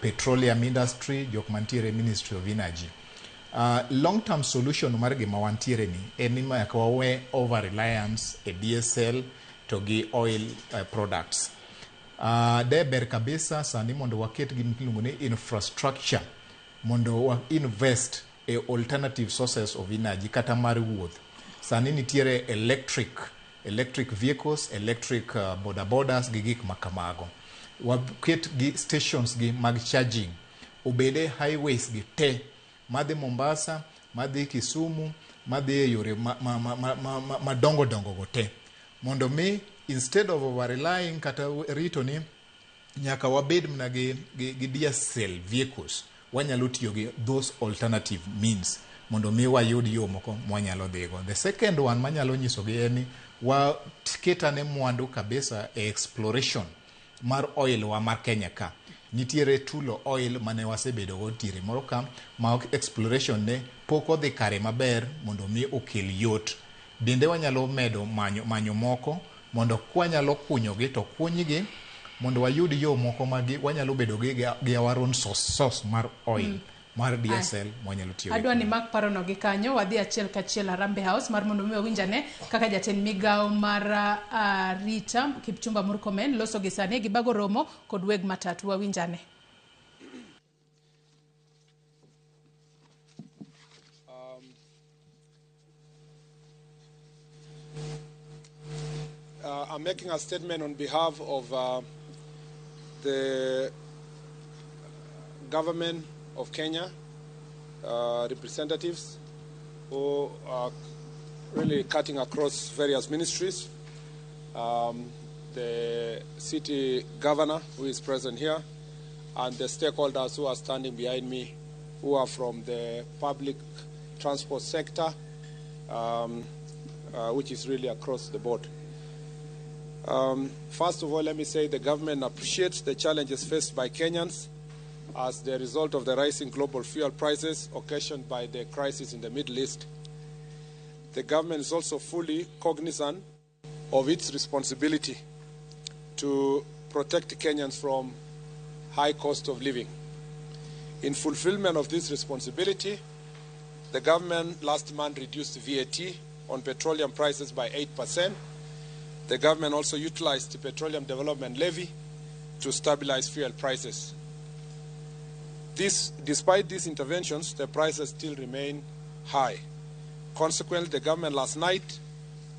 S25: petroleum industry, jok mantiere Ministry of Energy. Long term solution mar gima wantiere ni en ni nyaka wawe over reliance e diesel to gi oil products. Deber kabisa sani mondo waket gima iluongo ni infrastructure mondo wa invest e alternative sources of energy kata mar wuoth. Sani nitiere electric vehicles, electric bodabodas gi gik makamago. Waket gi stations gi mag charging obede highways gi te madhi Mombasa, madhi Kisumu, madhi e yore madongo dongo go te. Mondo mi instead of over relying kata rito ni nyaka wabed mna gi diesel vehicles, wanyalo tiyo gi those alternative means mondo mi wayud yo moko mwanyalo dhigo. The second one manyalo nyiso gi en ni waketane mwandu kabisa e exploration mar oil wa mar Kenya ka. Nitiere Tulo oil mane wasebedo go tire moro ka ma exploration ne pok odhi kare maber mondo mi okel yot. Bende wanyalo medo manyo moko mondo kwanyalo kunyogi to kunygi mondo wayud yo moko magi wanyalo bedo gi our own source mar oil mar diesel mwanyalo tiyo.
S2: Adwa ni mak parono gi kanyo wadhi achiel kachiel Harambee House mar mondo mi winjane kaka jatend migao mar Rita Kipchumba Murkomen loso gi sani gi bago romo kod weg matatu winjane.
S3: I'm making a statement on behalf of the government of Kenya, representatives who are really cutting across various ministries. The city governor who is present here and the stakeholders who are standing behind me who are from the public transport sector, which is really across the board. First of all, let me say the government appreciates the challenges faced by Kenyans as the result of the rising global fuel prices occasioned by the crisis in the Middle East. The government is also fully cognizant of its responsibility to protect Kenyans from high cost of living. In fulfillment of this responsibility, the government last month reduced VAT on petroleum prices by 8%. The government also utilized the Petroleum Development Levy to stabilize fuel prices. Despite these interventions, the prices still remain high. Consequently, the government last night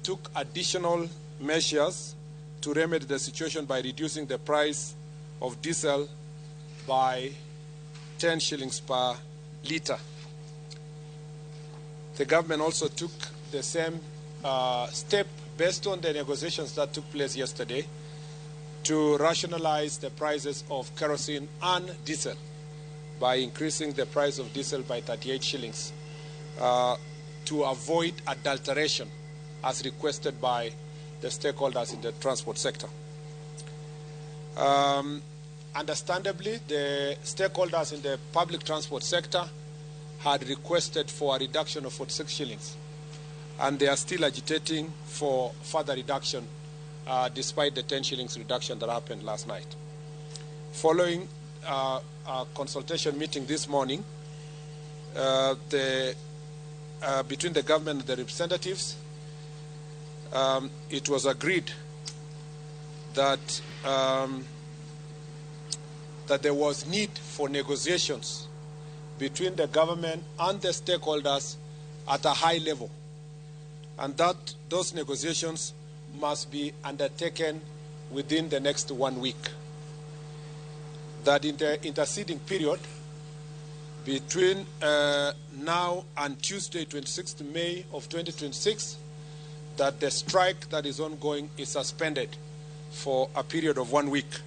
S3: took additional measures to remedy the situation by reducing the price of diesel by 10 shillings per litre. The government also took the same step based on the negotiations that took place yesterday to rationalize the prices of kerosene and diesel by increasing the price of diesel by 38 shillings to avoid adulteration as requested by the stakeholders in the transport sector. Understandably, the stakeholders in the public transport sector had requested for a reduction of 46 shillings, and they are still agitating for further reduction despite the 10 shillings reduction that happened last night. Following a consultation meeting this morning between the government and the representatives, it was agreed that that there was need for negotiations between the government and the stakeholders at a high level, and that those negotiations must be undertaken within the next 1 week. That in the interceding period between now and Tuesday, 26th May of 2026, that the strike that is ongoing is suspended for a period of 1 week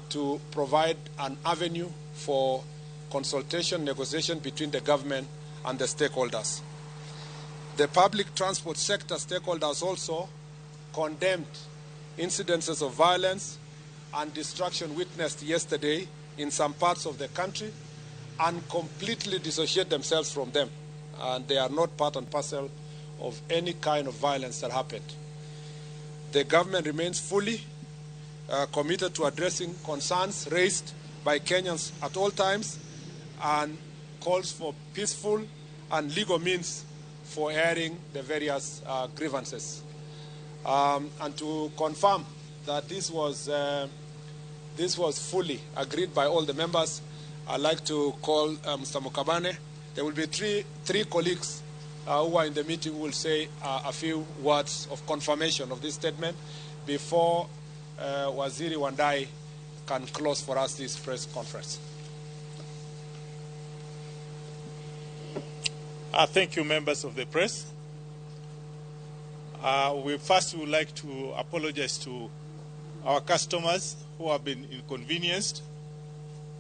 S3: to provide an avenue for consultation, negotiation between the government and the stakeholders. The public transport sector stakeholders also condemned incidences of violence and destruction witnessed yesterday in some parts of the country and completely dissociate themselves from them. And they are not part and parcel of any kind of violence that happened. The government remains fully committed to addressing concerns raised by Kenyans at all times and calls for peaceful and legal means for airing the various grievances. And to confirm that this was fully agreed by all the members, I'd like to call Mr. Mukabane. There will be three colleagues who are in the meeting who will say a few words of confirmation of this statement before Waziri Wandai can close for us this press conference.
S7: Thank you, members of the press. We first would like to apologize to our customers who have been inconvenienced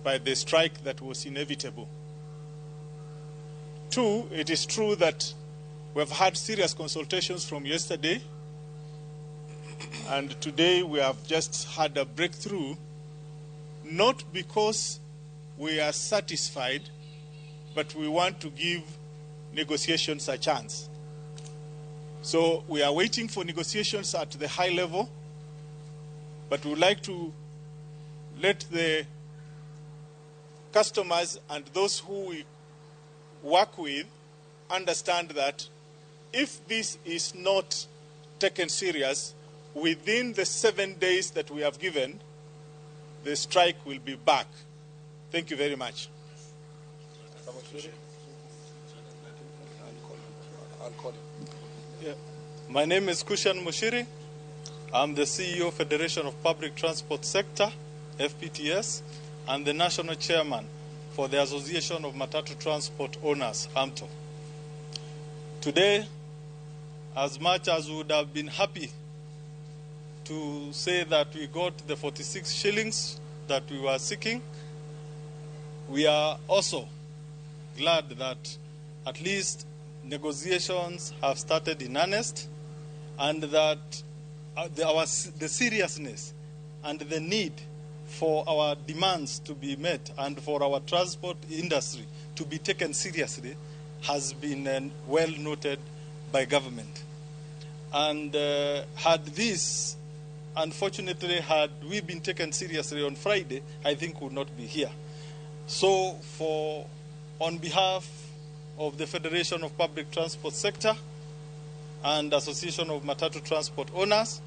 S7: by the strike that was inevitable. Two, it is true that we have had serious consultations from yesterday, and today we have just had a breakthrough, not because we are satisfied, but we want to give negotiations a chance. So we are waiting for negotiations at the high level, but we would like to let the customers and those who we work with understand that if this is not taken serious, within the 7 days that we have given, the strike will be back. Thank you very much.
S3: I'll call him.
S7: Yeah. My name is Kushan Mushiri. I'm the CEO, Federation of Public Transport Sector, FPTS, and the National Chairman for the Association of Matatu Transport Owners, AMTO. Today, as much as we would have been happy to say that we got the 46 shillings that we were seeking, we are also glad that at least negotiations have started in earnest, and that the seriousness and the need for our demands to be met and for our transport industry to be taken seriously has been well noted by government. And unfortunately, had we been taken seriously on Friday, I think we would not be here. So on behalf of the Federation of Public Transport Sector and Association of Matatu Transport Owners,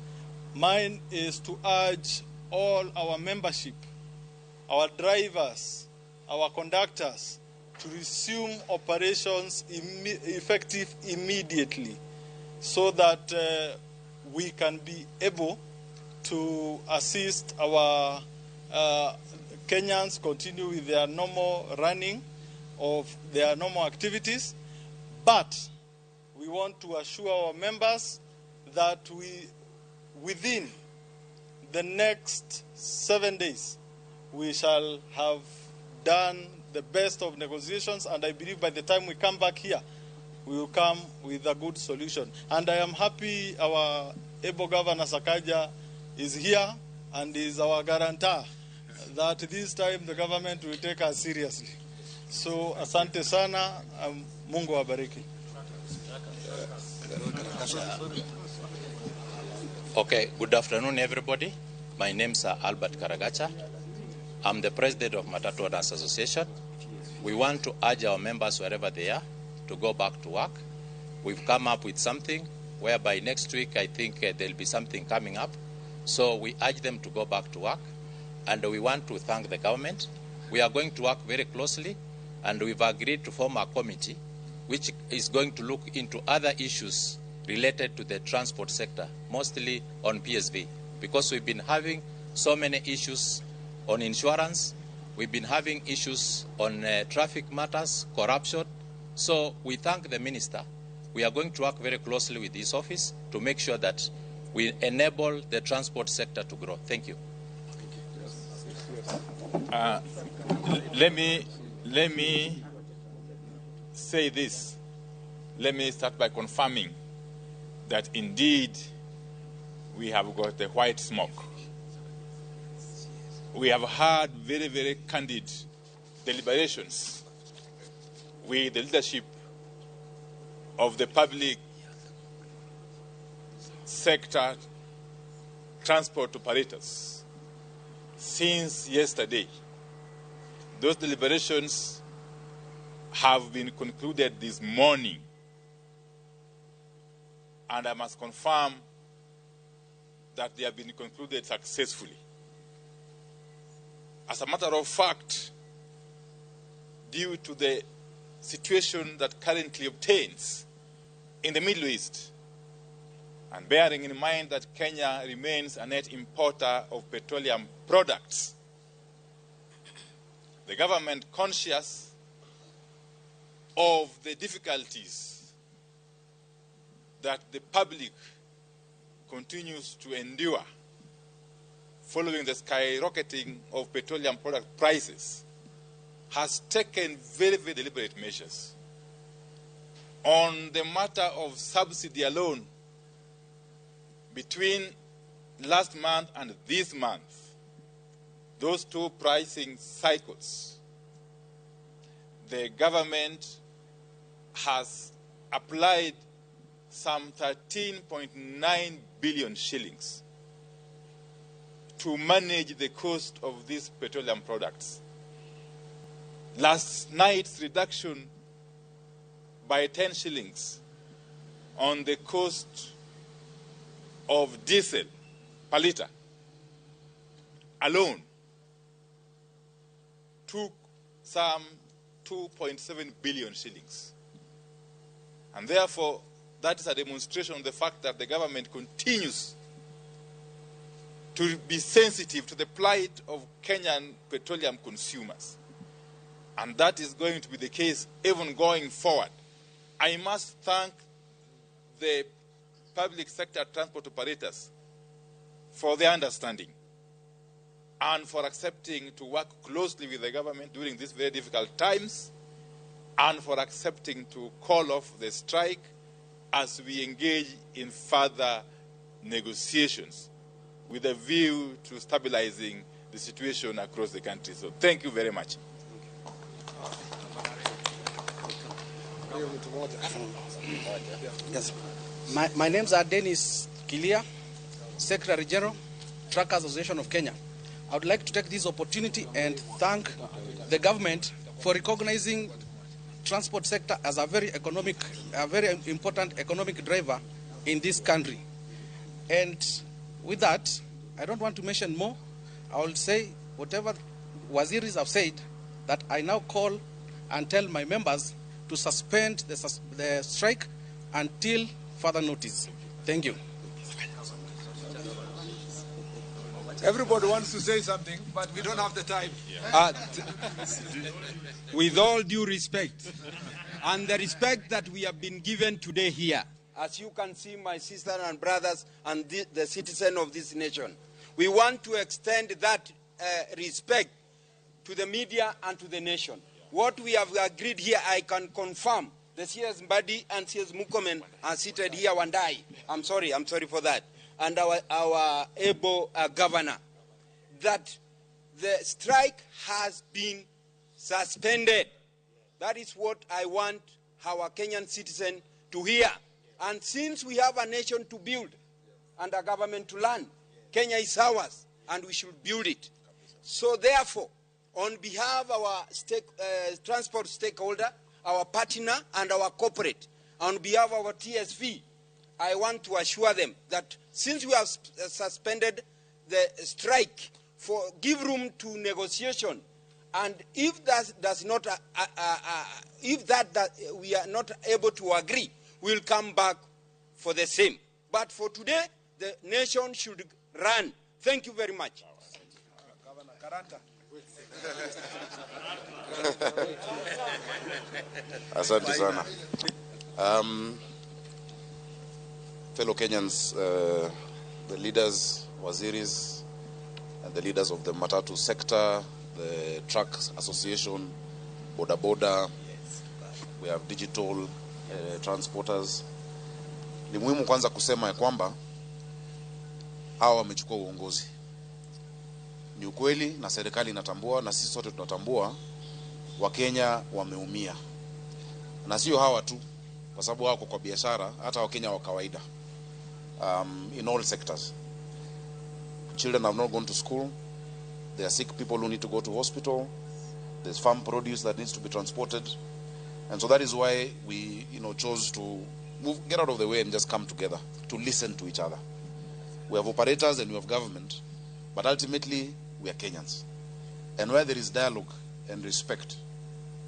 S7: mine is to urge all our membership, our drivers, our conductors, to resume operations effective immediately so that we can be able to assist our Kenyans continue with their normal running of their normal activities. But we want to assure our members that within the next 7 days, we shall have done the best of negotiations, and I believe by the time we come back here, we will come with a good solution. And I am happy our able Governor Sakaja is here and is our guarantor that this time the government will take us seriously. So asante sana, Mungu awabariki.
S8: Okay, good afternoon everybody. My name is Albert Karagacha. I'm the president of Matatu Owners Association. We want to urge our members wherever they are to go back to work. We've come up with something whereby next week I think there'll be something coming up. So we urge them to go back to work, and we want to thank the government. We are going to work very closely, and we've agreed to form a committee which is going to look into other issues related to the transport sector, mostly on PSV, because we've been having so many issues on insurance, we've been having issues on traffic matters, corruption. So we thank the minister. We are going to work very closely with this office to make sure that we enable the transport sector to grow. Thank you.
S9: Let me say this. Let me start by confirming that indeed we have got the white smoke. We have had very, very candid deliberations with the leadership of the public sector transport operators since yesterday. Those deliberations have been concluded this morning, and I must confirm that they have been concluded successfully. As a matter of fact, due to the situation that currently obtains in the Middle East, and bearing in mind that Kenya remains a net importer of petroleum products, the government, conscious of the difficulties that the public continues to endure following the skyrocketing of petroleum product prices, has taken very, very deliberate measures. On the matter of subsidy alone, between last month and this month, those two pricing cycles, the government has applied some 13.9 billion shillings to manage the cost of these petroleum products. Last night's reduction by 10 shillings on the cost of diesel per litre alone took some 2.7 billion shillings. And therefore, that is a demonstration of the fact that the government continues to be sensitive to the plight of Kenyan petroleum consumers. And that is going to be the case even going forward. I must thank the public sector transport operators for their understanding and for accepting to work closely with the government during these very difficult times, and for accepting to call off the strike as we engage in further negotiations with a view to stabilizing the situation across the country. So thank you very much.
S10: Yes. My names are Dennis Kilia, Secretary General, Truck Association of Kenya. I would like to take this opportunity and thank the government for recognizing transport sector as a very important economic driver in this country. And with that, I don't want to mention more. I will say whatever Waziris have said, that I now call and tell my members to suspend the strike until further notice. Thank you.
S4: Everybody wants to say something, but we don't have the time.
S11: With all due respect, and the respect that we have been given today here, as you can see, my sisters and brothers and the citizens of this nation, we want to extend that respect to the media and to the nation. What we have agreed here, I can confirm the CS Mbadi and CS Mukomen are seated here, Wandai. I'm sorry for that. And our able governor, that the strike has been suspended. That is what I want our Kenyan citizen to hear. And since we have a nation to build and a government to run, Kenya is ours and we should build it. So therefore, on behalf of our transport stakeholder, our partner and our corporate, on behalf of our TSV, I want to assure them that since we have suspended the strike, give room to negotiation, and if that does not, we are not able to agree, we'll come back for the same. But for today, the nation should run. Thank you very much.
S5: Asante sana. Fellow Kenyans, the leaders, waziris, and the leaders of the Matatu sector, the Truck Association, Boda Boda, we have digital transporters. Ni muhimu kwanza kusema ya kwamba hawa wamechukua uongozi. Ni ukweli na serikali inatambua na sisi sote tunatambua Wakenya wameumia. Na sio hawa tu, kwa sababu wako kwa biashara, hata Wakenya wa kawaida. In all sectors. Children have not gone to school. There are sick people who need to go to hospital. There's farm produce that needs to be transported. And so that is why we, chose to get out of the way and just come together to listen to each other. We have operators and we have government, but ultimately we are Kenyans. And where there is dialogue and respect,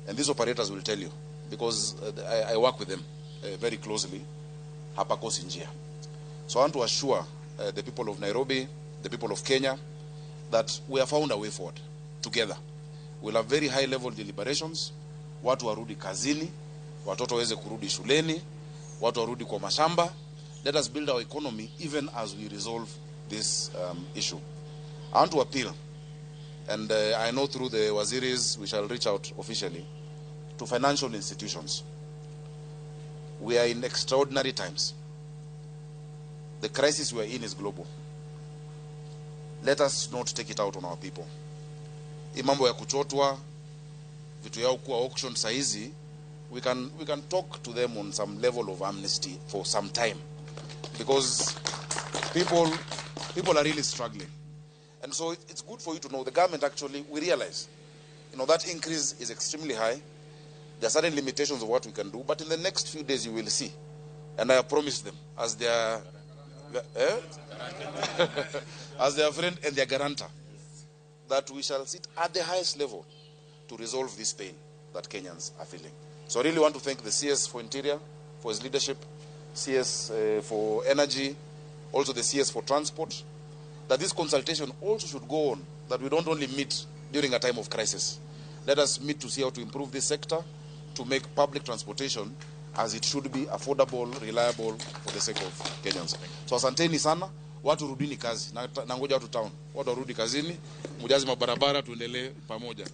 S5: and these operators will tell you, because I work with them very closely, hapakosi njia. So I want to assure the people of Nairobi, the people of Kenya, that we have found a way forward together. We'll have very high level deliberations. Watu warudi kazini, watoto waweze kurudi shuleni, watu warudi kwa mashamba. Let us build our economy even as we resolve this issue. I want to appeal, and I know through the waziris we shall reach out officially to financial institutions. We are in extraordinary times. The crisis we are in is global. Let us not take it out on our people. Imambo ya kuchotwa, vitu yao kuwa auction saizi, we can talk to them on some level of amnesty for some time, because people are really struggling. And so it's good for you to know the government actually, we realize, that increase is extremely high. There are certain limitations of what we can do, but in the next few days you will see. And I have promised them as their friend and their guarantor, that we shall sit at the highest level to resolve this pain that Kenyans are feeling. So I really want to thank the CS for Interior, for his leadership, CS for Energy, also the CS for Transport, that this consultation also should go on, that we don't only meet during a time of crisis. Let us meet to see how to improve this sector, to make public transportation as it should be, affordable, reliable for the sake of Kenyans. So asanteni sana, watu rudini kazi. Na ngoja watu town, watu warudi kazini, mujazi mabarabara tuendelee pamoja.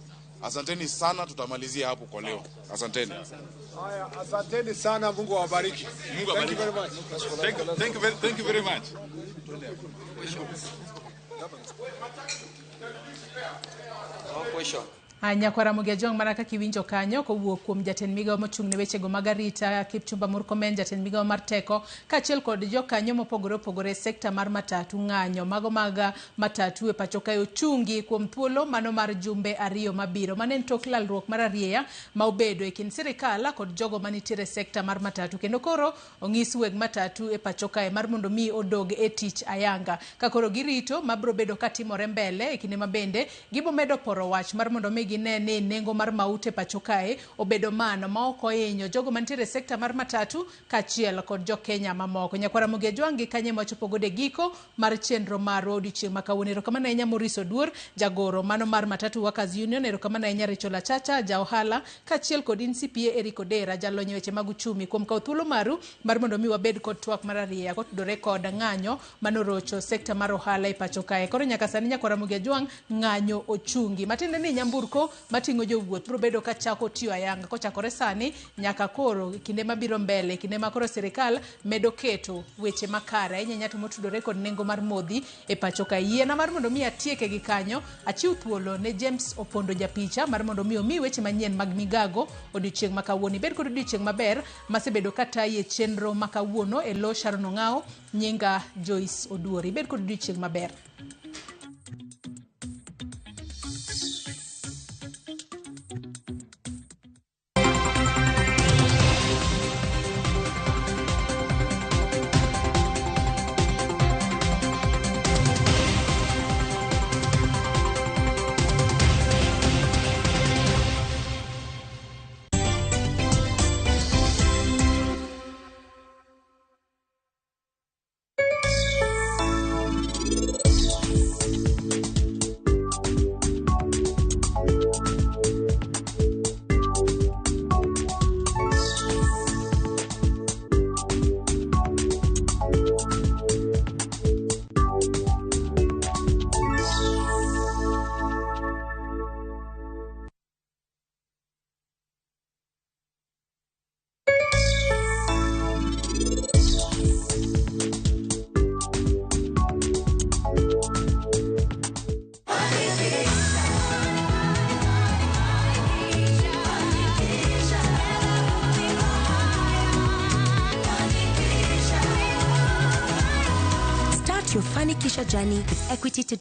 S5: Asanteni sana, tutamalizia hapo kwa leo. Asanteni.
S12: Haya, asanteni sana, Mungu awabariki.
S9: Mungu awabariki. Thank you very much.
S12: Question.
S2: Nyakwara Mugejong maraka kiwinjo kanyo kowuok kuom jatend migao mochung' ne wechego mag arita Kipchumba Murkomen, jatend migao mar teko kaachiel kod jokanyo mopogore opogore sekta mar matatu ng'anyo mago mag matatu e pacho kae ochungi kuom thuolo mano mar jumbe ariyo mabiro. Mane en tok lalruok mar arieya ma obedo e kind sirikal kod jogo manitiere sekta mar matatu, kendo koro ong'is weg matatu e pacho kae mar mondo mi odog e tich ayanga ka koro girito mabro bedo katimore mbele e kinde mabende gibo medo poro wach mar mondo mi ginene nengo mar maute pacho kae obedo mano ma ok ohinyo jogo mantiere sekta mar matatu kaachiel kod jo Kenya mamoko. Nyakwara Mugejwangi kanye mochopo gode giko mar chenro mar odiochieng' ma kawuono. Erokamano ahinya Maurice Oduor, jagoro mano mar Matatu Workers Union. Erokamano ahinya Rachel Achacha, ja ohala kaachiel kod NCPA Eric Odera, jalony weche mag uchumi kuom kawo thuolo maru mar mondo mi wabed kod twak mar arieya kotudore kod ng'anyo manorocho sekta mar ohala e pacho kae. Koro nyaka sani Nyakwara Mugejwang ng'anyo ochungi. Matiende ni nyamburko apiko matingo jowuoth bro bedo ka chako tiyo ayanga kochakore sani nyaka koro kinde mabiro mbele kinde makoro sirikal medo keto weche makare ahinya nyato motudore kod nengo mar modhi e pacho ka yiena mar mondo mi atieke gi kanyo achiw thuolo ne James Opondo japicha mar mondo mi omi weche manyien mag migago odiochieng' makawuono bed kod odiochieng' maber masebedo kataye chenro makawuono e lo Sharon Ong'ao nyinga Joyce Oduori bed kod odiochieng' maber.
S13: Your Fanikisha journey with Equity today.